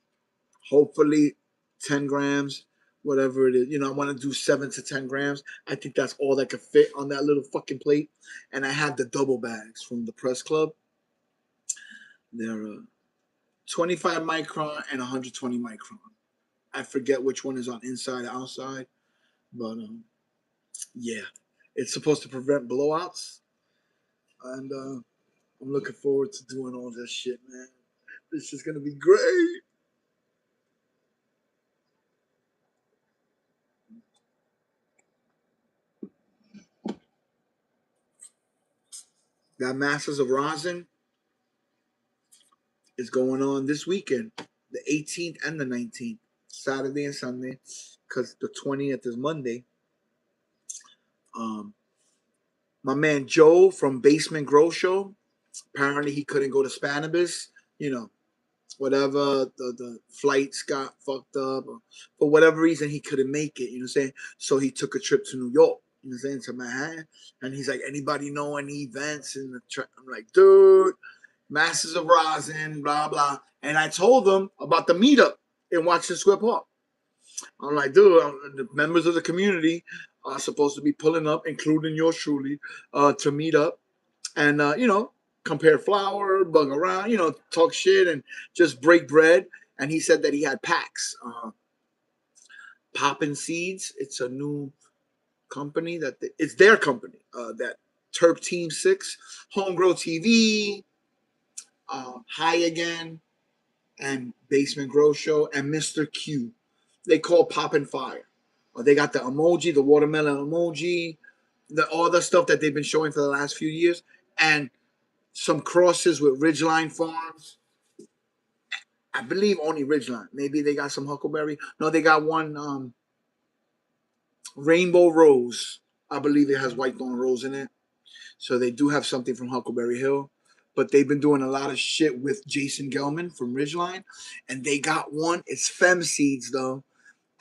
Hopefully, 10 grams, whatever it is. I want to do 7 to 10 grams. I think that's all that could fit on that little fucking plate. And I have the double bags from the press club. They're 25 micron and 120 micron. I forget which one is on inside or outside, but yeah, it's supposed to prevent blowouts, and I'm looking forward to doing all this shit, man. This is gonna be great. That Masters of Rosin is going on this weekend, the 18th and the 19th, Saturday and Sunday, because the 20th is Monday. Um, my man Joe from Basement Grow Show, apparently he couldn't go to Spanibus. You know, whatever the flights got fucked up, or for whatever reason he couldn't make it. You know what I'm saying? So he took a trip to New York. You know what I'm saying, to Manhattan, and he's like, anybody know any events in the trip? I'm like, dude, Masters of Rosin, blah blah. And I told them about the meetup in Washington Square Park. I'm like, dude, the members of the community are supposed to be pulling up, including yours truly, to meet up and compare flour, bug around, talk shit, and just break bread. And he said that he had packs, Poppin' Seeds. It's a new company it's their company. That Terp Team 6, Homegrown TV, High Again, and Basement Grow Show, and Mr. Q. They call Poppin' Fire. They got the emoji, the watermelon emoji, all the stuff that they've been showing for the last few years, and some crosses with Ridgeline Farms. I believe only Ridgeline. Maybe they got some Huckleberry. No, they got one Rainbow Rose. I believe it has White Thorn Rose in it. So they do have something from Huckleberry Hill. But they've been doing a lot of shit with Jason Gelman from Ridgeline. And they got one. It's Fem Seeds, though.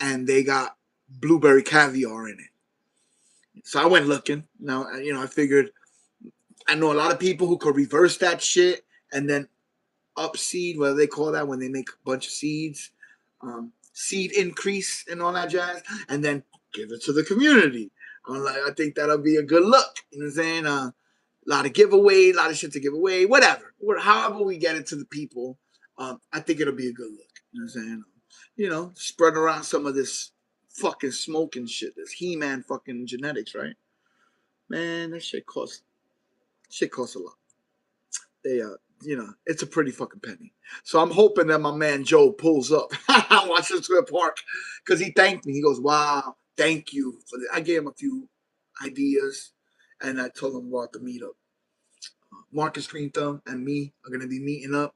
And they got blueberry caviar in it. So I went looking. Now, I figured I know a lot of people who could reverse that shit and then up seed, whatever they call that when they make a bunch of seeds, seed increase and all that jazz, and then give it to the community. I think that'll be a good look. You know what I'm saying? A lot of giveaway, a lot of shit to give away, whatever. However we get it to the people, I think it'll be a good look. You know what I'm saying? Spread around some of this fucking smoking shit, this He-Man fucking genetics, right? Man, that shit costs a lot. They it's a pretty fucking penny. So I'm hoping that my man Joe pulls up, Washington Square Park, because he thanked me. He goes, "Wow, thank you for this." I gave him a few ideas, and I told him about the meetup. Marcus Green Thumb and me are gonna be meeting up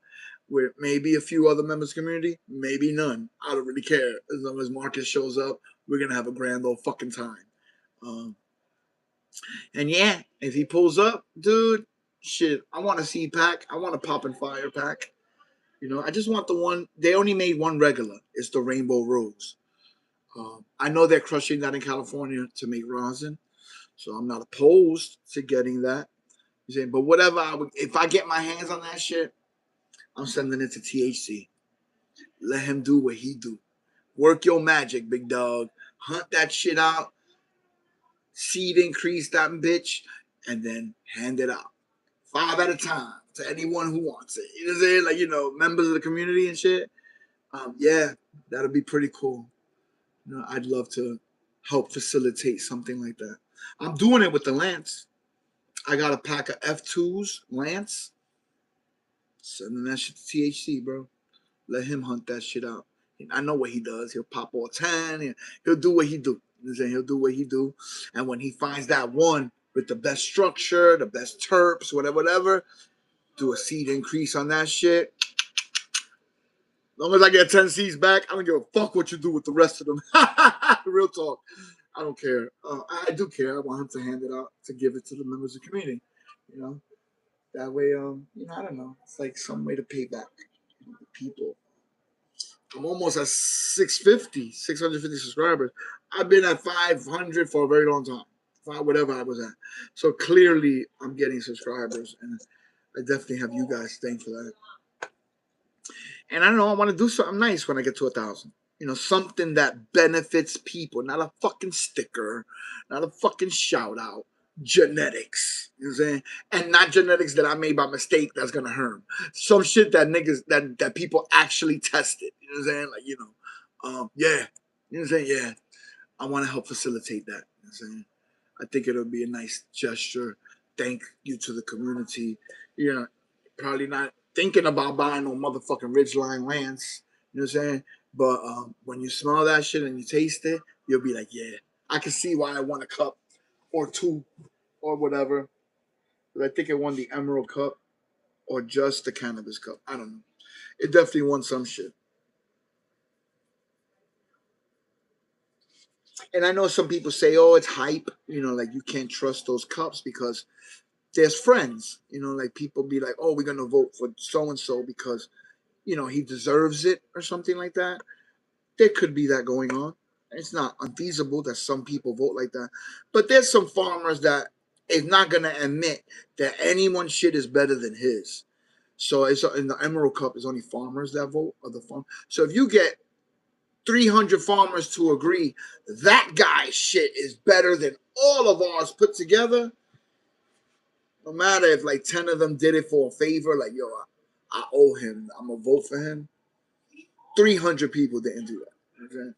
with maybe a few other members of the community, maybe none. I don't really care as long as Marcus shows up. We're gonna have a grand old fucking time. Um, and yeah, if he pulls up, dude, shit, I want a seed pack. I want a Poppin' Fire pack. I just want the one. They only made one regular. It's the Rainbow Rose. I know they're crushing that in California to make rosin, so I'm not opposed to getting that. But whatever, if I get my hands on that shit, I'm sending it to THC. Let him do what he do. Work your magic, big dog. Hunt that shit out. Seed increase that bitch, and then hand it out. 5 at a time to anyone who wants it. You know what I'm saying? Members of the community and shit. Yeah, that'll be pretty cool. I'd love to help facilitate something like that. I'm doing it with the Lance. I got a pack of F2s, Lance. Sending that shit to THC, bro. Let him hunt that shit out. I know what he does. He'll pop all 10. He'll do what he do. He'll do what he do. And when he finds that one with the best structure, the best terps, whatever, do a seed increase on that shit. As long as I get 10 seeds back, I don't give a fuck what you do with the rest of them. Real talk. I don't care. I do care. I want him to hand it out, to give it to the members of the community. That way, I don't know. It's like some way to pay back the people. I'm almost at 650 subscribers. I've been at 500 for a very long time. Whatever I was at. So clearly, I'm getting subscribers, and I definitely have you guys to thank for that. And I don't know, I want to do something nice when I get to 1,000. Something that benefits people, not a fucking sticker, not a fucking shout out. Genetics, you know what I'm saying? And not genetics that I made by mistake that's gonna hurt them. Some shit that niggas that people actually tested. You know what I'm saying? Yeah. You know what I'm saying? Yeah. I want to help facilitate that. You know what I'm saying? I think it'll be a nice gesture. Thank you to the community. Probably not thinking about buying no motherfucking Ridgeline Lance. You know what I'm saying? But when you smell that shit and you taste it, you'll be like, yeah, I can see why I want a cup or two or whatever. But I think it won the Emerald Cup or just the Cannabis Cup. I don't know. It definitely won some shit. And I know some people say, oh, it's hype. Like you can't trust those cups because there's friends. Like people be like, oh, we're going to vote for so and so because, he deserves it or something like that. There could be that going on. It's not unfeasible that some people vote like that. But there's some farmers that is not going to admit that anyone's shit is better than his. So it's in the Emerald Cup, it's only farmers that vote or the farm. So if you get 300 farmers to agree that guy's shit is better than all of ours put together, No matter if like 10 of them did it for a favor, like yo, I owe him. I'm gonna vote for him. 300 people didn't do that. Okay?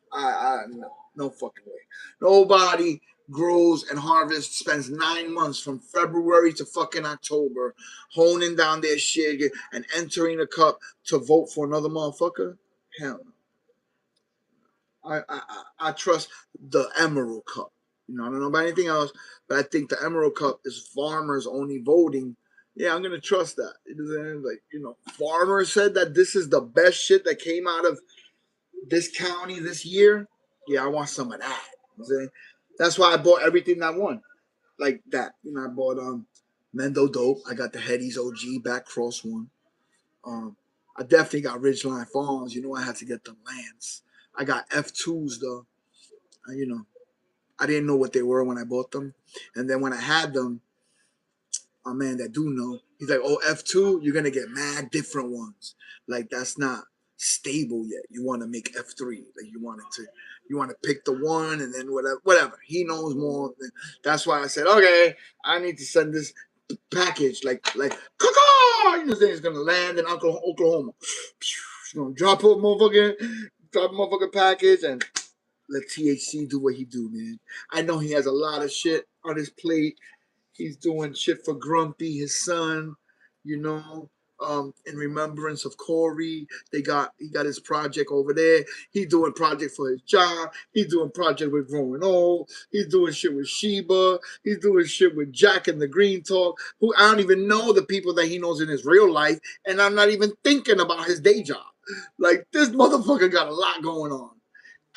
No fucking way. Nobody grows and harvests, spends 9 months from February to fucking October, honing down their shit and entering a cup to vote for another motherfucker. Hell no. I trust the Emerald Cup. You know, I don't know about anything else, but I think the Emerald Cup is farmers only voting. Yeah, I'm gonna trust that. Like, farmers said that this is the best shit that came out of this county this year. Yeah, I want some of that. You know what I'm saying? That's why I bought everything that won. Like that. I bought Mendo Dope. I got the Hetty's OG back cross one. I definitely got Ridgeline Farms. I had to get the lands. I got F2s though. Uh, you know, I didn't know what they were when I bought them. And then when I had them, a man that do know, he's like, "Oh, F2, you're gonna get mad different ones. Like that's not stable yet. You want to make F3. Like you want to pick the one and then whatever. He knows more. That's why I said, okay, I need to send this package like caw. It's gonna land in Oklahoma. He's gonna drop a motherfucking package and let THC do what he do, man. I know he has a lot of shit on his plate. He's doing shit for Grumpy, his son, you know, in remembrance of Corey. He got his project over there. He's doing project for his job. He's doing project with Growing Old. He's doing shit with Sheba. He's doing shit with Jack and the Green Talk, who I don't even know the people that he knows in his real life, and I'm not even thinking about his day job. Like this motherfucker got a lot going on.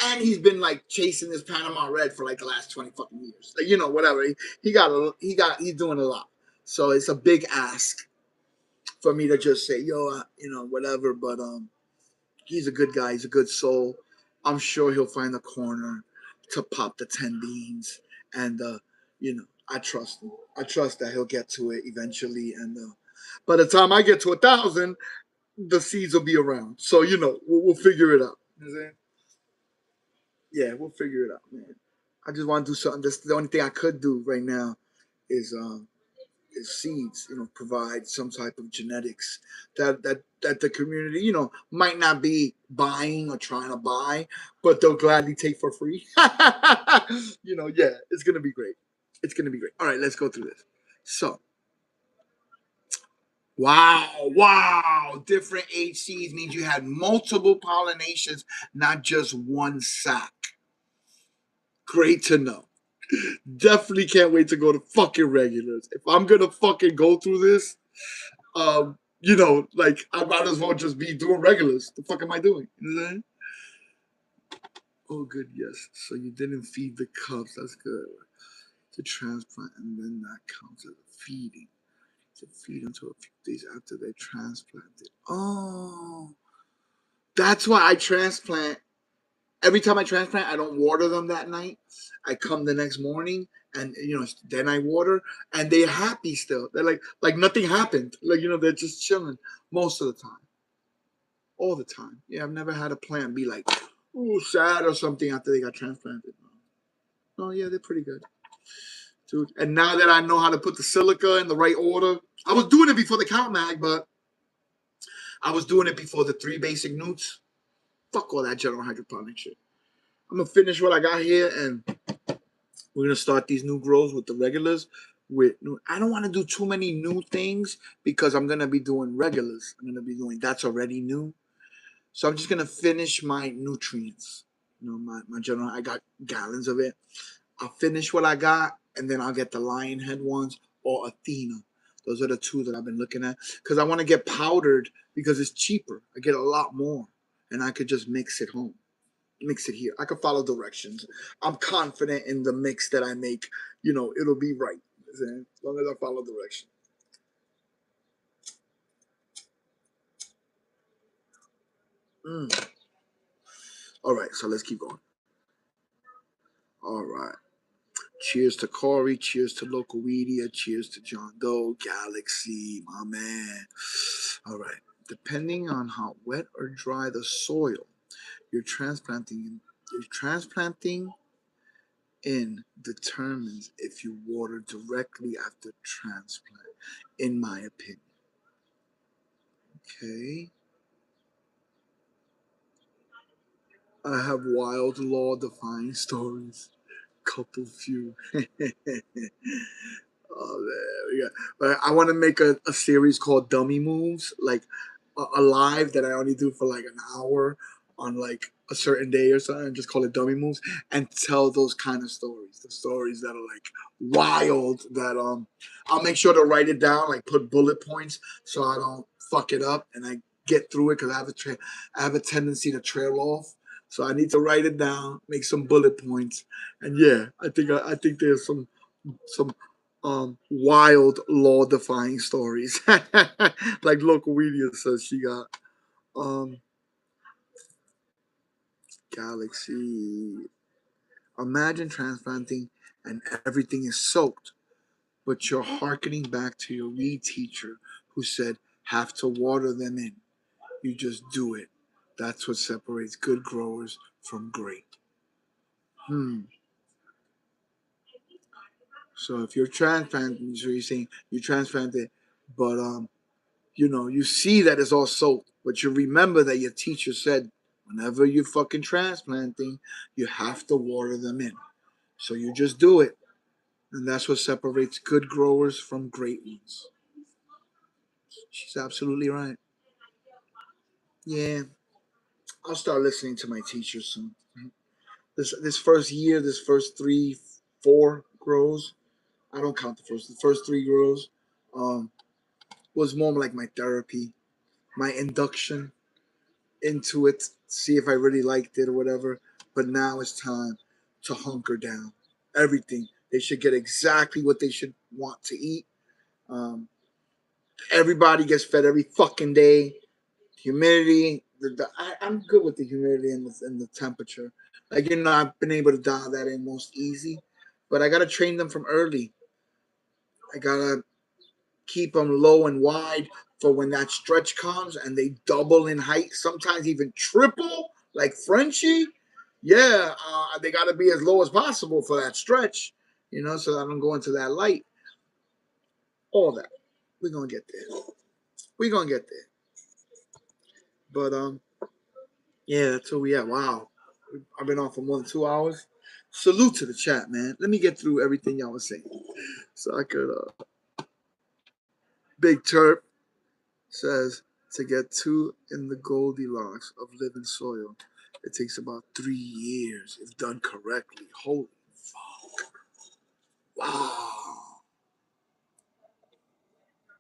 And he's been like chasing this Panama Red for like the last 20 fucking years. Like, whatever. He's doing a lot. So it's a big ask for me to just say, yo, whatever. But he's a good guy. He's a good soul. I'm sure he'll find a corner to pop the 10 beans. And I trust him. I trust that he'll get to it eventually. And by the time I get to 1,000, the seeds will be around. So we'll figure it out. You know what I'm saying? Yeah, we'll figure it out, man. I just want to do something. That's the only thing I could do right now is seeds. Provide some type of genetics that the community, might not be buying or trying to buy, but they'll gladly take for free. Yeah, it's gonna be great. It's gonna be great. All right, let's go through this. So, wow, different HCs means you had multiple pollinations, not just one sack. Great to know. Definitely can't wait to go to fucking regulars. If I'm gonna fucking go through this, like I might as well just be doing regulars. The fuck am I doing? You know what I'm saying? Oh, good, yes. So you didn't feed the cubs. That's good. To transplant, and then that counts as a feeding. To feed until a few days after they transplanted. Oh, that's why I transplant. Every time I transplant, I don't water them that night. I come the next morning and then I water and they're happy still. They're like nothing happened. Like they're just chilling most of the time. All the time. Yeah, I've never had a plant be like, ooh, sad or something after they got transplanted. Oh yeah, they're pretty good. Dude. And now that I know how to put the silica in the right order, I was doing it before the count mag, but I was doing it before the 3 basic newts. Fuck all that general hydroponic shit. I'm gonna finish what I got here and we're gonna start these new grows with the regulars. I don't want to do too many new things because I'm gonna be doing regulars. I'm gonna be doing that's already new. So I'm just gonna finish my nutrients. My general. I got gallons of it. I'll finish what I got, and then I'll get the lion head ones or Athena. Those are the two that I've been looking at because I want to get powdered because it's cheaper. I get a lot more, and I could just mix it home. Mix it here. I can follow directions. I'm confident in the mix that I make. It'll be right. As long as I follow direction. Mm. All right, so let's keep going. All right. Cheers to Corey. Cheers to Locowedia. Cheers to John Doe. Galaxy, my man. All right. Depending on how wet or dry the soil you're transplanting in determines if you water directly after transplant, in my opinion. Okay. I have wild law defying stories. Couple few. Oh man, yeah. But I want to make a series called Dummy Moves, like a live that I only do for like an hour on like a certain day or something, and just call it Dummy Moves, and tell those kind of stories, the stories that are like wild. That I'll make sure to write it down, like put bullet points, so I don't fuck it up and I get through it because I have a tendency to trail off. So I need to write it down, make some bullet points, and yeah, I think there's some wild law defying stories. Like Locowedia says she got um Galaxy. Imagine transplanting and everything is soaked, but you're hearkening back to your weed teacher who said have to water them in. You just do it. That's what separates good growers from great. Hmm. So if you're transplanting, so you're saying you transplanted, but you see that it's all soaked, but you remember that your teacher said whenever you're fucking transplanting, you have to water them in. So you just do it. And that's what separates good growers from great ones. She's absolutely right. Yeah, I'll start listening to my teacher soon. This first year, this first three, four grows. I don't count the first. The first three grows um, was more like my therapy, my induction into it, see if I really liked it or whatever. But now it's time to hunker down. Everything. They should get exactly what they should want to eat. Um, Everybody gets fed every fucking day. Humidity. I'm good with the humidity and the temperature. Like, I've been able to dial that in most easy. But I got to train them from early. I got to keep them low and wide for when that stretch comes and they double in height, sometimes even triple, like Frenchie. Yeah, they got to be as low as possible for that stretch, so I don't go into that light. All that. We're going to get there. We're going to get there. But, yeah, that's where we at. Wow. I've been on for more than 2 hours. Salute to the chat, man. Let me get through everything y'all was saying. So I could, Big Turp says to get two in the Goldilocks of living soil, it takes about 3 years if done correctly. Holy fuck. Wow.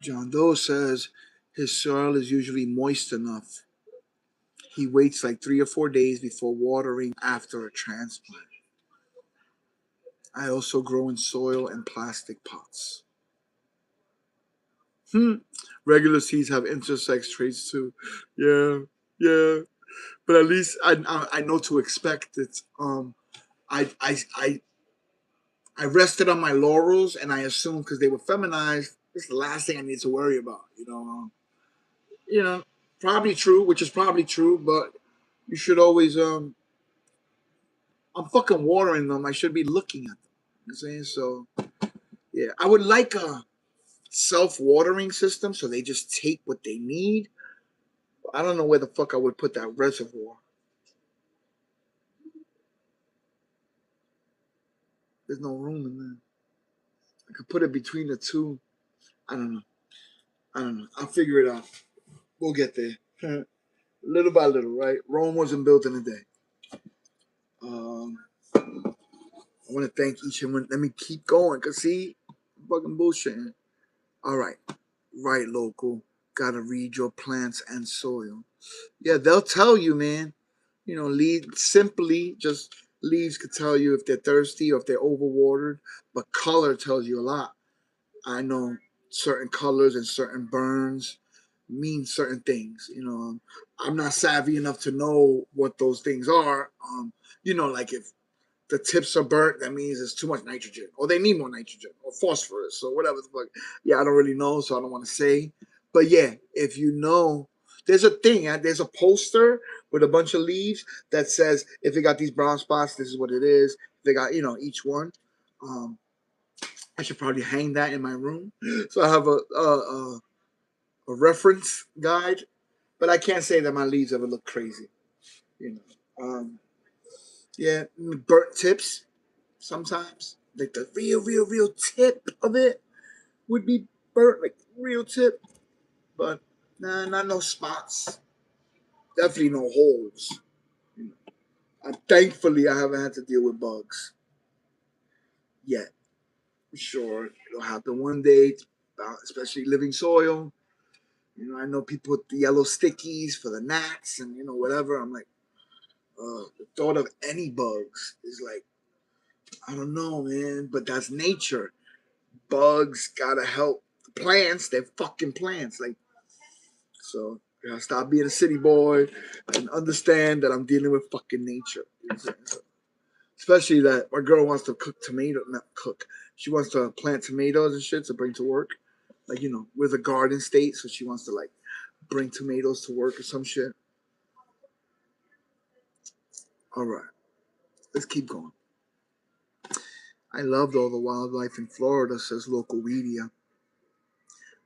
John Doe says his soil is usually moist enough. He waits like 3 or 4 days before watering after a transplant. I also grow in soil and plastic pots. Hmm. Regular seeds have intersex traits too. Yeah, yeah. But at least I know to expect it. I I I I rested on my laurels and I assumed because they were feminized, it's the last thing I need to worry about. You know, probably true, which is probably true, but you should always I'm fucking watering them. I should be looking at them. You know what I'm saying? So yeah, I would like a self-watering system so they just take what they need. I don't know where the fuck I would put that reservoir. There's no room in there. I could put it between the two. I don't know. I don't know. I'll figure it out. We'll get there. Little by little, right? Rome wasn't built in a day. Um, I want to thank each and one. Let me keep going, cause see, I'm fucking bullshitting. All right, right, local. Gotta read your plants and soil. Yeah, they'll tell you, man. Leaves simply just leaves could tell you if they're thirsty or if they're overwatered, but color tells you a lot. I know certain colors and certain burns mean certain things. I'm not savvy enough to know what those things are. Like if the tips are burnt, that means it's too much nitrogen, or they need more nitrogen, or phosphorus, or whatever the fuck. Yeah, I don't really know, so I don't want to say. But yeah, if you know, there's a thing. There's a poster with a bunch of leaves that says if it got these brown spots, this is what it is. They got each one. Um, I should probably hang that in my room, so I have a reference guide. But I can't say that my leaves ever look crazy. You know. Yeah, burnt tips sometimes. Like the real tip of it would be burnt, like real tip. But nah, not no spots. Definitely no holes. You know. Thankfully, I haven't had to deal with bugs yet. I'm sure it'll happen one day, especially living soil. I know people put the yellow stickies for the gnats and whatever. I'm like, the thought of any bugs is like, I don't know, man. But that's nature. Bugs gotta help the plants. They're fucking plants. Like, so I gotta stop being a city boy and understand that I'm dealing with fucking nature. Especially that my girl wants to cook tomato, not cook. She wants to plant tomatoes and shit to bring to work. Like, we're the garden state, so she wants to like bring tomatoes to work or some shit. All right, let's keep going. I loved all the wildlife in Florida, says local media.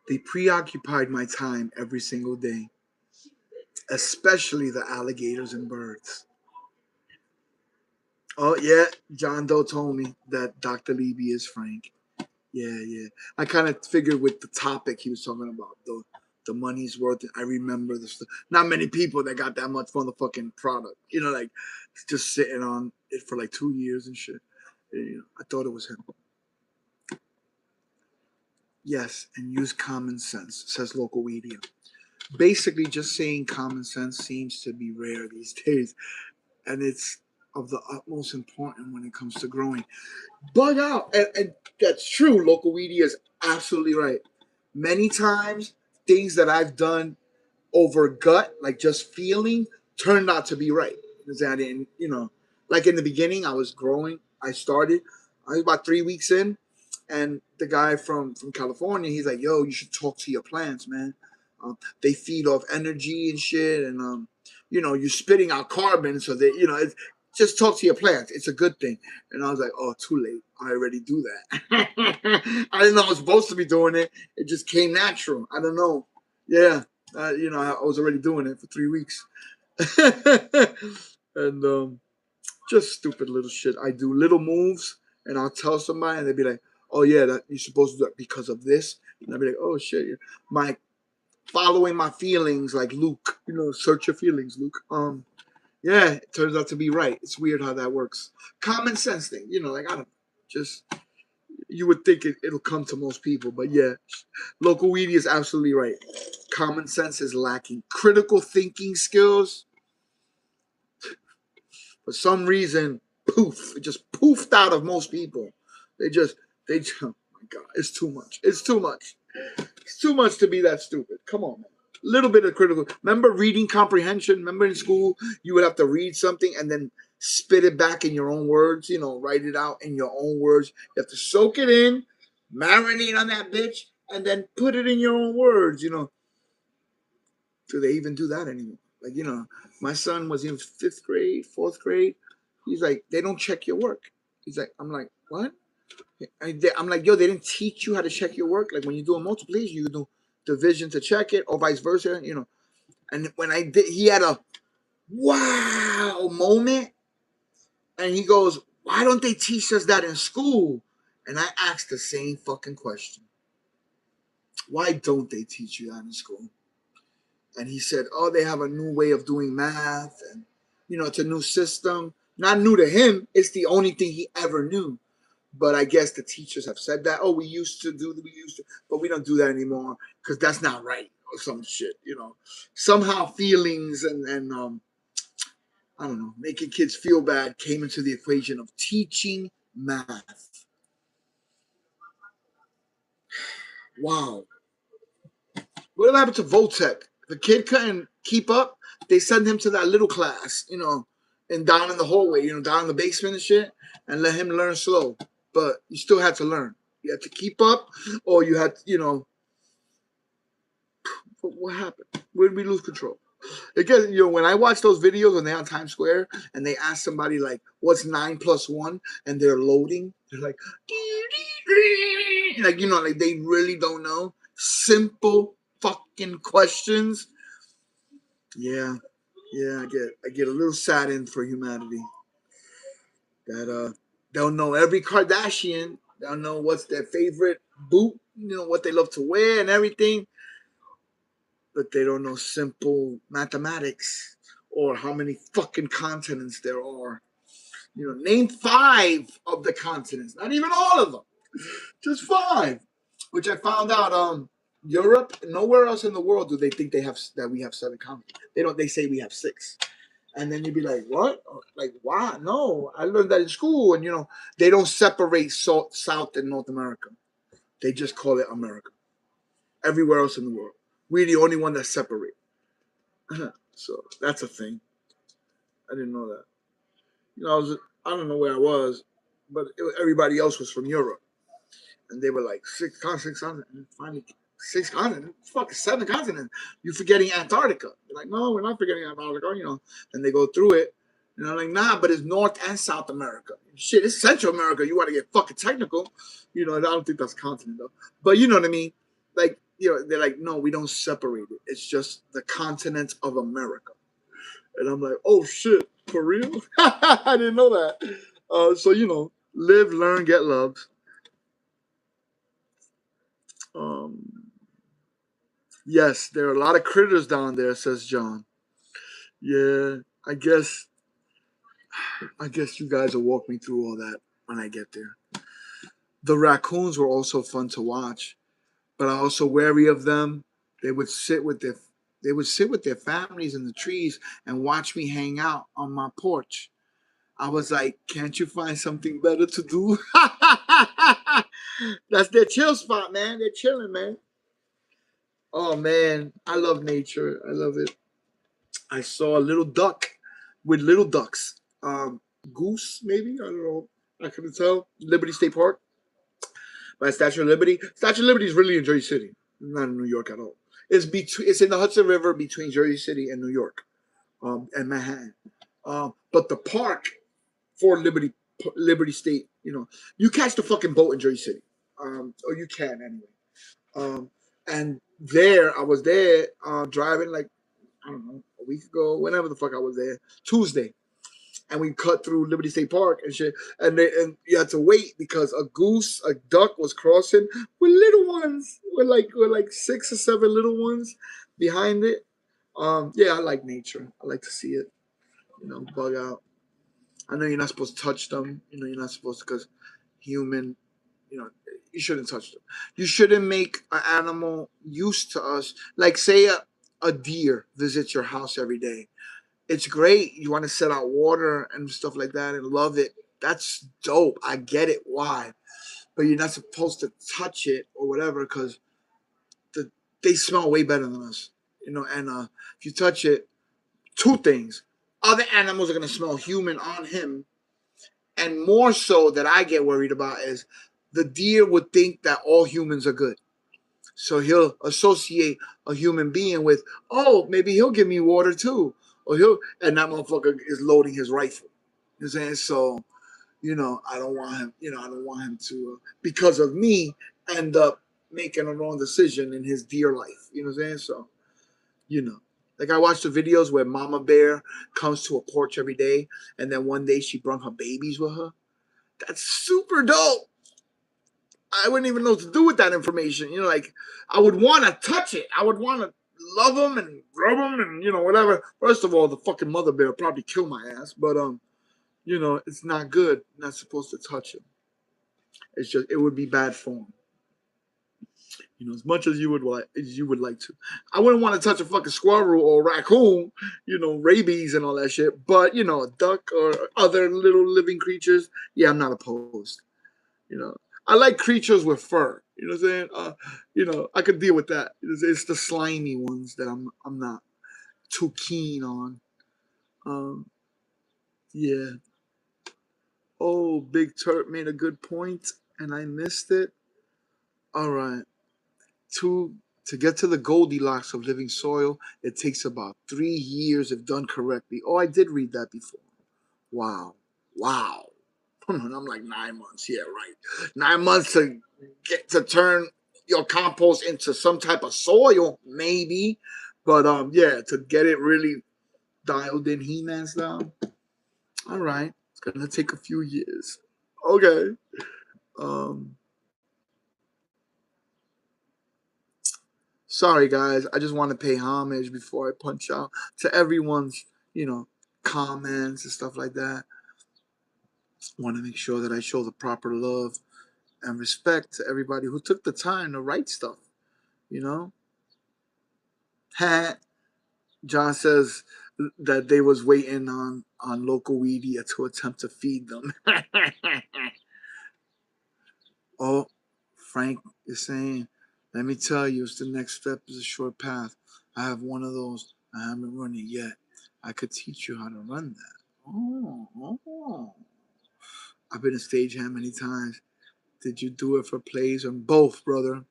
They preoccupied my time every single day, especially the alligators and birds. Oh, yeah, John Doe told me that Dr. Levy is Frank. Yeah, yeah. I kind of figured with the topic he was talking about, the money's worth it. I remember this. Not many people that got that much motherfucking product. Like just sitting on it for like 2 years and shit. I thought it was him. Yes, and use common sense, says local media. Basically, just saying common sense seems to be rare these days, and it's of the utmost importance when it comes to growing. Bug out, and that's true. Local media is absolutely right. Many times, things that I've done over gut, like just feeling, turned out to be right. Because I didn't, like in the beginning, I was growing. I was about 3 weeks in, and the guy from California, he's like, "Yo, you should talk to your plants, man. They feed off energy and shit, and you're spitting out carbon, so that just talk to your plants. It's a good thing." And I was like, "Oh, too late. I already do that. I didn't know I was supposed to be doing it. It just came natural. I don't know. Yeah, I was already doing it for 3 weeks." And just stupid little shit. I do little moves, and I'll tell somebody, and they'd be like, "Oh yeah, that you're supposed to do that because of this." And I'd be like, "Oh shit, yeah. My following my feelings, like Luke. Search your feelings, Luke." Yeah, it turns out to be right. It's weird how that works. Common sense thing, like I don't just you would think it'll come to most people, but yeah, local weedy is absolutely right. Common sense is lacking. Critical thinking skills, for some reason, poof, it just poofed out of most people. They just, oh my God, it's too much. It's too much. It's too much to be that stupid. Come on, man. Little bit of critical. Remember reading comprehension? Remember in school, you would have to read something and then spit it back in your own words, write it out in your own words. You have to soak it in, marinate on that bitch, and then put it in your own words. Do they even do that anymore? Like, my son was in fifth grade, fourth grade. He's like, they don't check your work. He's like, I'm like, what? I'm like, yo, they didn't teach you how to check your work. Like when you do a multiplication, you do division to check it, or vice versa. And when I did, he had a wow moment, and he goes, "Why don't they teach us that in school?" And I asked the same fucking question. Why don't they teach you that in school? And he said, "Oh, they have a new way of doing math, and it's a new system. Not new to him. It's the only thing he ever knew. But I guess the teachers have said that. Oh, we used to, but we don't do that anymore because that's not right or some shit. Somehow feelings and I don't know, making kids feel bad came into the equation of teaching math. Wow. What happened to Voltec? The kid couldn't keep up. They send him to that little class, and down in the hallway, down in the basement and shit, and let him learn slow. But you still had to learn. You had to keep up, or you had, what happened? Where did we lose control? Again, when I watch those videos when they're on Times Square and they ask somebody like, "What's 9 plus 1?" and they're loading, they're like, like like they really don't know simple fucking questions. Yeah, yeah, I get a little saddened for humanity that they'll know every Kardashian, they'll know what's their favorite boot, what they love to wear and everything, but they don't know simple mathematics or how many fucking continents there are. Name 5 of the continents, not even all of them, just 5. Which I found out, Europe, nowhere else in the world do they think they have that we have 7 continents. They don't. They say we have 6, and then you'd be like, what? Like, why? No, I learned that in school, and they don't separate South and North America. They just call it America. Everywhere else in the world, we're the only one that separate. So that's a thing. I didn't know that. I don't know where I was, but everybody else was from Europe, and they were like 6 continents, and finally 6 continents, fuck 7 continents. You forgetting Antarctica? They're like, no, we're not forgetting Antarctica. And they go through it. And I'm like, nah, but it's North and South America. Shit, it's Central America. You want to get fucking technical? I don't think that's a continent though. But you know what I mean? Like, they're like, no, we don't separate it. It's just the continent of America. And I'm like, oh shit, for real? I didn't know that. So live, learn, get loved. Um, yes, there are a lot of critters down there, says John. Yeah, I guess you guys will walk me through all that when I get there. The raccoons were also fun to watch, but I also wary of them. They would sit with their families in the trees and watch me hang out on my porch. I was like, can't you find something better to do? That's their chill spot, man. They're chilling, man. Oh man, I love nature. I love it. I saw a little duck with little ducks. Goose, maybe? I don't know. I couldn't tell. Liberty State Park by Statue of Liberty. Statue of Liberty is really in Jersey City, not in New York at all. It's in the Hudson River between Jersey City and New York, and Manhattan. But the park for Liberty State, you catch the fucking boat in Jersey City, or you can anyway. And I was there driving like I don't know a week ago, whenever the fuck I was there, Tuesday, and we cut through Liberty State Park and shit, and you had to wait because a duck was crossing with little ones, with like 6 or 7 little ones behind it. Yeah, I like nature. I like to see it, bug out. I know you're not supposed to touch them. You're not supposed to because human, you know, you shouldn't touch them. You shouldn't make an animal used to us. Like say a deer visits your house every day. It's great. You want to set out water and stuff like that and love it. That's dope. I get it. Why? But you're not supposed to touch it or whatever because the, they smell way better than us. And if you touch it, 2 things. Other animals are going to smell human on him. And more so that I get worried about is the deer would think that all humans are good. So he'll associate a human being with, oh, maybe he'll give me water too. And that motherfucker is loading his rifle. You know what I'm saying? So, I don't want him, I don't want him to, because of me, end up making a wrong decision in his deer life. You know what I'm saying? So, you know. Like I watched the videos where Mama Bear comes to a porch every day, and then one day she brought her babies with her. That's super dope. I wouldn't even know what to do with that information. Like I would want to touch it. I would want to love them and rub them and whatever. First of all, the fucking mother bear probably kill my ass, but it's not good. You're not supposed to touch him. It's just it would be bad form. As much as you would like to. I wouldn't want to touch a fucking squirrel or raccoon, rabies and all that shit. But a duck or other little living creatures, yeah, I'm not opposed. You know, I like creatures with fur. You know what I'm saying? I could deal with that. It's the slimy ones that I'm not too keen on. Um, yeah. Oh, Big Turp made a good point, and I missed it. All right. To To get to the Goldilocks of living soil, it takes about 3 years if done correctly. Oh, I did read that before. Wow. Wow. And I'm like 9 months. Yeah, right. 9 months to get to turn your compost into some type of soil, maybe. But yeah, to get it really dialed in He-Man style. All right. It's gonna take a few years. Okay. Um Sorry guys, I just want to pay homage before I punch out to everyone's, comments and stuff like that. Want to make sure that I show the proper love and respect to everybody who took the time to write stuff, you know? John says that they was waiting on local media to attempt to feed them. Oh, Frank is saying, let me tell you, it's the next step is a short path. I have one of those. I haven't run it yet. I could teach you how to run that. Oh. I've been a stagehand many times. Did you do it for plays or both, brother?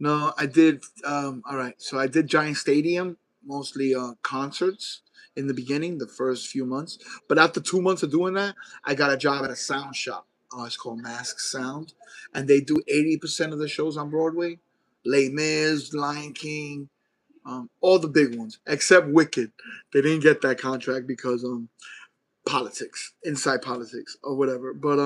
No, I did. All right, so I did Giant Stadium, mostly concerts in the beginning, the first few months. But after 2 months of doing that, I got a job at a sound shop. It's called Mask Sound, and they do 80% of the shows on Broadway. Les Mis, Lion King, all the big ones except Wicked. They didn't get that contract because politics, inside politics or whatever. But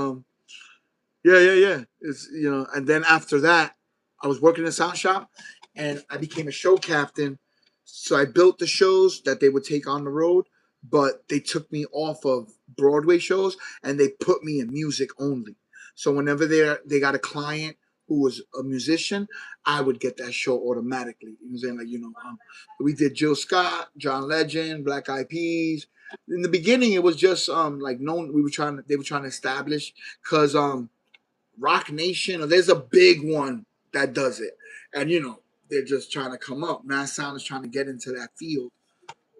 yeah. It's and then after that, I was working in a sound shop, and I became a show captain. So I built the shows that they would take on the road, but they took me off of Broadway shows and they put me in music only. So whenever they got a client who was a musician, I would get that show automatically. You know what I'm saying? We did Jill Scott, John Legend, Black Eyed Peas. In the beginning, it was just like known. They were trying to establish because Rock Nation, or there's a big one that does it, and they're just trying to come up. Mass Sound is trying to get into that field,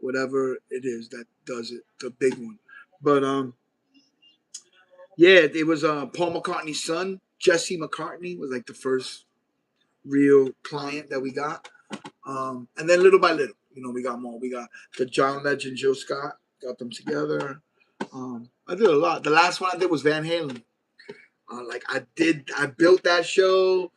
whatever it is that does it, the big one. But yeah, it was Paul McCartney's son, Jesse McCartney, was like the first real client that we got, and then little by little, we got more. We got the John Legend, Jill Scott, got them together. I did a lot. The last one I did was Van Halen. I built that show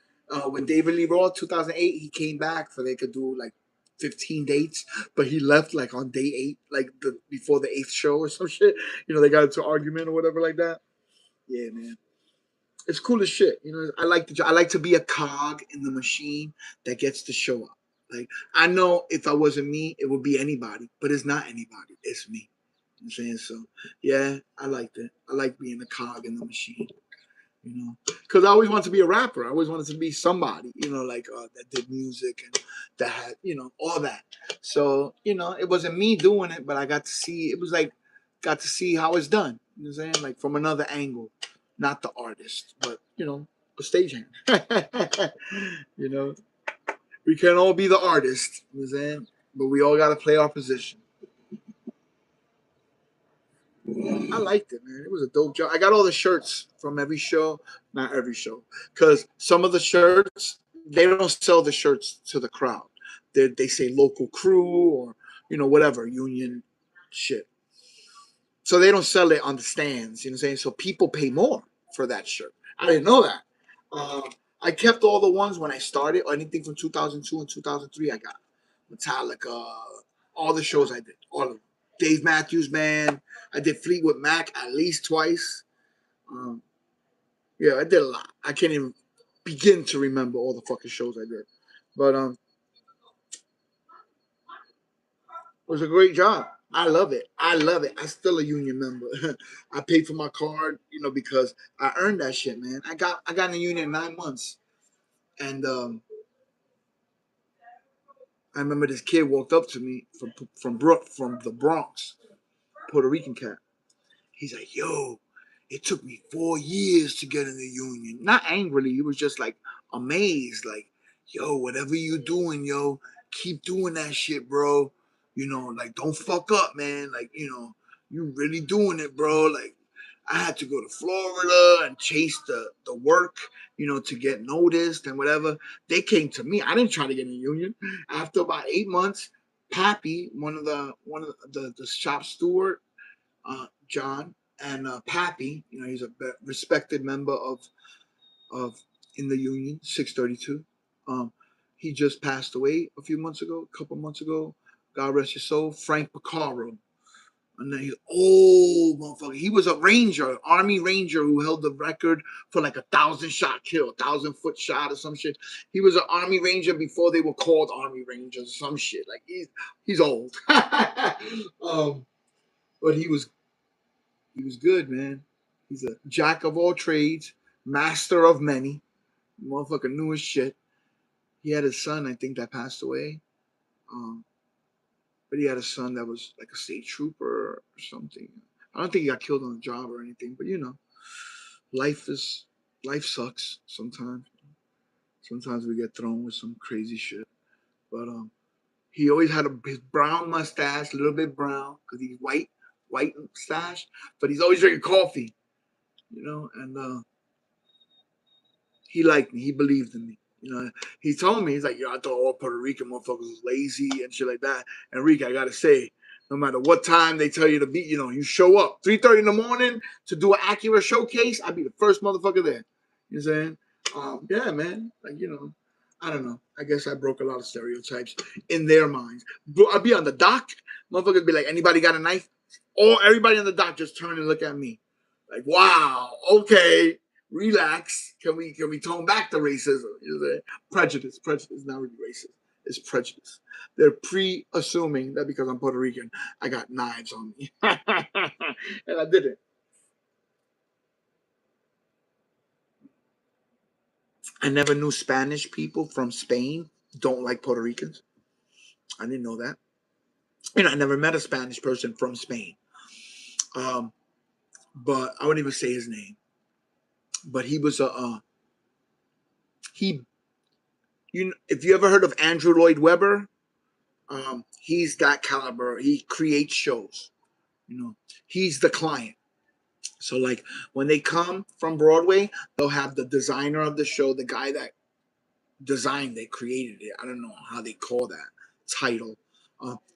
when David Lee Roth, 2008. He came back so they could do like 15 dates, but he left like on day 8, like before the 8th show or some shit. They got into an argument or whatever like that. Yeah, man, it's cool as shit. I like to be a cog in the machine that gets the show up. Like I know if I wasn't me, it would be anybody, but it's not anybody. It's me. You know what I'm saying? So yeah, I liked it. I like being a cog in the machine. Because I always wanted to be a rapper. I always wanted to be somebody, like that did music and that had, all that. So, it wasn't me doing it, but I got to see, it was like, got to see how it's done. You know what I'm saying? Like from another angle, not the artist, but, a stagehand. you know, we can't all be the artist, you know what I'm saying? But we all got to play our position. I liked it, man. It was a dope job. I got all the shirts from every show, not every show, because some of the shirts they don't sell the shirts to the crowd. They say local crew or whatever union shit. So they don't sell it on the stands. You know what I'm saying? So people pay more for that shirt. I didn't know that. I kept all the ones when I started. Anything from 2002 and 2003, I got Metallica, all the shows I did, all of them. Dave Matthews Band. I did Fleetwood Mac at least twice. Um, yeah, I did a lot. I can't even begin to remember all the fucking shows I did. But it was a great job. I love it. I love it. I'm still a union member. I paid for my card, because I earned that shit, man. I got in the union 9 months, and I remember this kid walked up to me from the Bronx, Puerto Rican cat. He's like, "Yo, it took me 4 years to get in the union." Not angrily, he was just like amazed, like, "Yo, whatever you doing, yo, keep doing that shit, bro. Like don't fuck up, man. Like, you really doing it, bro. Like, I had to go to Florida and chase the work, to get noticed and whatever. They came to me. I didn't try to get in the union. After about 8 months, Pappy, one of the shop steward, John, and Pappy, he's a respected member of in the union, 632. Um, he just passed away a couple months ago. God rest his soul. Frank Picaro. And then he's old motherfucker. He was a ranger, army ranger who held the record for like 1,000 shot kill, 1,000 foot shot or some shit. He was an army ranger before they were called army rangers, some shit. Like he's old. But he was good, man. He's a jack of all trades, master of many. Motherfucker knew his shit. He had a son, I think, that passed away. Um, but he had a son that was like a state trooper or something. I don't think he got killed on the job or anything, but life is life sucks sometimes. Sometimes we get thrown with some crazy shit. But he always had his brown mustache, a little bit brown, because he's white mustache. But he's always drinking coffee, and he liked me. He believed in me. He told me, he's like, I thought all Puerto Rican motherfuckers was lazy and shit like that. Enrique, I gotta say, no matter what time they tell you to be, you show up 3:30 in the morning to do an Acura showcase. I'd be the first motherfucker there. You know what I'm saying? Yeah, man. Like, I don't know. I guess I broke a lot of stereotypes in their minds. But I'd be on the dock. Motherfuckers be like, anybody got a knife? Or everybody on the dock just turn and look at me. Like, wow, okay, relax. Can we tone back the racism? Prejudice. Prejudice is not really racist. It's prejudice. They're pre-assuming that because I'm Puerto Rican, I got knives on me, and I didn't. I never knew Spanish people from Spain don't like Puerto Ricans. I didn't know that. I never met a Spanish person from Spain. Um, but I wouldn't even say his name. But he was he. If you ever heard of Andrew Lloyd Webber, he's that caliber. He creates shows. He's the client. So like when they come from Broadway, they'll have the designer of the show, the guy that designed it, created it. I don't know how they call that title.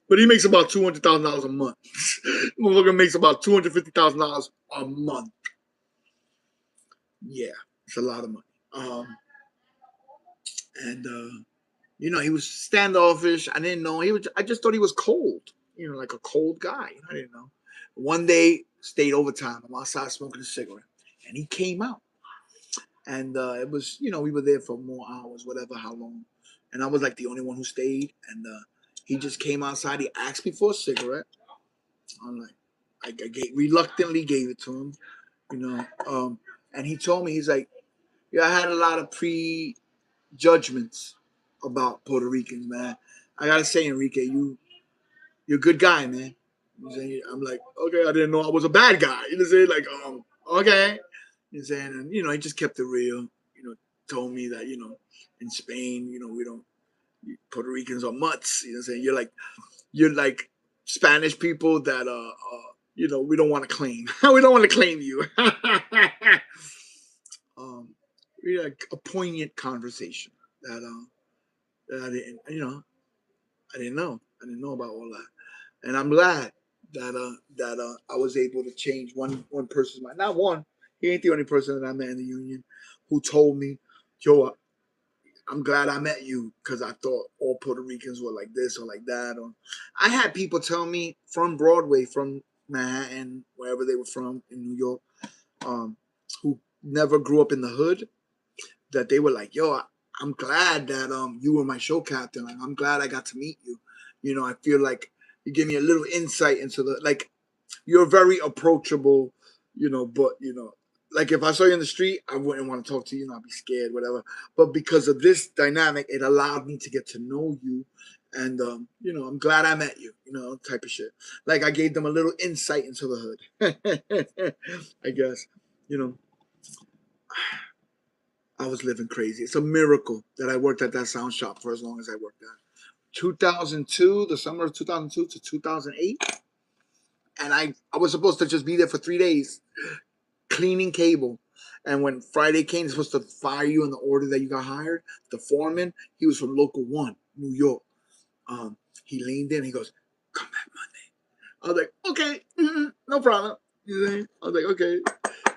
But he makes about $200,000 a month. Motherfucker makes about $250,000 a month. Yeah, it's a lot of money. And he was standoffish. I didn't know he was. I just thought he was cold. Like a cold guy. I didn't know. One day, stayed overtime. I'm outside smoking a cigarette, and he came out. And it was, we were there for more hours, whatever, how long. And I was like the only one who stayed. And he just came outside. He asked me for a cigarette. I'm like, reluctantly gave it to him, you know. And he told me, he's like, yeah, I had a lot of prejudgments about Puerto Ricans, man. I gotta say, Enrique, you're a good guy, man. I'm like, okay, I didn't know I was a bad guy. You know what I'm saying? Like, okay. You know what I'm saying? And, he just kept it real. Told me that, in Spain, we don't, Puerto Ricans are mutts. You know what I'm saying? You're like Spanish people that, we don't want to claim. We don't want to claim you. um, we had a poignant conversation that I didn't know. I didn't know about all that. And I'm glad that I was able to change one person's mind. Not one. He ain't the only person that I met in the union who told me, "Yo, I'm glad I met you because I thought all Puerto Ricans were like this or like that." Or I had people tell me from Broadway, from Manhattan, wherever they were from in New York, who never grew up in the hood, that they were like, "Yo, I'm glad that you were my show captain. Like, I'm glad I got to meet you. I feel like you gave me a little insight into the like. You're very approachable, but like if I saw you in the street, I wouldn't want to talk to you. I'd be scared, whatever. But because of this dynamic, it allowed me to get to know you, and I'm glad I met you. Type of shit. Like I gave them a little insight into the hood. I guess, you know." I was living crazy. It's a miracle that I worked at that sound shop for as long as I worked at. 2002, the summer of 2002 to 2008. And I was supposed to just be there for 3 days. cleaning cable. And when Friday came, they're supposed to fire you in the order that you got hired. The foreman, he was from Local 1, New York. Um, he leaned in. He goes, "Come back Monday." I was like, "Okay, no problem." You know, I was like, "Okay,"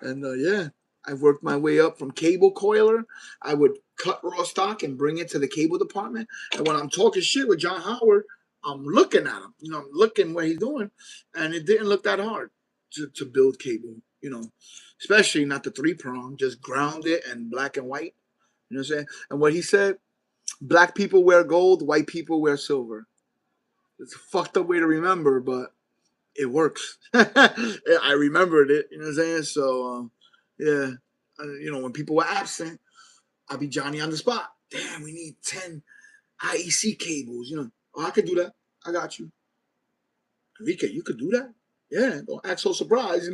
and yeah, I worked my way up from cable coiler. I would cut raw stock and bring it to the cable department. And when I'm talking shit with John Howard, I'm looking at him. I'm looking what he's doing, and it didn't look that hard to build cable. Especially not the 3 prong, just ground it and black and white. You know what I'm saying? And what he said, black people wear gold, white people wear silver. It's a fucked up way to remember, but it works. I remembered it. You know what I'm saying? So, yeah. When people were absent, I'd be Johnny on the spot. Damn, we need 10 IEC cables. Oh, I could do that. I got you. Enrique, you could do that? Yeah, don't act so surprised.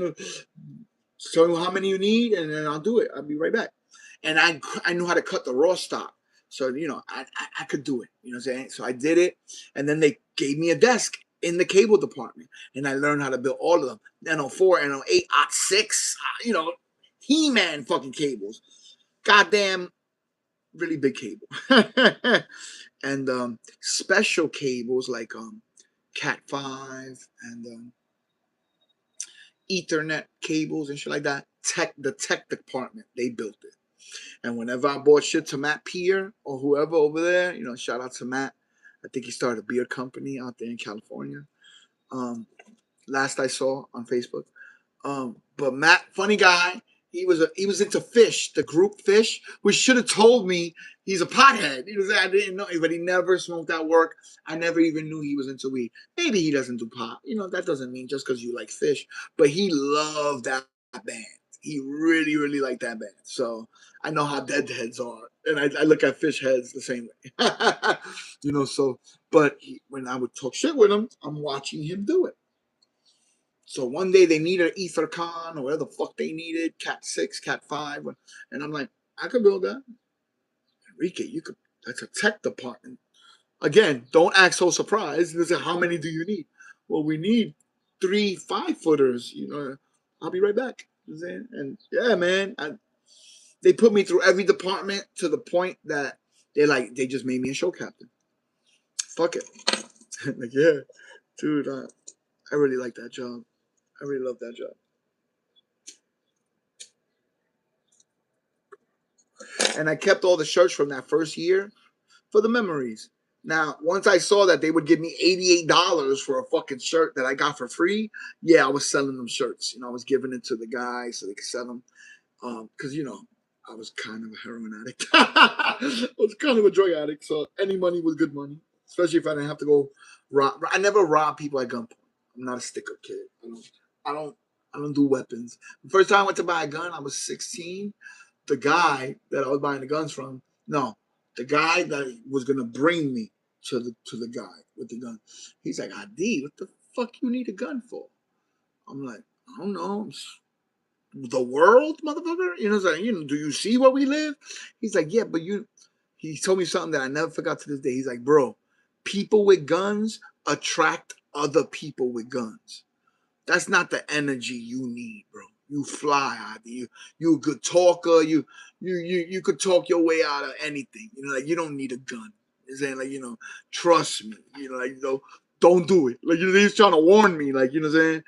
Tell me how many you need, and then I'll do it. I'll be right back. And I knew how to cut the raw stock. So, I could do it. You know what I'm saying? So I did it. And then they gave me a desk in the cable department. And I learned how to build all of them. N04, N08, OT6, He-Man fucking cables. Goddamn, really big cable. And special cables like Cat 5 and Ethernet cables and shit like that. The tech department, they built it. And whenever I bought shit to Matt Pierre or whoever over there, shout out to Matt. I think he started a beer company out there in California. Last I saw on Facebook. But Matt, funny guy, he was into fish, the group fish, which should have told me he's a pothead. I didn't know, but he never smoked at work. I never even knew he was into weed. Maybe he doesn't do pot. That doesn't mean just because you like fish. But he loved that band. He really, really liked that band. So I know how deadheads are, and I look at fish heads the same way. So but when I would talk shit with him, I'm watching him do it. So one day they needed Ethercon or whatever the fuck they needed, Cat 6, Cat 5. And I'm like, I could build that. Enrique, you could, that's a tech department. Again, don't act so surprised. They say, how many do you need? Well, we need 3 5-footers. I'll be right back. And yeah, man, they put me through every department to the point that they just made me a show captain. Fuck it. Like, yeah, dude, I really like that job. I really love that job. And I kept all the shirts from that first year for the memories. Now, once I saw that they would give me $88 for a fucking shirt that I got for free, yeah, I was selling them shirts. I was giving it to the guys so they could sell them. Because, I was kind of a heroin addict. I was kind of a drug addict, so any money was good money, especially if I didn't have to go rob. I never rob people at gunpoint. I'm not a sticker kid. I don't. I don't do weapons. The first time I went to buy a gun, I was 16. The guy that I was buying the guns from, no, the guy that was gonna bring me to the guy with the gun, he's like, "ID, what the fuck you need a gun for?" I'm like, "I don't know, the world, motherfucker." Do you see where we live? He's like, "Yeah, but you." He told me something that I never forgot to this day. He's like, "Bro, people with guns attract other people with guns. That's not the energy you need, bro. You fly out there. You a good talker. You could talk your way out of anything. You don't need a gun. He's saying trust me. Don't do it. He's trying to warn me. Saying,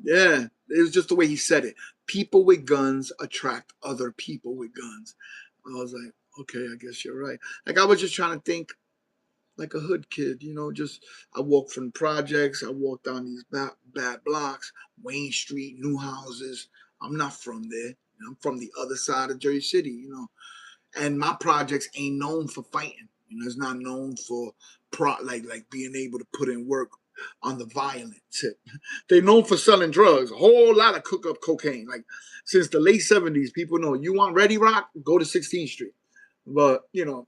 yeah. It was just the way he said it. People with guns attract other people with guns. I was like, okay, I guess you're right. I was just trying to think like a hood kid, just I walked from projects, I walked down these bad blocks, Wayne Street, new houses. I'm not from there. I'm from the other side of Jersey City. And my projects ain't known for fighting. It's not known for like being able to put in work on the violent tip. They're known for selling drugs, a whole lot of cook up cocaine. Since the late 70s, people know you want Ready Rock, go to 16th Street. But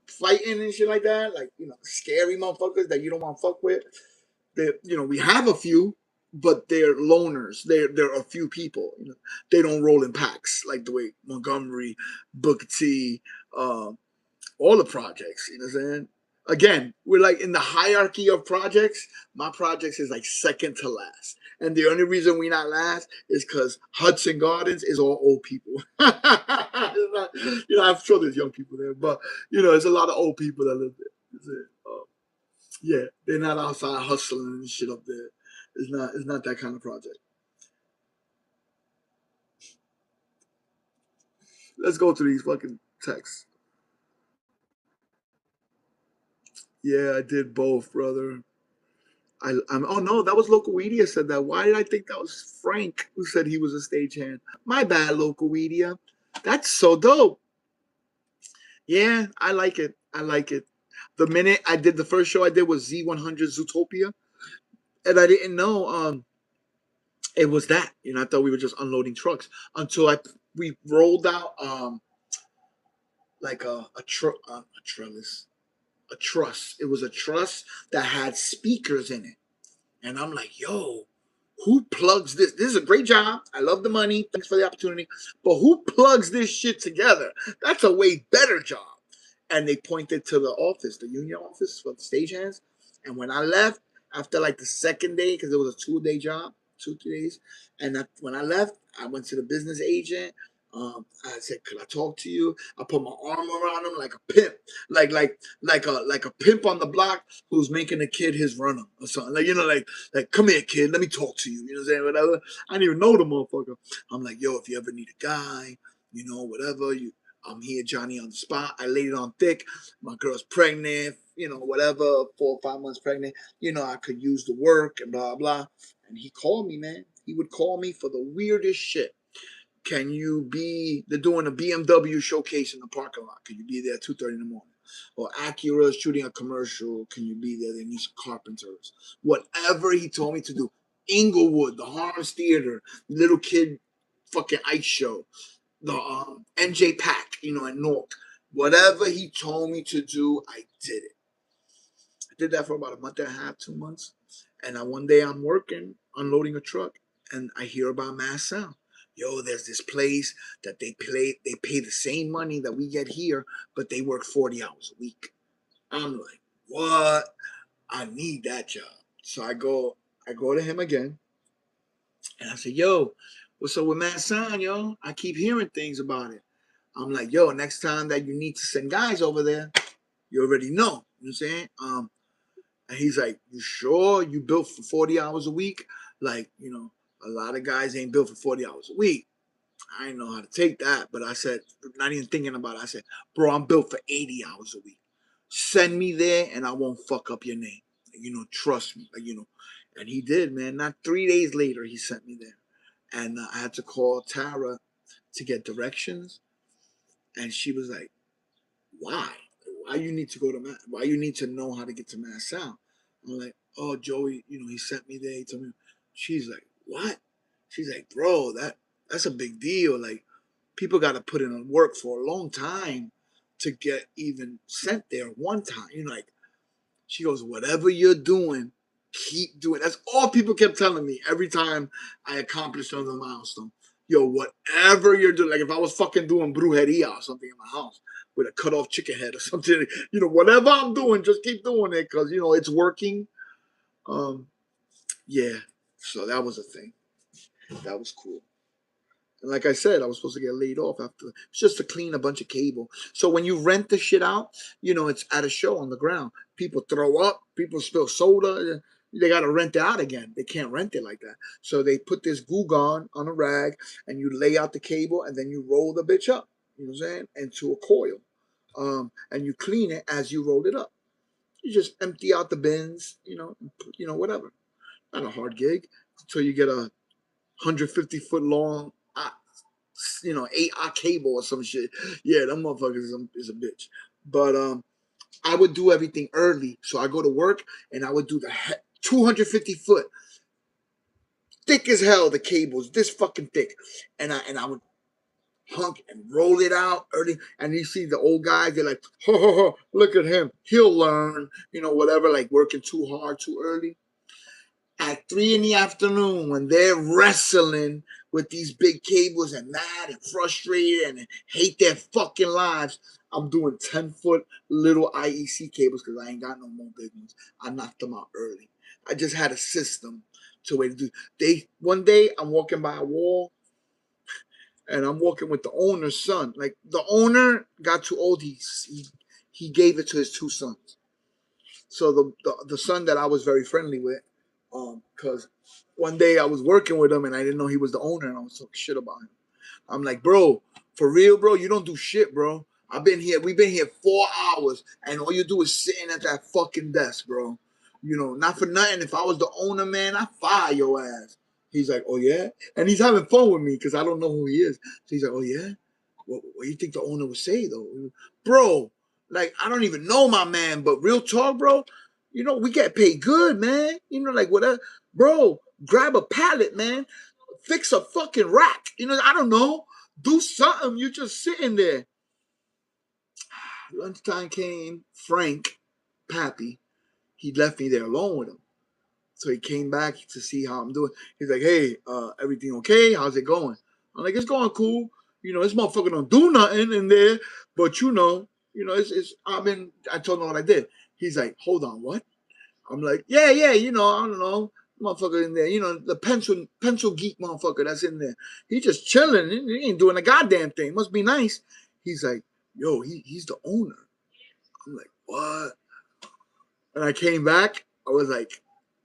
fighting and shit like that, scary motherfuckers that you don't want to fuck with. We have a few, but they're loners. They're a few people. They don't roll in packs like the way Montgomery, Booker T, all the projects. You know what I'm saying? Again, we're like in the hierarchy of projects. My projects is like second to last. And the only reason we not last is because Hudson Gardens is all old people. I'm sure there's young people there, but there's a lot of old people that live there. Yeah, they're not outside hustling and shit up there. It's not that kind of project. Let's go to these fucking texts. Yeah, I did both, brother. Oh no, that was Local Media said that. Why did I think that was Frank who said he was a stagehand? My bad, Local Media. That's so dope. Yeah, I like it. I like it. The minute I did the first show I did was Z100 Zootopia, and I didn't know it was that. I thought we were just unloading trucks until we rolled out like a trellis, a truss. It was a truss that had speakers in it. And I'm like, yo, who plugs this? This is a great job. I love the money. Thanks for the opportunity. But who plugs this shit together? That's a way better job. And they pointed to the office, the union office for the stagehands. And when I left, after like the second day, because it was a 2-day job, 2 3 days, and when I left, I went to the business agent. I said, "Could I talk to you?" I put my arm around him like a pimp, like a pimp on the block who's making a kid his runner or something. Like, come here, kid, let me talk to you. You know what I'm saying? Whatever. I didn't even know the motherfucker. I'm like, yo, if you ever need a guy, whatever, I'm here, Johnny on the spot. I laid it on thick. My girl's pregnant, whatever, 4 or 5 months pregnant. I could use the work and blah, blah. And he called me, man. He would call me for the weirdest shit. Can you be, they're doing a BMW showcase in the parking lot. Can you be there at 2:30 in the morning? Or Acura is shooting a commercial. Can you be there? They need some carpenters. Whatever he told me to do. Inglewood, the Harms Theater, little kid fucking ice show, the NJ Pack, in Newark. Whatever he told me to do, I did it. I did that for about a month and a half, 2 months. And one day I'm working, unloading a truck, and I hear about Mass Sound. Yo, there's this place that they pay the same money that we get here, but they work 40 hours a week. I'm like, what? I need that job. So I go to him again, and I say, yo, what's up with Matt Sound, yo? I keep hearing things about it. I'm like, yo, next time that you need to send guys over there, you already know. You know what I'm saying? And he's like, you sure you built for 40 hours a week? Like, a lot of guys ain't built for 40 hours a week. I didn't know how to take that, but I said, not even thinking about it, I said, bro, I'm built for 80 hours a week. Send me there and I won't fuck up your name. Trust me. And he did, man. Not 3 days later, he sent me there. And I had to call Tara to get directions. And she was like, why? Why you need to go to Mass? Why you need to know how to get to Mass Sound? I'm like, oh, Joey, he sent me there. He told me. She's like, what? She's like, bro, that's a big deal. Like, people got to put in work for a long time to get even sent there one time. Like, she goes, whatever you're doing, keep doing. That's all people kept telling me every time I accomplished another milestone. Yo, whatever you're doing, like if I was fucking doing brujeria or something in my house with a cut off chicken head or something, whatever I'm doing, just keep doing it because it's working. Yeah, so that was a thing. That was cool. And like I said, I was supposed to get laid off after. It's just to clean a bunch of cable. So when you rent the shit out, it's at a show on the ground. People throw up, people spill soda. They got to rent it out again. They can't rent it like that. So they put this goo gone on a rag and you lay out the cable and then you roll the bitch up, you know what I'm saying, into a coil. And you clean it as you roll it up. You just empty out the bins, whatever. Not a hard gig until you get a 150-foot long 8 cable or some shit. Yeah, that motherfucker is a bitch. But I would do everything early. So I go to work and I would do the 250-foot thick as hell, the cables, this fucking thick. And I would hunk and roll it out early. And you see the old guys, they're like, ho, ho, ho, look at him. He'll learn, whatever, like working too hard, too early. At 3 in the afternoon, when they're wrestling with these big cables and mad and frustrated and hate their fucking lives, I'm doing 10-foot little IEC cables because I ain't got no more big ones. I knocked them out early. I just had a system to way to do. They one day I'm walking by a wall and I'm walking with the owner's son. Like the owner got too old. He gave it to his two sons. So the son that I was very friendly with, because one day I was working with him and I didn't know he was the owner and I was talking shit about him. I'm like, bro, for real, bro, you don't do shit, bro. I've been here. We've been here 4 hours, and all you do is sitting at that fucking desk, bro. Not for nothing. If I was the owner, man, I fire your ass. He's like, oh yeah, and he's having fun with me because I don't know who he is. So he's like, oh yeah, what do you think the owner would say though, bro? Like I don't even know my man, but real talk, bro. We get paid good, man. Like whatever, bro. Grab a pallet, man, fix a fucking rack. I don't know. Do something. You're just sitting there. Lunchtime came. Frank, Pappy, he left me there alone with him. So he came back to see how I'm doing. He's like, hey, everything okay? How's it going? I'm like, it's going cool. This motherfucker don't do nothing in there, but I told him what I did. He's like, hold on, what? I'm like, yeah, I don't know, motherfucker in there, the pencil geek motherfucker that's in there. He just chilling. He ain't doing a goddamn thing. Must be nice. He's like, yo, he's the owner. I'm like, what? And I came back. I was like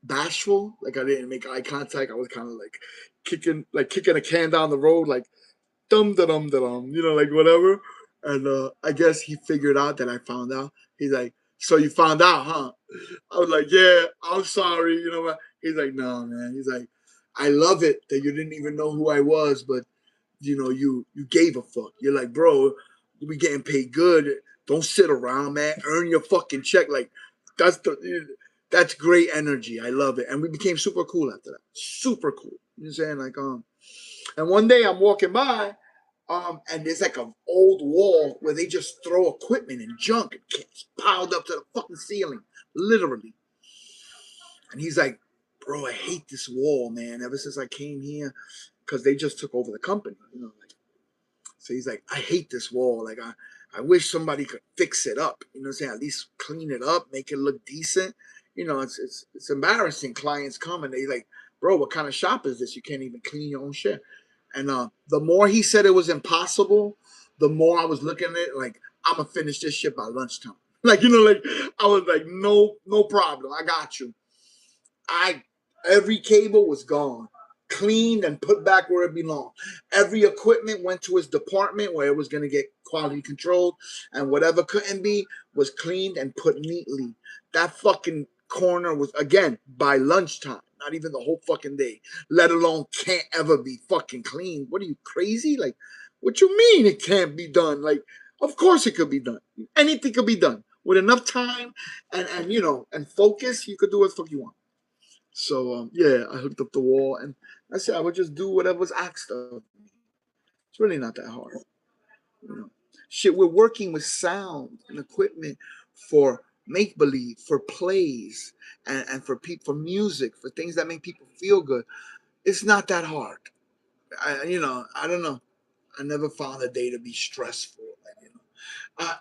bashful, like I didn't make eye contact. I was kind of like kicking a can down the road, like dum da dum da dum, like whatever. And I guess he figured out that I found out. He's like, so you found out, huh? I was like, yeah, I'm sorry. He's like, no, man. He's like, I love it that you didn't even know who I was, but you gave a fuck. You're like, bro, we getting paid good. Don't sit around, man. Earn your fucking check. Like, that's that's great energy. I love it. And we became super cool after that. Super cool. You know what I'm saying? Like, and one day I'm walking by, and there's like an old wall where they just throw equipment and junk and gets piled up to the fucking ceiling, literally. And he's like, bro, I hate this wall, man. Ever since I came here, because they just took over the company, like. So he's like, I hate this wall. Like, I wish somebody could fix it up. You know what I'm saying? At least clean it up, make it look decent. It's embarrassing. Clients come and they like, bro, what kind of shop is this? You can't even clean your own shit. And the more he said it was impossible, the more I was looking at it like, I'm gonna finish this shit by lunchtime. Like, like I was like, no problem. I got you. Every cable was gone, cleaned and put back where it belonged. Every equipment went to its department where it was going to get quality controlled, and whatever couldn't be was cleaned and put neatly. That fucking corner was again by lunchtime, not even the whole fucking day, let alone can't ever be fucking clean. What are you, crazy? Like, what you mean it can't be done? Like, of course it could be done. Anything could be done with enough time and focus. You could do what the fuck you want. So yeah, I hooked up the wall, and I said I would just do whatever was asked of me. It's really not that hard, you know. Shit, we're working with sound and equipment for make believe, for plays, and for music, for things that make people feel good. It's not that hard. I don't know. I never found a day to be stressful.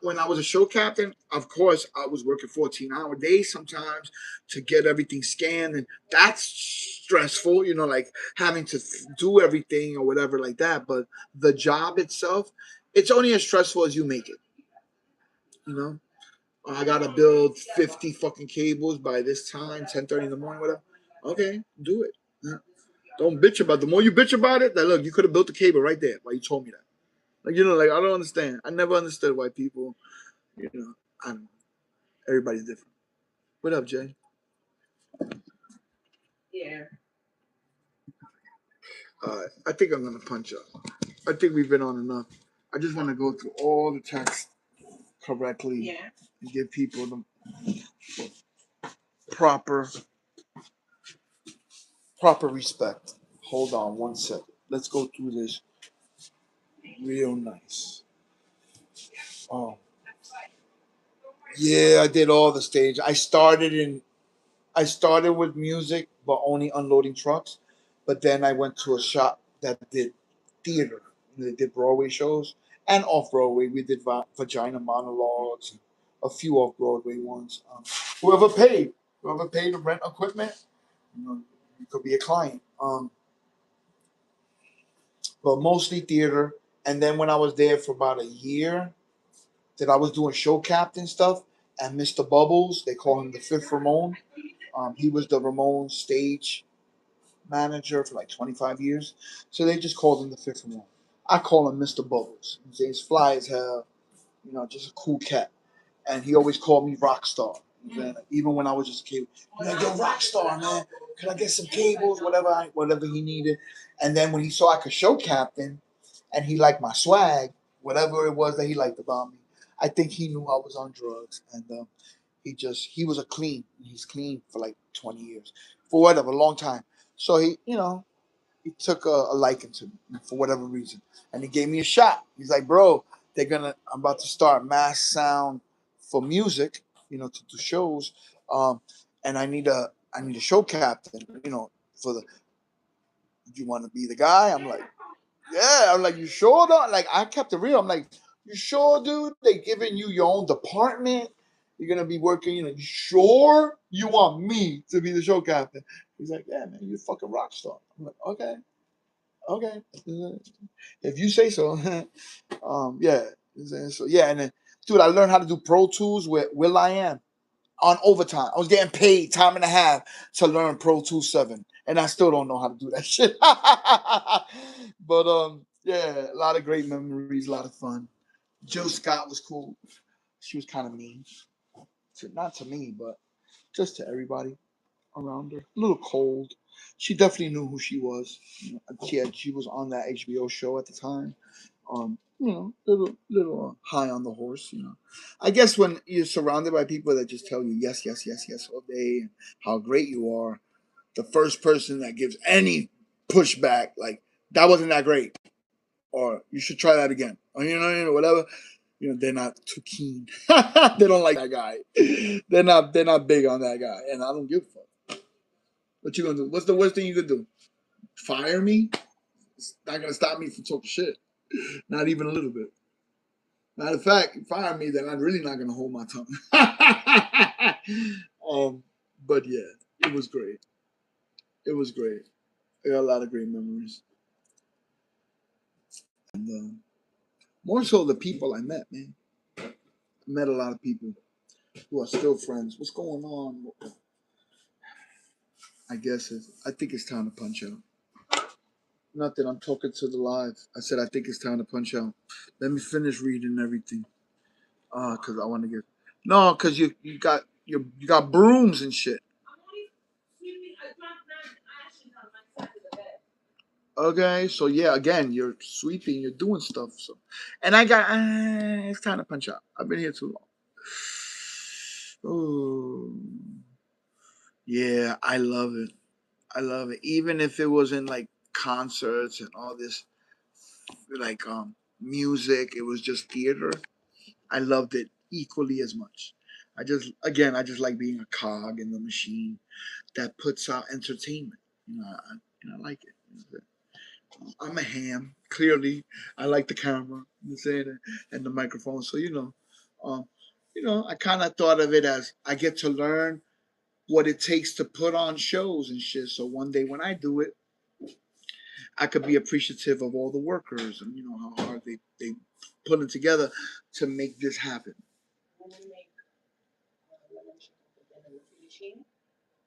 When I was a show captain, of course, I was working 14-hour days sometimes to get everything scanned, and that's stressful. Like having to do everything or whatever like that. But the job itself, it's only as stressful as you make it. You know, I gotta build 50 fucking cables by this time, 10:30 in the morning, whatever. Okay, do it. Yeah. Don't bitch about it. The more you bitch about it, that look, you could have built the cable right there. Why you told me that? Like like I don't understand. I never understood why people, you know, I don't know. Everybody's different. What up, Jay? Yeah. I think I'm gonna punch up. I think we've been on enough. I just want to go through all the text correctly. Yeah. And give people the proper proper respect. Hold on one second. Let's go through this real nice. Oh, yeah, I did all the stage. I started with music, but only unloading trucks. But then I went to a shop that did theater. They did Broadway shows, And off Broadway, we did Vagina Monologues, a few off Broadway ones. Whoever paid, whoever paid to rent equipment, you know, you could be a client. But mostly theater. And then when I was there for about a year, that I was doing show captain stuff, and Mr. Bubbles, they call him the Fifth Ramon. He was the Ramon stage manager for like 25 years. So they just called him the Fifth Ramon. I call him Mr. Bubbles. He's fly as hell, just a cool cat. And he always called me rock star. Even when I was just a kid, he's like, yo, rock star, man. Can I get some cables, whatever he needed. And then when he saw I could show captain, and he liked my swag, whatever it was that he liked about me, I think he knew I was on drugs, and he was a clean. He's clean for like 20 years, for whatever, a long time. So he took a liking to me for whatever reason, and he gave me a shot. He's like, bro, I'm about to start Mass Sound for music, to do shows, and I need a show captain, for the. Do you want to be the guy? I'm like, yeah. I'm like, you sure though? Like, I kept it real. I'm like, you sure, dude? They giving you your own department. You're gonna be working. You sure you want me to be the show captain? He's like, yeah, man, you're a fucking rock star. I'm like, okay, okay, if you say so. Yeah. So yeah, and then, dude, I learned how to do Pro Tools with Will I Am on overtime. I was getting paid time and a half to learn Pro Tools 7, and I still don't know how to do that shit. But yeah, a lot of great memories, a lot of fun. Jill Scott was cool. She was kind of mean, not to me, but just to everybody around her. A little cold. She definitely knew who she was. She was on that HBO show at the time. Little high on the horse. I guess when you're surrounded by people that just tell you yes, yes, yes, yes all day, and how great you are, the first person that gives any pushback, like that wasn't that great, or you should try that again, or whatever. They're not too keen. They don't like that guy. They're not big on that guy, and I don't give a fuck. What you gonna do? What's the worst thing you could do? Fire me? It's not gonna stop me from talking shit. Not even a little bit. Matter of fact, you fire me, then I'm really not gonna hold my tongue. But yeah, it was great. It was great. I got a lot of great memories, and more so the people I met, man. I met a lot of people who are still friends. What's going on? I think it's time to punch out. Not that I'm talking to the live. I said I think it's time to punch out. Let me finish reading everything. Cause I want to get. No, cause you got brooms and shit. Okay, so yeah, again, you're sweeping, you're doing stuff. So, and it's time to punch out. I've been here too long. Oh, yeah, I love it. I love it. Even if it wasn't like concerts and all this, like music, it was just theater. I loved it equally as much. I just like being a cog in the machine that puts out entertainment. I like it. I'm a ham. Clearly, I like the camera, and the microphone. So um, I kind of thought of it as I get to learn what it takes to put on shows and shit. So one day when I do it, I could be appreciative of all the workers and how hard they put it together to make this happen.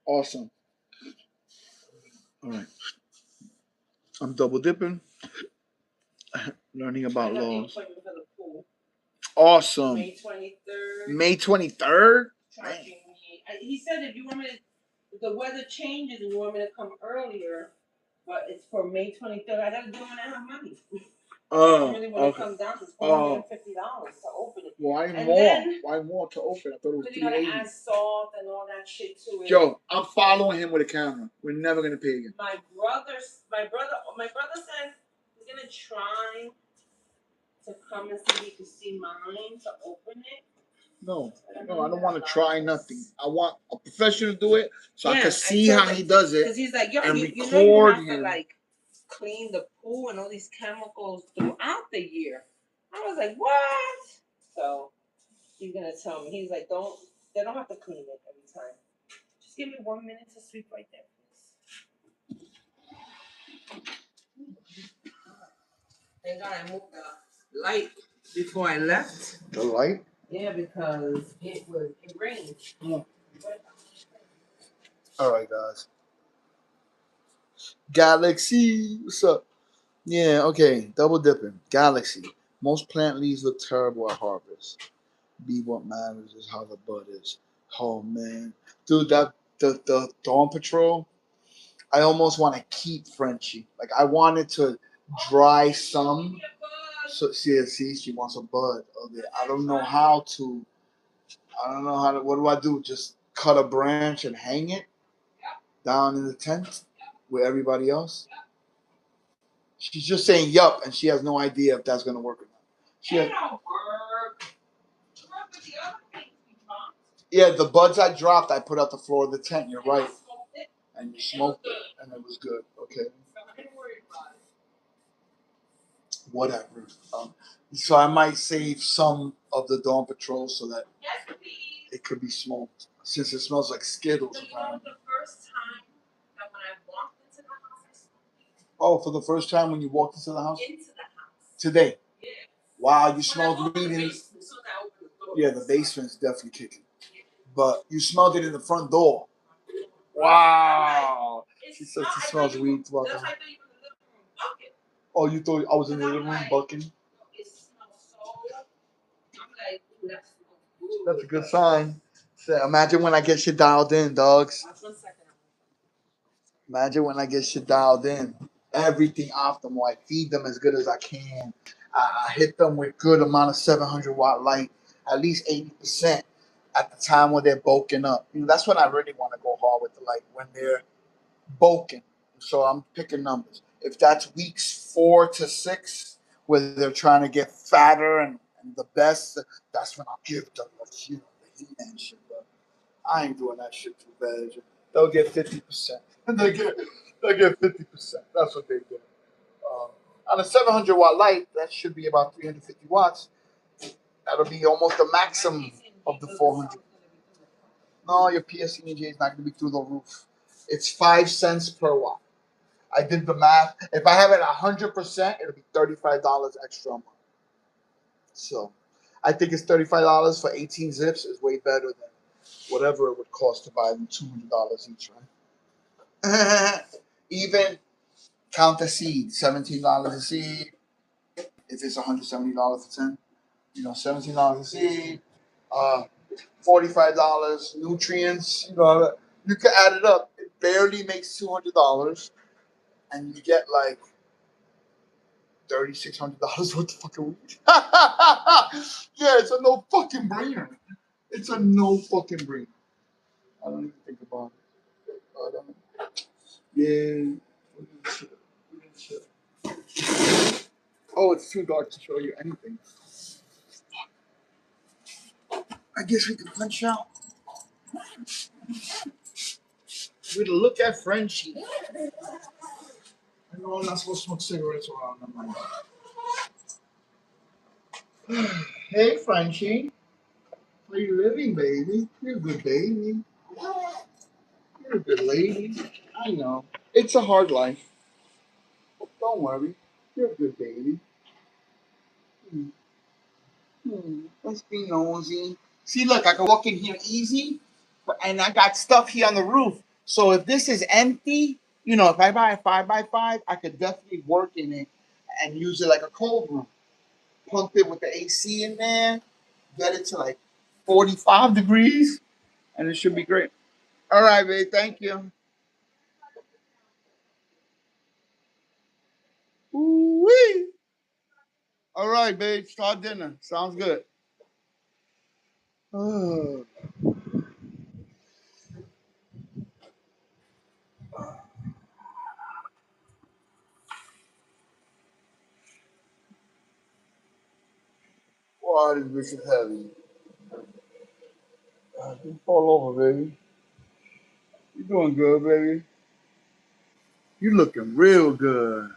Awesome. All right, I'm double dipping, learning about laws. Awesome. May 23rd. May 23rd. He said if you want me to, if the weather changes and you want me to come earlier, but it's for May 23rd. I gotta do it when I have money. Oh, really when it comes down to $450 to open it. Why and more? Why more to open? I thought it was 380. You gotta add salt and all that shit to it. Joe, I'm following him with a camera. We're never gonna pay again. My brother said he's gonna try to come and see if he can see mine to open it. No, I don't want to try nothing. I want a professional to do it so I can see how he does it. Because he's like, yo, and record him. To, like, clean the pool and all these chemicals throughout the year. I was like, what? So he's gonna tell me. He's like, don't. They don't have to clean it every time. Just give me 1 minute to sweep right there, please. Thank God I moved the light before I left. The light? Yeah, because it rained. Mm. All right, guys. Galaxy, what's up? Yeah, okay. Double dipping. Galaxy. Most plant leaves look terrible at harvest. Be what matters is how the bud is. Oh man, dude, that the Dawn Patrol. I almost want to keep Frenchie. Like I wanted to dry some. So see, she wants a bud of it. I don't know how to. I don't know how to. What do I do? Just cut a branch and hang it down in the tent with everybody else. She's just saying yup, and she has no idea if that's gonna work or not. She has, yeah, the buds I dropped, I put out the floor of the tent. You're right, and you smoked it, and it was good. Okay, whatever. So I might save some of the Dawn Patrol so that it could be smoked, since it smells like Skittles. Oh, for the first time when you walked into the house? Today. Wow, you smelled weed in. Yeah, the basement's definitely kicking. But you smelled it in the front door. Wow. She said she smells weed throughout the house. Oh, you thought I was in the living room bucking? That's a good sign. So imagine when I get shit dialed in, dogs. Imagine when I get shit dialed in. Everything optimal. I feed them as good as I can. I hit them with good amount of 700-watt light, at least 80% at the time when they're bulking up. That's when I really want to go hard with the light, when they're bulking. So I'm picking numbers. If that's weeks 4 to 6, where they're trying to get fatter and the best, that's when I'll give them the heat and shit. But I ain't doing that shit too bad. They'll get 50%. They'll get 50%. That's what they get. On a 700-watt light, that should be about 350 watts. That'll be almost the maximum of the 400. No, your PSENJ is not going to be through the roof. It's 5 cents per watt. I did the math. If I have it 100%, it'll be $35 extra a month. So I think it's $35 for 18 zips is way better than whatever it would cost to buy them $200 each, right? Even count the seed, $17 a seed. If it's $170 for 10, $17 a seed, uh, $45 nutrients. You can add it up. It barely makes $200, and you get like $3,600 worth of fucking weed. Yeah, it's a no fucking brainer. It's a no fucking brainer. I don't even think about it. Yeah. Oh, it's too dark to show you anything. I guess we could punch out. We'd look at Frenchie. I know I'm not supposed to smoke cigarettes around them. Hey, Frenchie. How you living, baby? You're a good baby. You're a good lady. I know. It's a hard life. Don't worry. You're a good baby. Hmm. Let's be nosy. See, look, I can walk in here easy, and I got stuff here on the roof. So if this is empty, if I buy a 5x5, I could definitely work in it and use it like a cold room. Pump it with the AC in there, get it to like 45 degrees, and it should be great. All right, babe. Thank you. Ooh-wee. All right, babe. Start dinner. Sounds good. Oh, wow, this bitch is heavy. Don't fall over, baby. You doing good, baby. You looking real good.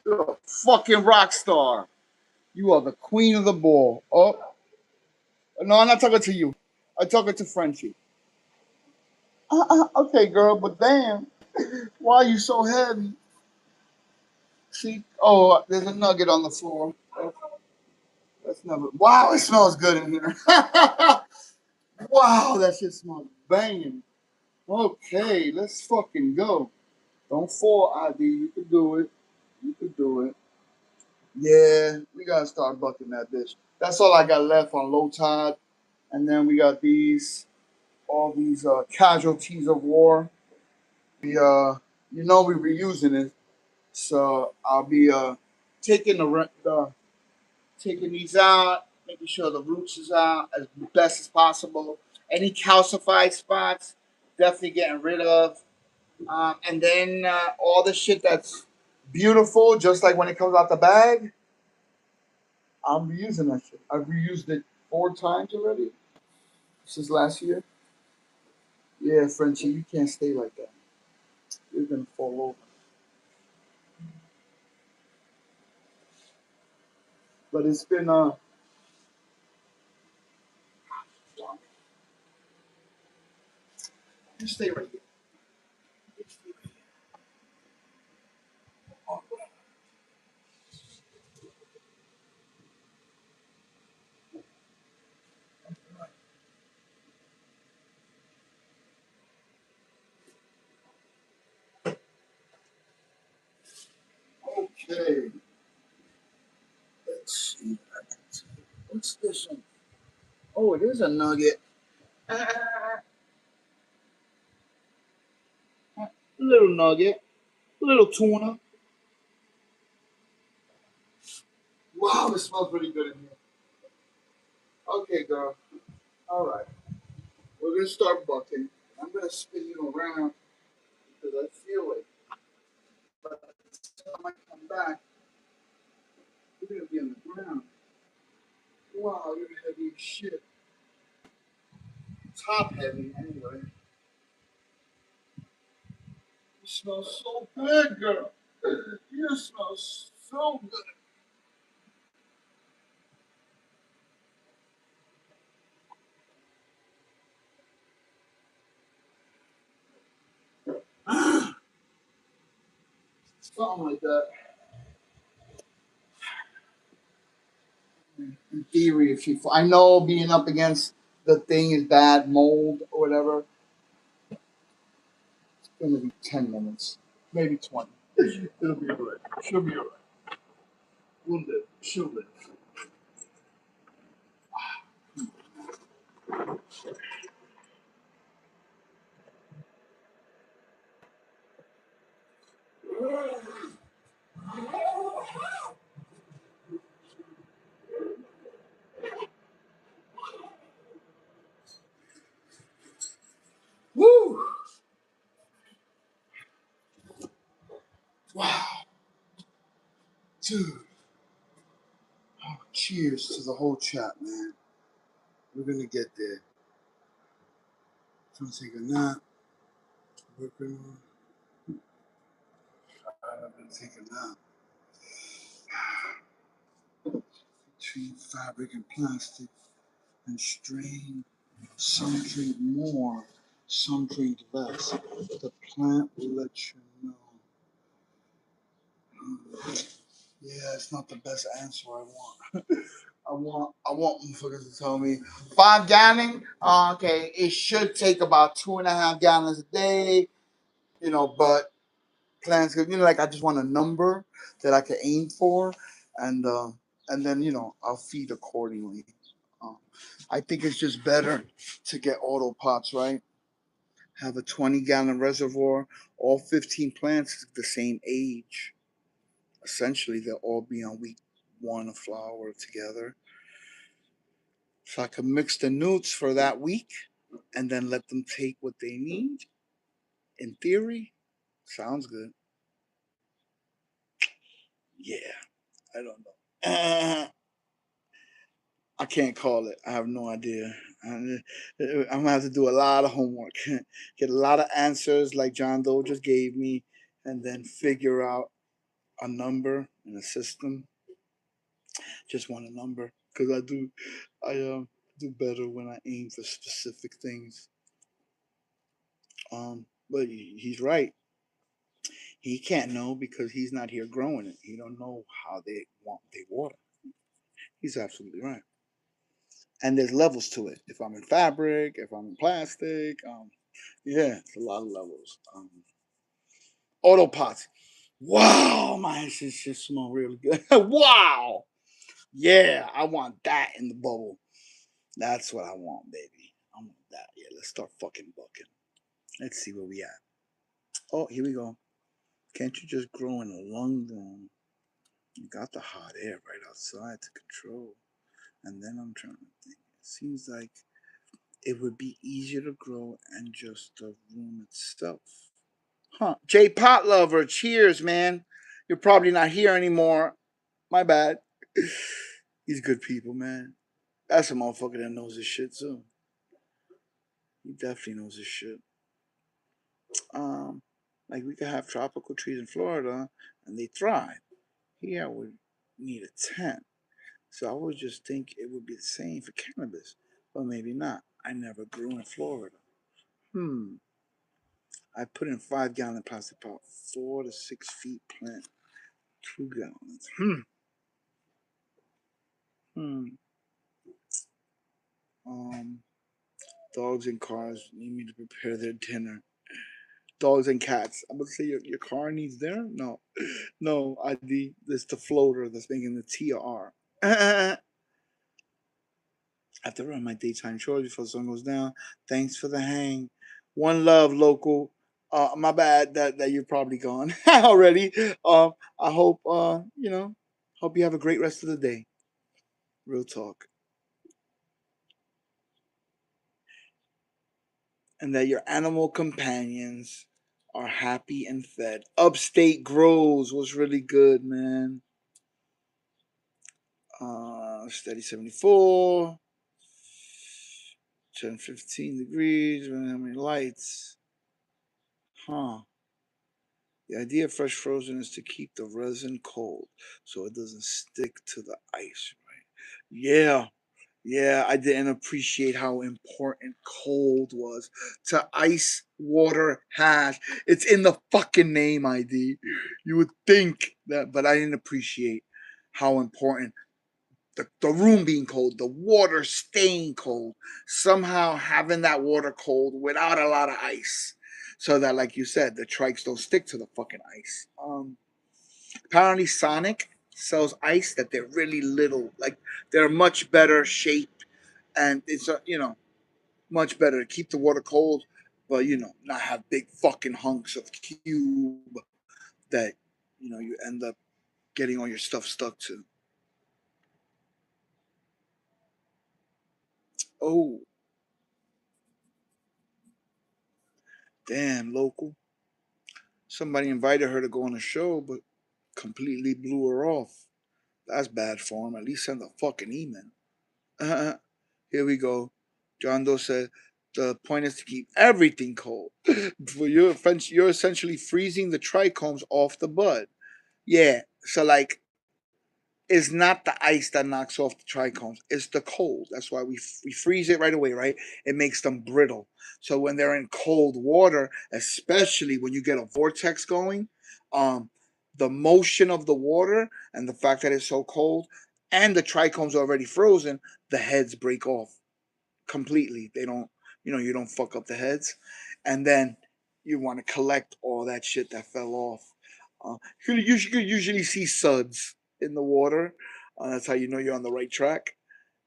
You're a fucking rock star. You are the queen of the ball. Oh, no, I'm not talking to you. I'm talking to Frenchie. Okay, girl, but damn, why are you so heavy? See, oh, there's a nugget on the floor. That's never. Wow, it smells good in here. Wow, that shit smells banging. Okay, let's fucking go. Don't fall, ID. You can do it. You can do it. Yeah, we gotta start bucking that bitch. That's all I got left on low tide. And then we got all these casualties of war. We reusing it. So I'll be taking taking these out, making sure the roots is out as best as possible. Any calcified spots, definitely getting rid of. And then all the shit that's beautiful, just like when it comes out the bag, I'm reusing that shit. I've reused it 4 times already since last year. Yeah, Frenchie, you can't stay like that. You're gonna fall over. But it's been you stay right here. Okay. Let's see. What's this one? Oh, it is a nugget. Little nugget. Little tuna. Wow, it smells really good in here. Okay, girl. All right. We're gonna start bucking. I'm gonna spin you around because I feel it. By the time I come back, you're gonna be on the ground. Wow, you're heavy as shit. Top heavy, anyway. You smell so good, girl. You smell so good. Something like that. In theory, if she, I know being up against the thing is bad, mold or whatever. It's gonna be 10 minutes, maybe 20. It'll be alright. She'll be alright. We'll live. She'll live. Woo! Wow, dude. Oh, cheers to the whole chat, man. We're gonna get there. I'm gonna take a nap. We're gonna take a nap. Between fabric and plastic and strain. Some drink more, some drink less. The plant will let you know. Yeah, it's not the best answer I want. I want motherfuckers to tell me 5 gallon. Okay, it should take about 2.5 gallons a day. But plants, like I just want a number that I can aim for, and uh, and then I'll feed accordingly. Um, I think it's just better to get auto pots, right? Have a 20-gallon reservoir. All 15 plants the same age. Essentially, they'll all be on week one of flower together. So I can mix the newts for that week and then let them take what they need. In theory, sounds good. Yeah, I don't know. I can't call it. I have no idea. I'm gonna have to do a lot of homework, get a lot of answers like John Doe just gave me, and then figure out a number and a system. Just want a number because I do better when I aim for specific things. But he's right. He can't know because he's not here growing it. He don't know how they want their water. He's absolutely right. And there's levels to it. If I'm in fabric, if I'm in plastic, yeah, it's a lot of levels. Auto pots. Wow, my shit just smell really good. Wow. Yeah, I want that in the bubble. That's what I want, baby. I want that. Yeah, let's start fucking bucking. Let's see where we at. Oh, here we go. Can't you just grow in a lung room? You got the hot air right outside to control. And then I'm trying to think. It seems like it would be easier to grow in just the room itself. Huh. J Pot Lover, cheers, man. You're probably not here anymore. My bad. He's good people, man. That's a motherfucker that knows his shit too. He definitely knows his shit. Um, like we could have tropical trees in Florida and they thrive. Here I would need a tent. So I would just think it would be the same for cannabis, but maybe not. I never grew in Florida. Hmm. I put in 5 gallon plastic pot, 4 to 6 feet plant, 2 gallons. Hmm. Um. Dogs and cars need me to prepare their dinner. Dogs and cats. I'm gonna say your car needs dinner. No, no. ID. This the floater that's making the TR. I have to run my daytime chores before the sun goes down. Thanks for the hang. One love, local. My bad that you're probably gone already. I hope hope you have a great rest of the day. Real talk, and that your animal companions are happy and fed. Upstate grows was really good, man. Steady 74, 10-15 degrees. How many lights? Huh. The idea of fresh frozen is to keep the resin cold so it doesn't stick to the ice, right? Yeah, yeah, I didn't appreciate how important cold was to ice water hash. It's in the fucking name, ID. You would think that, but I didn't appreciate how important the room being cold, the water staying cold, somehow having that water cold without a lot of ice. So that, like you said, the trikes don't stick to the fucking ice. Apparently, Sonic sells ice that they're really little, like they're much better shaped, and it's much better to keep the water cold, but not have big fucking hunks of cube that you end up getting all your stuff stuck to. Oh, damn, local. Somebody invited her to go on a show, but completely blew her off. That's bad form. At least send a fucking email. Here we go. John Doe said the point is to keep everything cold. For you're essentially freezing the trichomes off the bud. Yeah. So like it's not the ice that knocks off the trichomes. It's the cold. That's why we freeze it right away, right? It makes them brittle. So when they're in cold water, especially when you get a vortex going, um, the motion of the water and the fact that it's so cold and the trichomes are already frozen, the heads break off completely. They don't, you don't fuck up the heads, and then you want to collect all that shit that fell off. You could usually see suds in the water. That's how you know you're on the right track.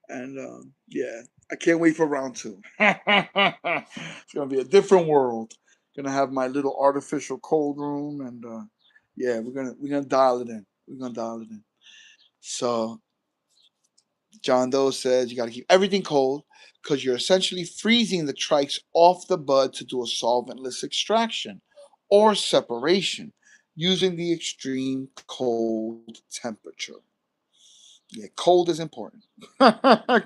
And yeah, I can't wait for round two. It's gonna be a different world. Gonna have my little artificial cold room, and yeah, we're gonna dial it in. We're gonna dial it in. So John Doe says you got to keep everything cold because you're essentially freezing the trikes off the bud to do a solventless extraction or separation using the extreme cold temperature. Yeah, cold is important.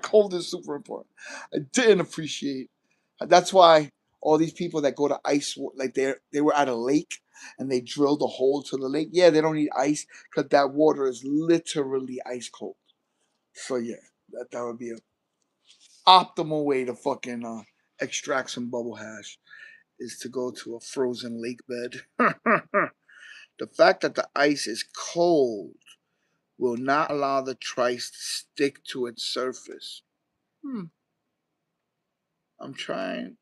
Cold is super important. I didn't appreciate. That's why all these people that go to ice, like they were at a lake and they drilled a hole to the lake. Yeah, they don't need ice because that water is literally ice cold. So yeah, that would be a optimal way to fucking extract some bubble hash is to go to a frozen lake bed. The fact that the ice is cold will not allow the trice to stick to its surface. Hmm. I'm trying.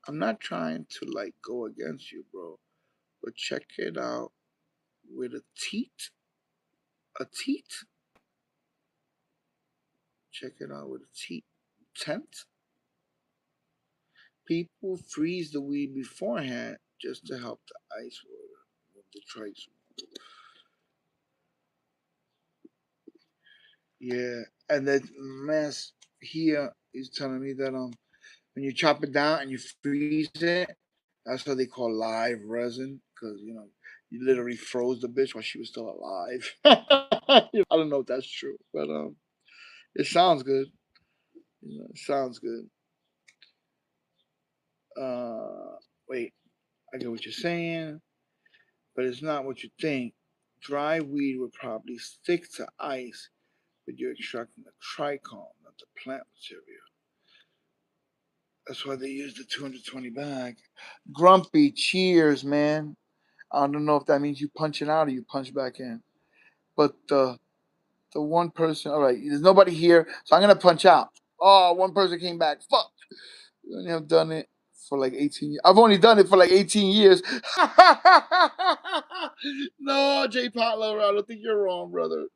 I'm not trying to like go against you, bro. But check it out with a teat. A teat. Check it out with a teat. Tent. People freeze the weed beforehand just to help the ice water move the trice. Yeah, and then mass here is telling me that when you chop it down and you freeze it, that's what they call live resin because you literally froze the bitch while she was still alive. I don't know if that's true, but it sounds good. It sounds good. Wait, I get what you're saying, but it's not what you think. Dry weed would probably stick to ice, but you're extracting the trichome, not the plant material. That's why they use the 220 bag. Grumpy, cheers, man. I don't know if that means you punching out or you punch back in. But the one person, all right, there's nobody here, so I'm gonna punch out. Oh, one person came back. Fuck. I only have done it for like 18 years. I've only done it for like 18 years. No, Jay Potler, I don't think you're wrong, brother.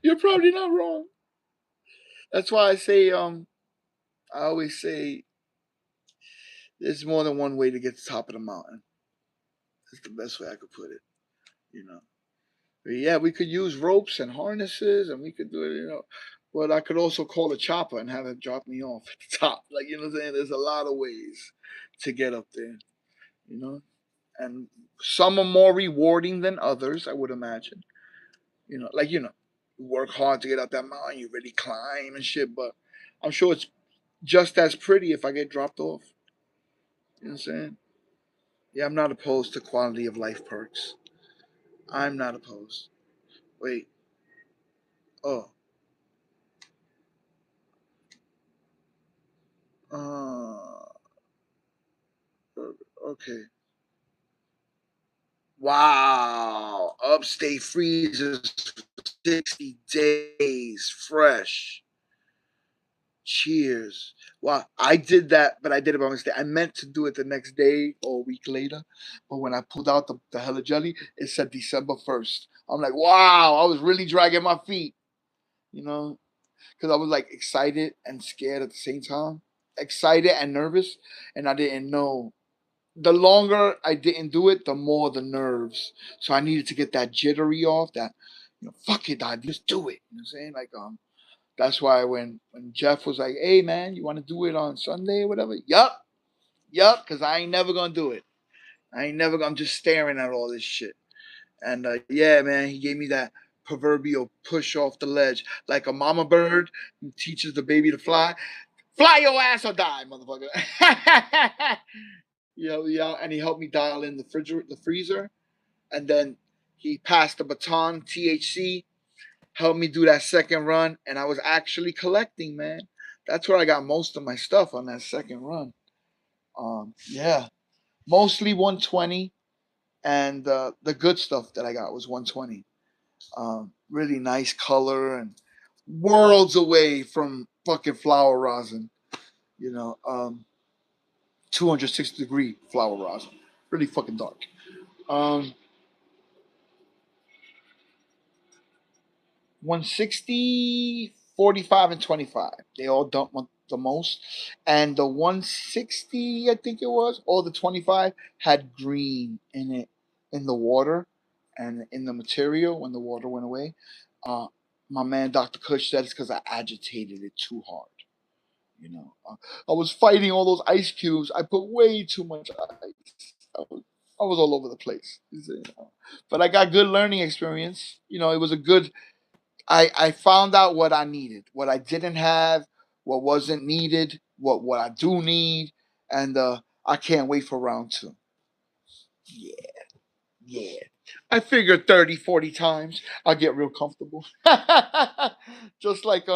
You're probably not wrong. That's why I always say there's more than one way to get to the top of the mountain. That's the best way I could put it, you know. But yeah, we could use ropes and harnesses and we could do it. But I could also call a chopper and have it drop me off at the top. Like, you know what I'm saying? There's a lot of ways to get up there, you know? And some are more rewarding than others, I would imagine. Like, you work hard to get up that mountain, you really climb and shit, but I'm sure it's just as pretty if I get dropped off. You know what I'm saying? Yeah, I'm not opposed to quality of life perks. I'm not opposed. Wait. Oh. Uh, okay. Wow. Upstate freezers for 60 days fresh. Cheers. Wow. I did that, but I did it by mistake. I meant to do it the next day or a week later. But when I pulled out the hella jelly, it said December 1st. I'm like, wow, I was really dragging my feet, you know, because I was like excited and scared at the same time. Excited and nervous, and I didn't know. The longer I didn't do it, the more the nerves. So I needed to get that jittery off. That, fuck it, Dad, just do it. You know what I'm saying? Like, that's why when Jeff was like, "Hey, man, you want to do it on Sunday or whatever?" Yup, because I ain't never gonna do it. I ain't never. I'm just staring at all this shit. And yeah, man, he gave me that proverbial push off the ledge, like a mama bird who teaches the baby to fly. Fly your ass or die, motherfucker. Yeah, and he helped me dial in the freezer, and then he passed the baton, THC, helped me do that second run, and I was actually collecting, man. That's where I got most of my stuff on that second run. Yeah, mostly 120, and the good stuff that I got was 120. Really nice color and worlds away from fucking flower rosin. You know, 260-degree flower rosin, really fucking dark. Um, 160, 45, and 25. They all dump the most. And the 160, I think it was, or the 25 had green in it in the water and in the material when the water went away. Uh, my man Dr. Kush said it's because I agitated it too hard. I was fighting all those ice cubes. I put way too much ice. I was all over the place. But I got good learning experience. It was a good. I found out what I needed, what I didn't have, what wasn't needed, what I do need, and I can't wait for round two. Yeah, yeah. I figured 30, 40 times I'll get real comfortable. Just like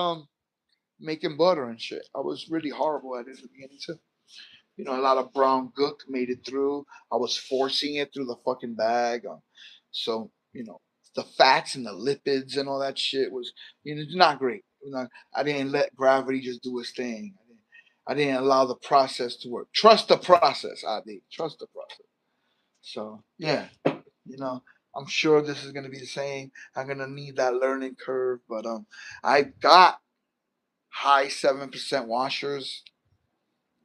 making butter and shit. I was really horrible at it at the beginning too. A lot of brown gook made it through. I was forcing it through the fucking bag. So, the fats and the lipids and all that shit was, not great. I didn't let gravity just do its thing. I didn't allow the process to work. Trust the process, Adi. Trust the process. So, yeah, you know, I'm sure this is going to be the same. I'm going to need that learning curve. But I got high 7% washers.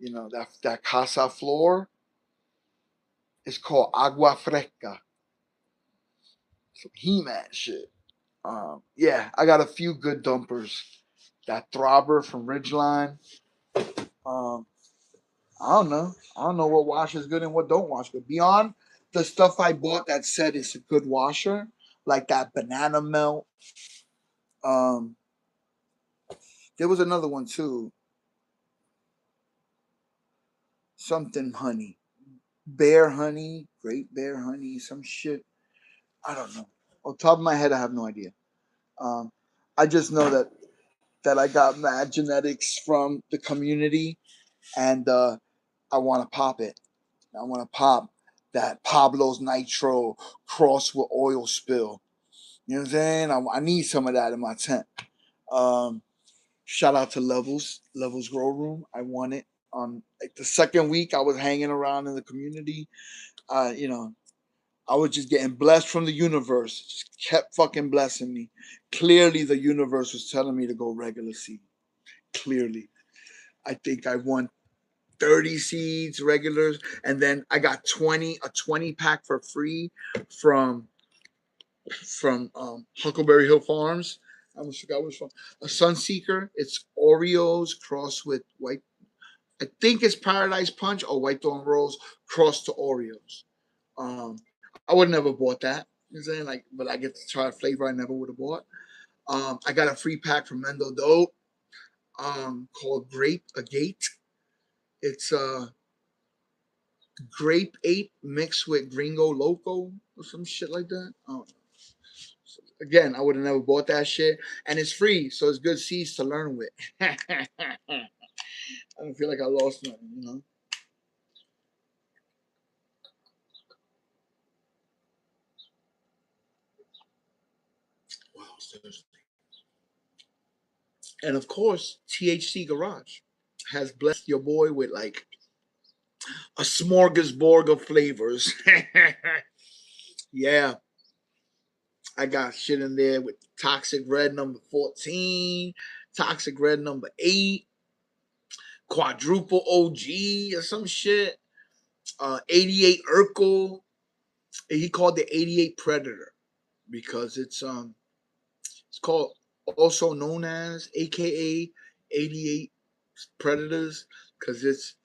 That casa floor is called agua fresca. Some He-Man shit. Yeah, I got a few good dumpers. That throbber from Ridgeline. Um, I don't know. I don't know what wash is good and what don't wash good. Beyond the stuff I bought that said it's a good washer, like that banana melt. Um, there was another one too. Something honey. Bear honey, great bear honey, some shit. I don't know. On top of my head, I have no idea. Um, I just know that I got mad genetics from the community, and I want to pop it. I want to pop that Pablo's Nitro cross with oil spill. You know what I'm saying? I need some of that in my tent. Um, Shout out to Levels Grow Room. I won it on like the second week I was hanging around in the community. I was just getting blessed from the universe. Just kept fucking blessing me. Clearly, the universe was telling me to go regular seed. Clearly, I think I won 30 seeds regulars, and then I got a 20 pack for free from Huckleberry Hill Farms. I almost forgot which one. A Sunseeker. It's Oreos crossed with white. I think it's Paradise Punch or White Thorn Rolls crossed to Oreos. I would have never bought that. You know what I'm saying? Like, but I get to try a flavor I never would have bought. I got a free pack from Mendo Dope called Grape a Gate. It's Grape 8 mixed with Gringo Loco or some shit like that. So, again, I would have never bought that shit. And it's free, so it's good seeds to learn with. I don't feel like I lost nothing. Wow, seriously. And of course, THC Garage has blessed your boy with like a smorgasbord of flavors. Yeah, I got shit in there with Toxic Red number 14, Toxic Red number 8, Quadruple OG or some shit. 88 Urkel. He called it 88 Predator because it's called also known as AKA 88 Predators because it's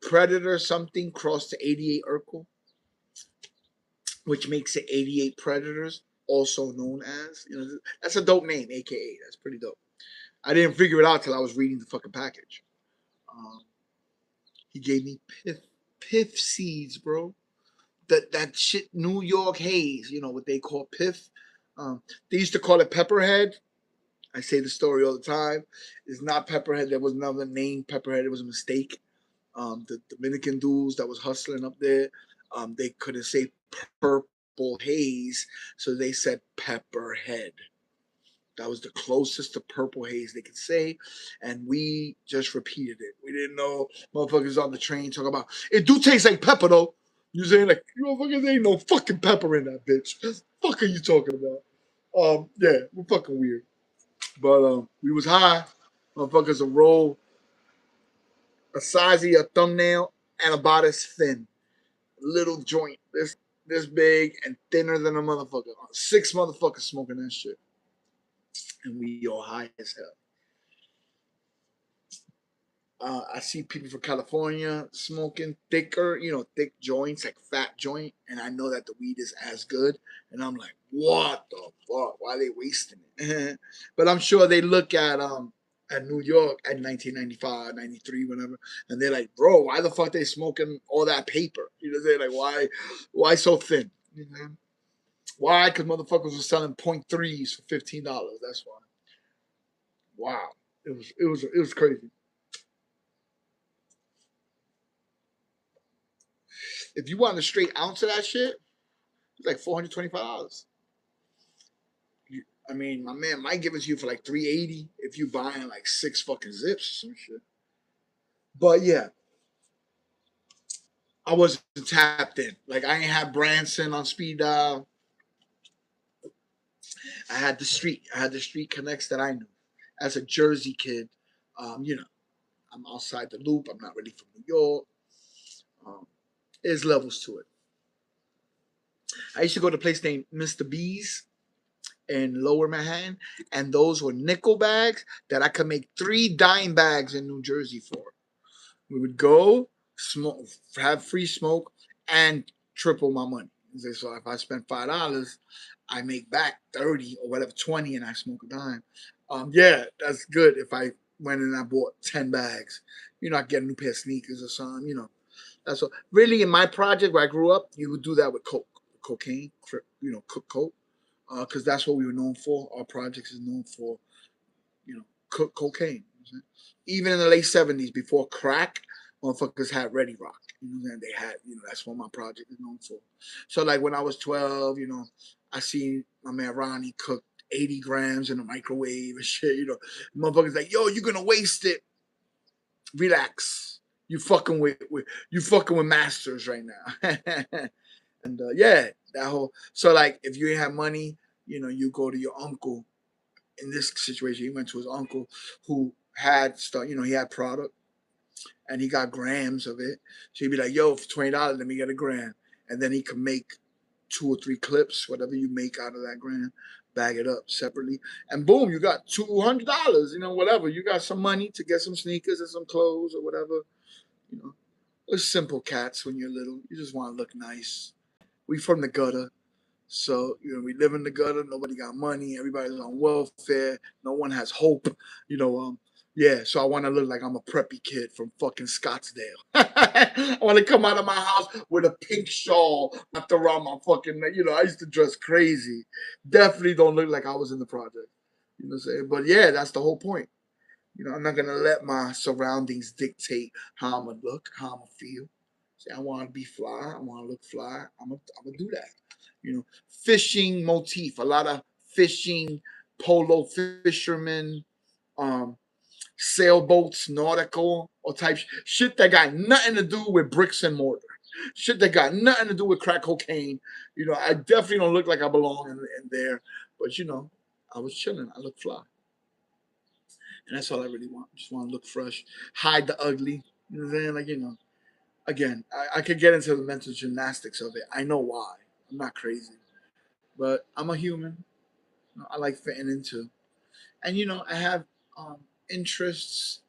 Predator something crossed to 88 Urkel, which makes it 88 Predators, also known as. That's a dope name, AKA. That's pretty dope. I didn't figure it out till I was reading the fucking package. Um, he gave me piff seeds, bro. That shit, New York haze. You know what they call piff. They used to call it pepperhead. I say the story all the time. It's not pepperhead. There was another name, pepperhead. It was a mistake. The Dominican dudes that was hustling up there, they couldn't say purple haze, so they said pepperhead. That was the closest to purple haze they could say, and we just repeated it. We didn't know motherfuckers on the train talk about it. Do taste like pepper though. You saying like you motherfuckers ain't no fucking pepper in that bitch. What the fuck are you talking about? Yeah, we're fucking weird. But we was high. Motherfuckers a roll a size of your thumbnail and about as thin. Little joint, this big and thinner than a motherfucker. 6 motherfuckers smoking that shit, and we all high as hell. I see people from California smoking thicker, thick joints, like fat joint, and I know that the weed is as good. And I'm like, what the fuck? Why are they wasting it? But I'm sure they look at New York at 1995, 93, whatever, and they're like, bro, why the fuck they smoking all that paper? You know what I'm saying? Like, why so thin? You know? Why? Because motherfuckers were selling .3s for $15. That's why. Wow. It was crazy. If you want a straight ounce of that shit, it's like $425. I mean, my man might give it to you for like $380 if you buying like 6 fucking zips or some shit. But yeah, I wasn't tapped in. Like I ain't had Branson on speed dial. I had the street. I had the street connects that I knew. As a Jersey kid, you know, I'm outside the loop. I'm not really from New York. Um, there's levels to it. I used to go to a place named Mr. B's in Lower Manhattan, and those were nickel bags that I could make 3 dime bags in New Jersey for. We would go smoke, have free smoke, and triple my money. So if I spend $5, I make back 30 or whatever 20, and I smoke a dime. Yeah, that's good. If I went and I bought 10 bags, I get a new pair of sneakers or something. That's what really in my project where I grew up. You would do that with cocaine, coke, because that's what we were known for. Our projects is known for cocaine. Even in the late '70s, before crack, motherfuckers had Ready Rock. They had, that's what my project is known for. So like when I was 12, I seen my man Ronnie cook 80 grams in a microwave and shit. Motherfuckers like, yo, you're gonna waste it. Relax. You fucking with masters right now. And yeah, that whole so like if you ain't have money, you go to your uncle. In this situation, he went to his uncle who had stuff. He had product, and he got grams of it. So he'd be like, "Yo, for $20, let me get a gram," and then he could make 2 or 3 clips, whatever you make out of that gram, bag it up separately, and boom, you got $200. Whatever you got some money to get some sneakers and some clothes or whatever. You know, we're simple cats when you're little. You just want to look nice. We from the gutter. So, we live in the gutter. Nobody got money. Everybody's on welfare. No one has hope. Yeah. So I want to look like I'm a preppy kid from fucking Scottsdale. I want to come out of my house with a pink shawl wrapped around my fucking. I used to dress crazy. Definitely don't look like I was in the project. You know what I'm saying? But yeah, that's the whole point. I'm not gonna let my surroundings dictate how I'm gonna look, how I'm gonna feel. Say I want to be fly. I want to look fly. I'm gonna do that. Fishing motif. A lot of fishing, polo fishermen, um, sailboats, nautical, or type shit that got nothing to do with bricks and mortar. Shit that got nothing to do with crack cocaine. I definitely don't look like I belong in there. But I was chilling. I look fly. And that's all I really want. Just want to look fresh, hide the ugly. You know what I'm saying? Like, again, I could get into the mental gymnastics of it. I know why. I'm not crazy. But I'm a human. I like fitting into. And, I have interests,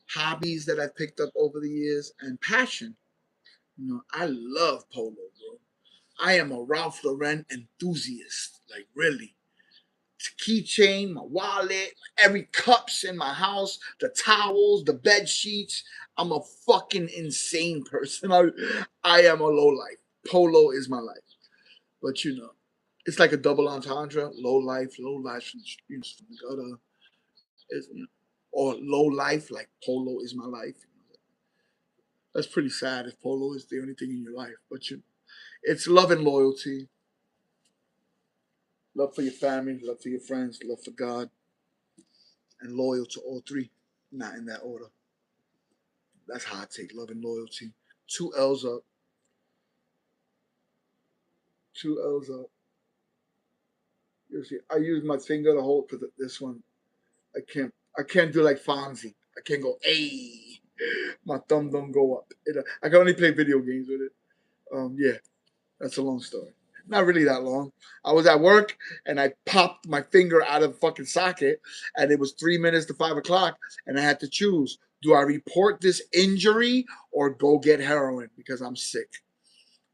hobbies that I've picked up over the years, and passion. I love polo, bro. I am a Ralph Lauren enthusiast. Like, really. Keychain, my wallet, every cups in my house, the towels, the bed sheets. I'm a fucking insane person. I am a low life. Polo is my life. But it's like a double entendre. Low life from the gutter. Or low life, like polo is my life. That's pretty sad if polo is the only thing in your life. But it's love and loyalty. Love for your family, love for your friends, love for God, and loyal to all three. Not in that order. That's how I take love and loyalty. 2 L's up. 2 L's up. You see, I use my finger to hold because this one I can't do like Fonzie. I can't go a. My thumb don't go up. I can only play video games with it. Yeah, that's a long story. Not really that long. I was at work and I popped my finger out of the fucking socket, and it was 3 minutes to 5 o'clock, and I had to choose: do I report this injury or go get heroin because I'm sick?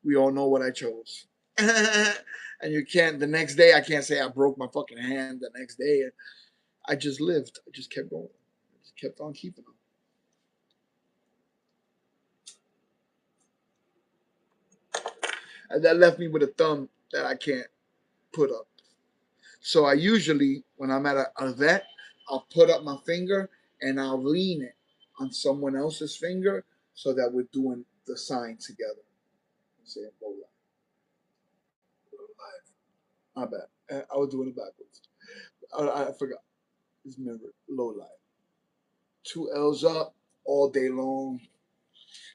We all know what I chose. And you can't. The next day, I can't say I broke my fucking hand. The next day, I just lived. I just kept going. I just kept on keeping on. And that left me with a thumb that I can't put up. So I usually, when I'm at an event, I'll put up my finger and I'll lean it on someone else's finger so that we're doing the sign together. I'm saying low life, low life. My bad. I was doing it backwards. I forgot. Just remember, low life. Two L's up all day long.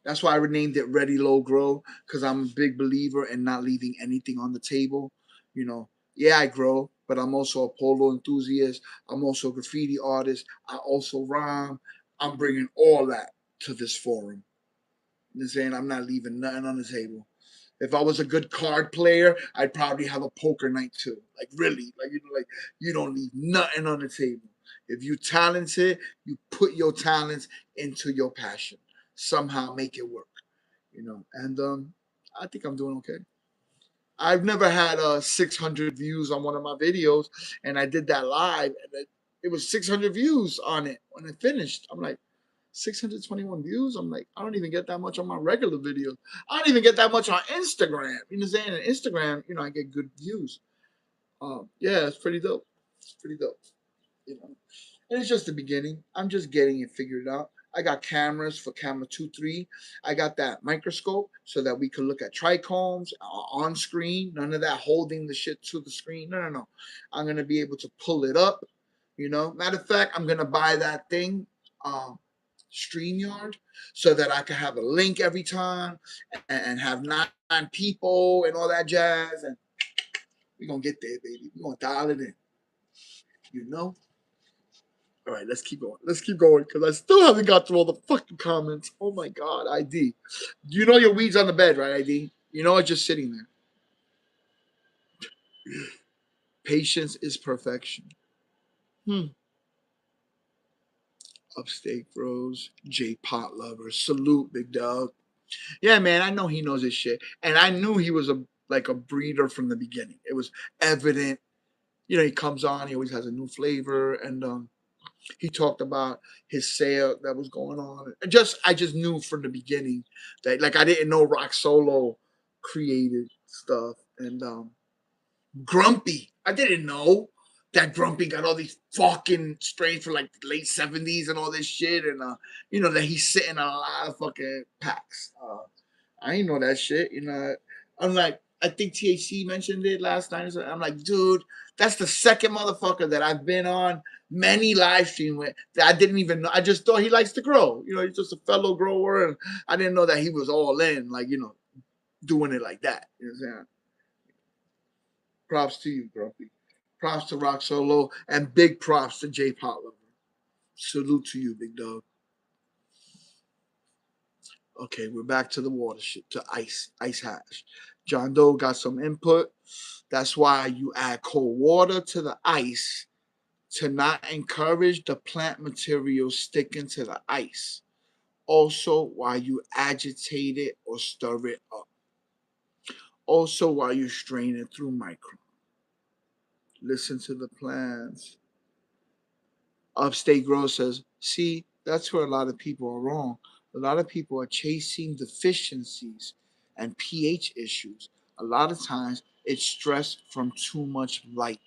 That's why I renamed it Ready Low Grow, because I'm a big believer in not leaving anything on the table. You know, yeah, I grow, but I'm also a polo enthusiast. I'm also a graffiti artist. I also rhyme. I'm bringing all that to this forum. You know what I'm saying? I'm not leaving nothing on the table. If I was a good card player, I'd probably have a poker night too. Like really, like you don't leave nothing on the table. If you talented, you put your talents into your passion. Somehow make it work. And I think I'm doing okay. I've never had 600 views on one of my videos, and I did that live, and it was 600 views on it when I finished. I'm like, 621 views. I'm like, I don't even get that much on my regular videos. I don't even get that much on Instagram. You know what I'm saying? On Instagram, I get good views. Yeah, it's pretty dope. It's pretty dope. You know, and it's just the beginning. I'm just getting it figured out. I got cameras for camera 2, 3. I got that microscope so that we can look at trichomes on screen. None of that holding the shit to the screen. No, no, no. I'm gonna be able to pull it up. Matter of fact, I'm gonna buy that thing, um, StreamYard, so that I can have a link every time and have 9 people and all that jazz. And we're gonna get there, baby. We're gonna dial it in. You know? All right, let's keep going. Let's keep going because I still haven't got through all the fucking comments. Oh my god, ID. You know your weed's on the bed, right, ID? You know it's just sitting there. Patience is perfection. Hmm. Upstate Bros, J Pot Lover. Salute, big dog. Yeah, man, I know he knows his shit. And I knew he was a breeder from the beginning. It was evident. He comes on, he always has a new flavor, and he talked about his sale that was going on. I just knew from the beginning that, like, I didn't know Rock Solo created stuff. And Grumpy, I didn't know that Grumpy got all these fucking strains for like the late '70s and all this shit, and that he's sitting on a lot of fucking packs. I ain't know that shit. I'm like, I think THC mentioned it last night. I'm like, dude, that's the second motherfucker that I've been on many live stream with that I didn't even know. I just thought he likes to grow. He's just a fellow grower, and I didn't know that he was all in, like, doing it like that. You know what I'm saying? Props to you, Grumpy. Props to Rock Solo, and big props to J Potlover. Salute to you, big dog. Okay, we're back to the water shit, to ice hash. John Doe got some input. That's why you add cold water to the ice to not encourage the plant material sticking to the ice. Also, while you agitate it or stir it up. Also, while you strain it through micron. Listen to the plants. Upstate Grow says, see, that's where a lot of people are wrong. A lot of people are chasing deficiencies and pH issues. A lot of times it's stress from too much light.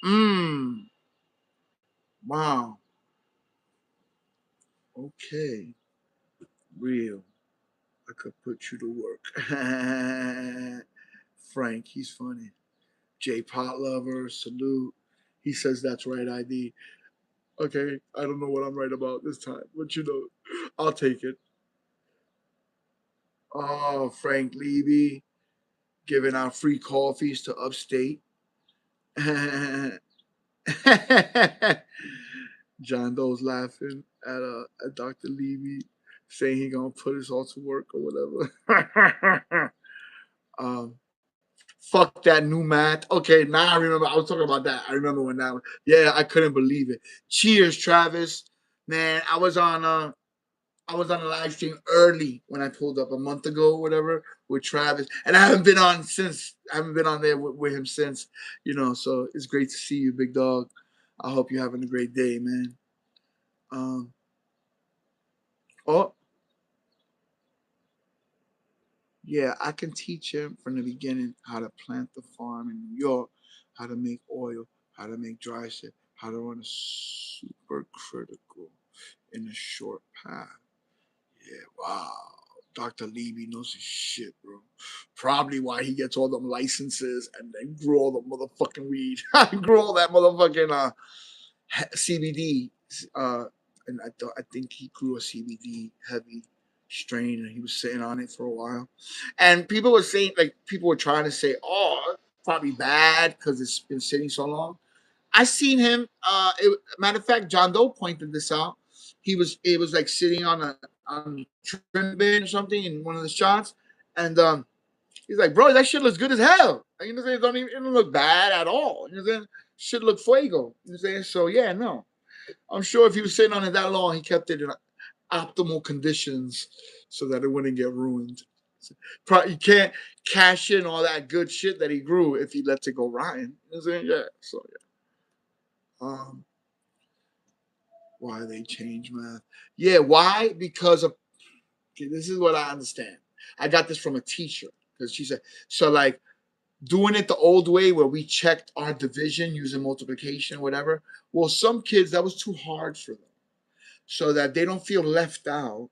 Mmm. Wow. Okay. Real. I could put you to work. Frank, he's funny. J Pot Lover, salute. He says that's right ID. Okay, I don't know what I'm right about this time, but I'll take it. Oh, Frank Levy giving out free coffees to upstate. John Doe's laughing at Dr. Levy, saying he gonna put us all to work or whatever. Fuck that new math. Okay, now I remember. I was talking about that. I remember when that. Yeah, I couldn't believe it. Cheers, Travis. Man, I was on a live stream early when I pulled up a month ago, or whatever, with Travis, and I haven't been on since. I haven't been on there with him since. So it's great to see you, big dog. I hope you're having a great day, man. Um, oh yeah, I can teach him from the beginning how to plant the farm in New York, how to make oil, how to make dry shit, How to run a super critical in a short path. Yeah, wow. Dr. Levy knows his shit, bro. Probably why he gets all them licenses and then grew all the motherfucking weed. Grew all that motherfucking CBD. Uh, and I think he grew a CBD heavy strain and he was sitting on it for a while. And people were saying, like, people were trying to say, oh, probably bad because it's been sitting so long. I seen him. Matter of fact, John Doe pointed this out. It was like sitting on a trim bin or something in one of the shots, and he's like, "Bro, that shit looks good as hell." You know what I'm saying? It don't look bad at all. You know what I'm saying? Shit look fuego. You know what I'm saying? So yeah, no. I'm sure if he was sitting on it that long, he kept it in optimal conditions so that it wouldn't get ruined. Probably you can't cash in all that good shit that he grew if he lets it go rotten. You know what I'm saying? Yeah. So yeah. Why they change math? Yeah, why? Because of okay, this is what I understand. I got this from a teacher because she said so like doing it the old way where we checked our division using multiplication, whatever. Well, some kids that was too hard for them, so that they don't feel left out,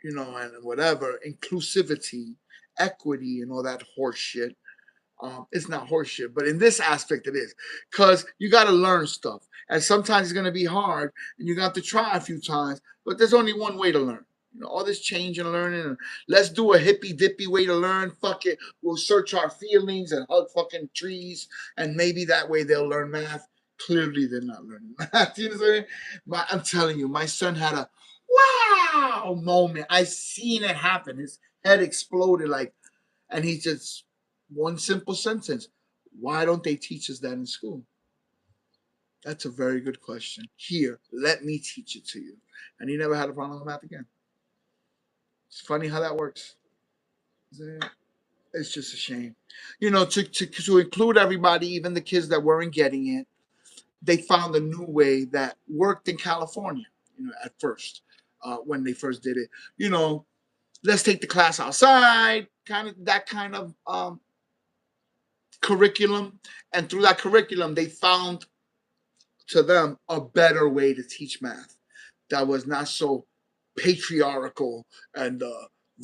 you know, and whatever inclusivity, equity, and all that horse shit. It's not horseshit, but in this aspect it is, because you got to learn stuff, and sometimes it's going to be hard, and you got to try a few times. But there's only one way to learn. You know, all this change and learning. And let's do a hippy dippy way to learn. Fuck it, we'll search our feelings and hug fucking trees, and maybe that way they'll learn math. Clearly, they're not learning math. You know what I'm saying? I'm telling you, my son had a wow moment. I seen it happen. His head exploded like and he just one simple sentence. Why don't they teach us that in school? That's a very good question. Here, let me teach it to you. And he never had a problem with math again. It's funny how that works. It's just a shame. You know, to include everybody, even the kids that weren't getting it, they found a new way that worked in California, you know, at first, when they first did it. You know, let's take the class outside, kind of curriculum, and through that curriculum they found to them a better way to teach math that was not so patriarchal and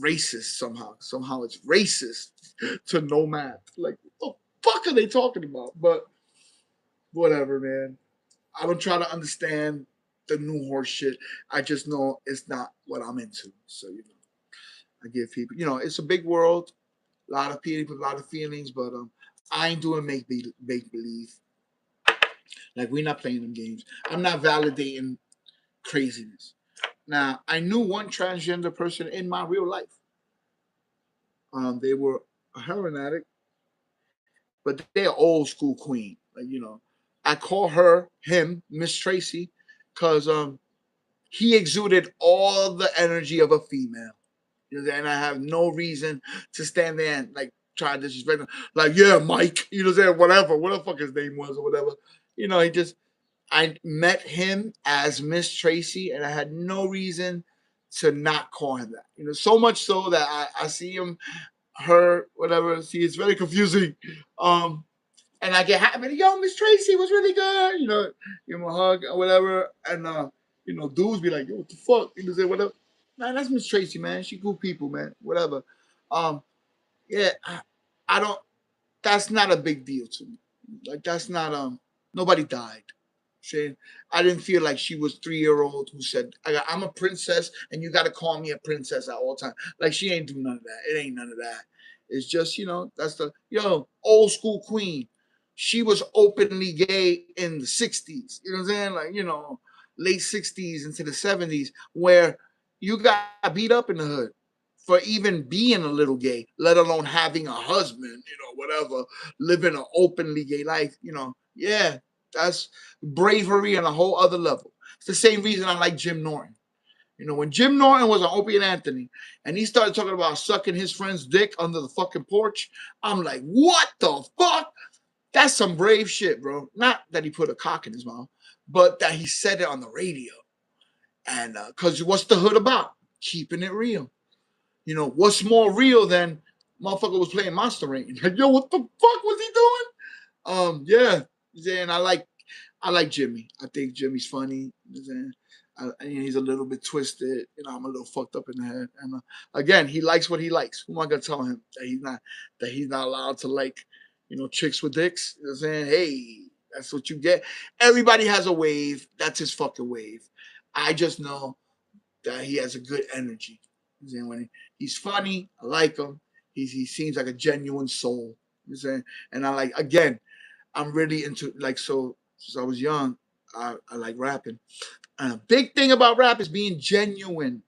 racist. Somehow it's racist to know math. Like what the fuck are they talking about? But whatever, man. I don't try to understand the new horse shit. I just know it's not what I'm into. So you know, I give people, you know, it's a big world, a lot of people, a lot of feelings, but I ain't doing make believe. Like we're not playing them games. I'm not validating craziness. Now I knew one transgender person in my real life. They were a heroin addict, but they're old school queen. Like you know, I call him Miss Tracy, because he exuded all the energy of a female. You know, and I have no reason to stand there and like try to disrespect him. Like, yeah, Mike, you know, saying whatever, what the fuck his name was or whatever. You know, he just I met him as Miss Tracy, and I had no reason to not call him that. You know, so much so that I see him, her, whatever. See, it's very confusing. And I get happy. Yo, Miss Tracy was really good. You know, give him a hug or whatever. And you know, dudes be like, yo, what the fuck? You know, say whatever. Man, that's Miss Tracy, man. She cool people, man. Whatever. Um, yeah, I don't. That's not a big deal to me. Like that's not nobody died. Saying I didn't feel like she was 3 year old who said I'm a princess and you got to call me a princess at all time. Like she ain't do none of that. It ain't none of that. It's just you know that's the old school queen. She was openly gay in the '60s. You know what I'm saying? Like you know late '60s into the '70s where you got beat up in the hood for even being a little gay, let alone having a husband, you know, whatever, living an openly gay life, you know, yeah, that's bravery on a whole other level. It's the same reason I like Jim Norton. You know, when Jim Norton was on Opie and Anthony and he started talking about sucking his friend's dick under the fucking porch, I'm like, what the fuck? That's some brave shit, bro. Not that he put a cock in his mouth, but that he said it on the radio. And because what's the hood about? Keeping it real. You know, what's more real than motherfucker was playing Monster Rain? Like, yo, what the fuck was he doing? Yeah. And I like Jimmy. I think Jimmy's funny. You know what I'm saying? He's a little bit twisted. I'm a little fucked up in the head. And again, he likes what he likes. Who am I gonna tell him that he's not allowed to like, chicks with dicks? You know what I'm saying? Hey, that's what you get. Everybody has a wave. That's his fucking wave. I just know that he has a good energy. You know what I'm saying? He's funny, I like him. He seems like a genuine soul. You know what I'm saying? And I like again, I'm really into like so since I was young, I like rapping. And a big thing about rap is being genuine,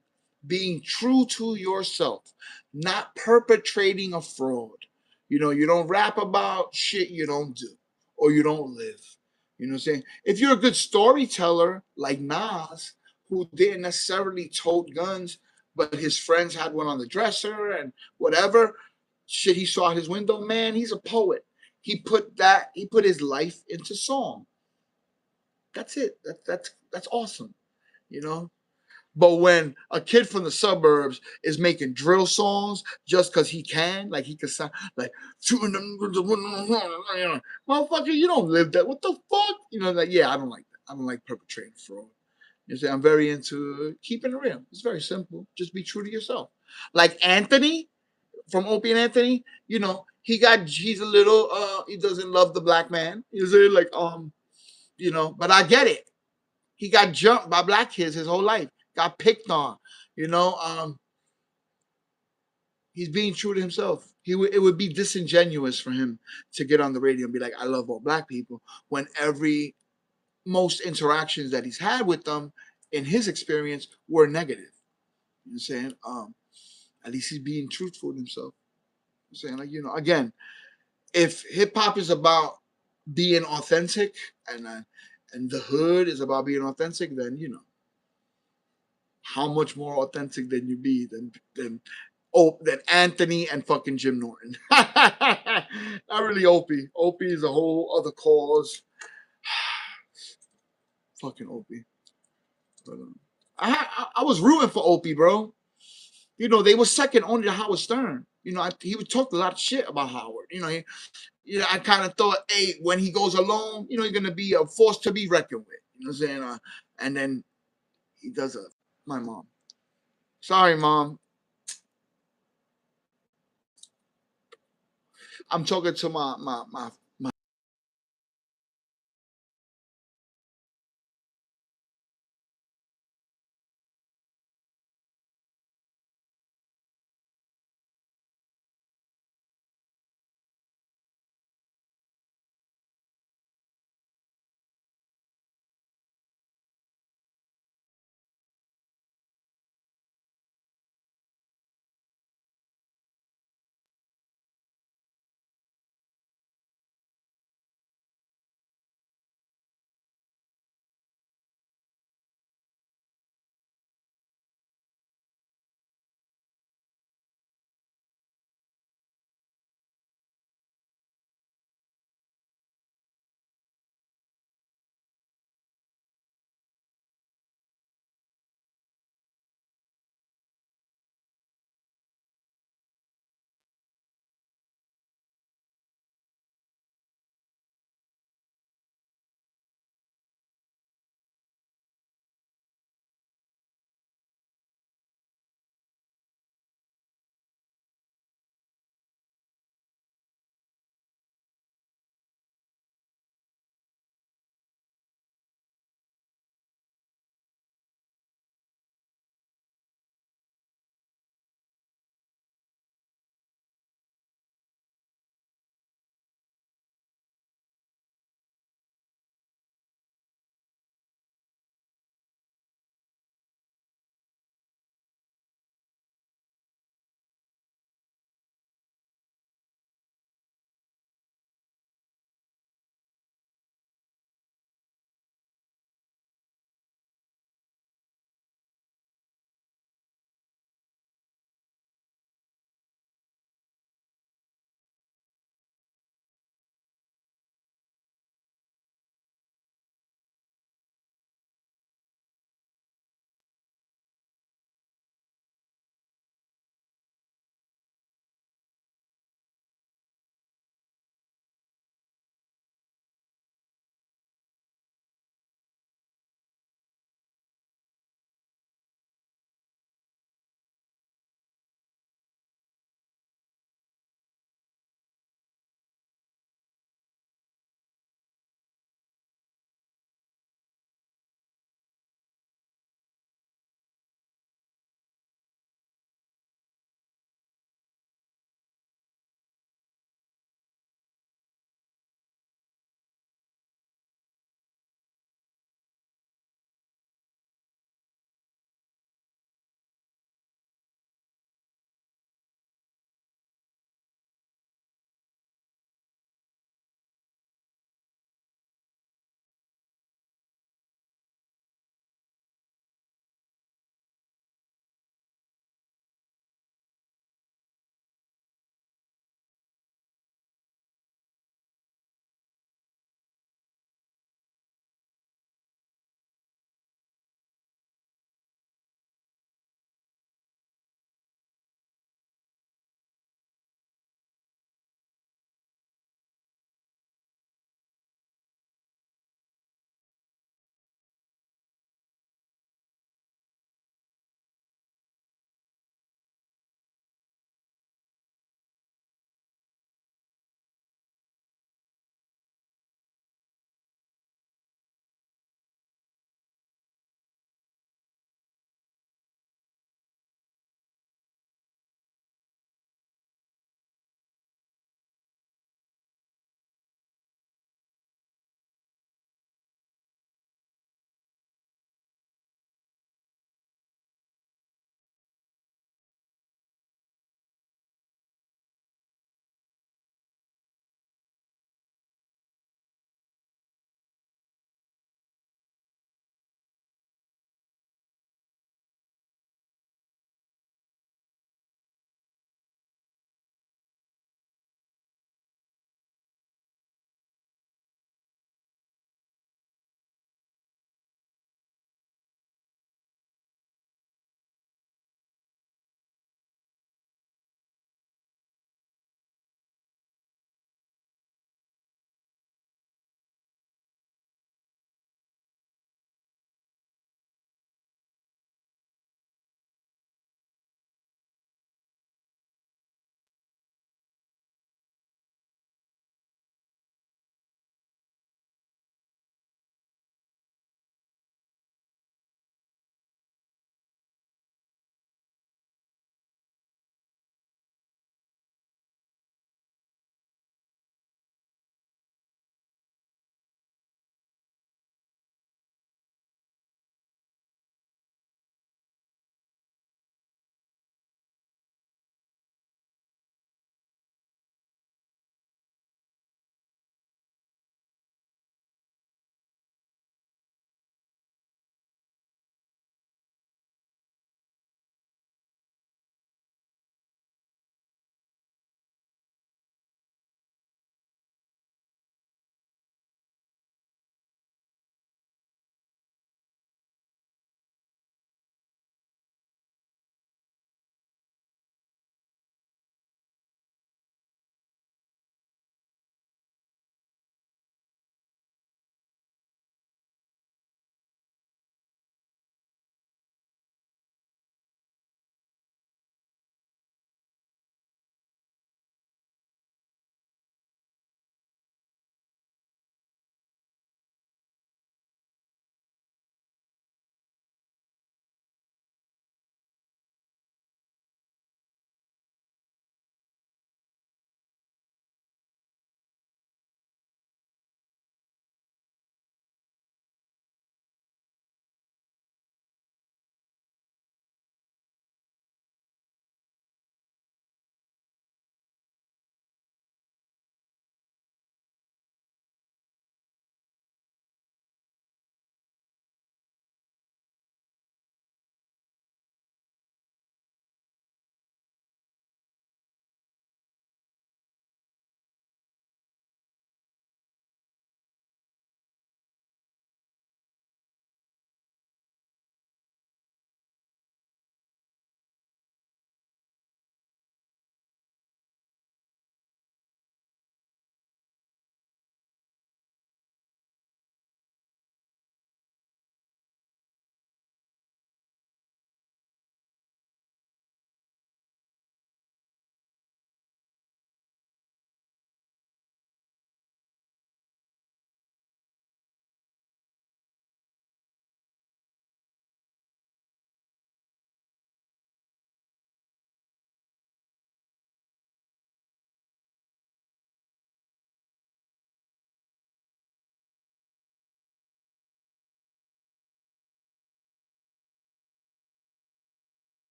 being true to yourself, not perpetrating a fraud. You don't rap about shit you don't do or you don't live. You know what I'm saying? If you're a good storyteller like Nas, who didn't necessarily tote guns, but his friends had one on the dresser and whatever shit he saw out his window, man, he's a poet. He put his life into song. That's it. That's awesome. You know, but when a kid from the suburbs is making drill songs just because he can, like he can sound like motherfucker, you don't live that. What the fuck? Like yeah, I don't like that. I don't like perpetrating fraud. I'm very into keeping it real. It's very simple. Just be true to yourself. Like Anthony from Opie and Anthony, he's a little he doesn't love the black man. Like but I get it. He got jumped by black kids his whole life. Got picked on. You know, um, he's being true to himself. It would be disingenuous for him to get on the radio and be like, "I love all black people," when most interactions that he's had with them, in his experience, were negative. You know what I'm saying? At least he's being truthful to himself. I'm saying, like, again, if hip hop is about being authentic and the hood is about being authentic, then how much more authentic than you be than Anthony and fucking Jim Norton. Not really Opie. Opie is a whole other cause. Fucking Opie. But, I was rooting for Opie, bro. They were second only to Howard Stern. He would talk a lot of shit about Howard. I kind of thought, hey, when he goes alone, he's gonna be a force to be reckoned with. You know what I'm saying? And then he does my mom. Sorry, mom. I'm talking to my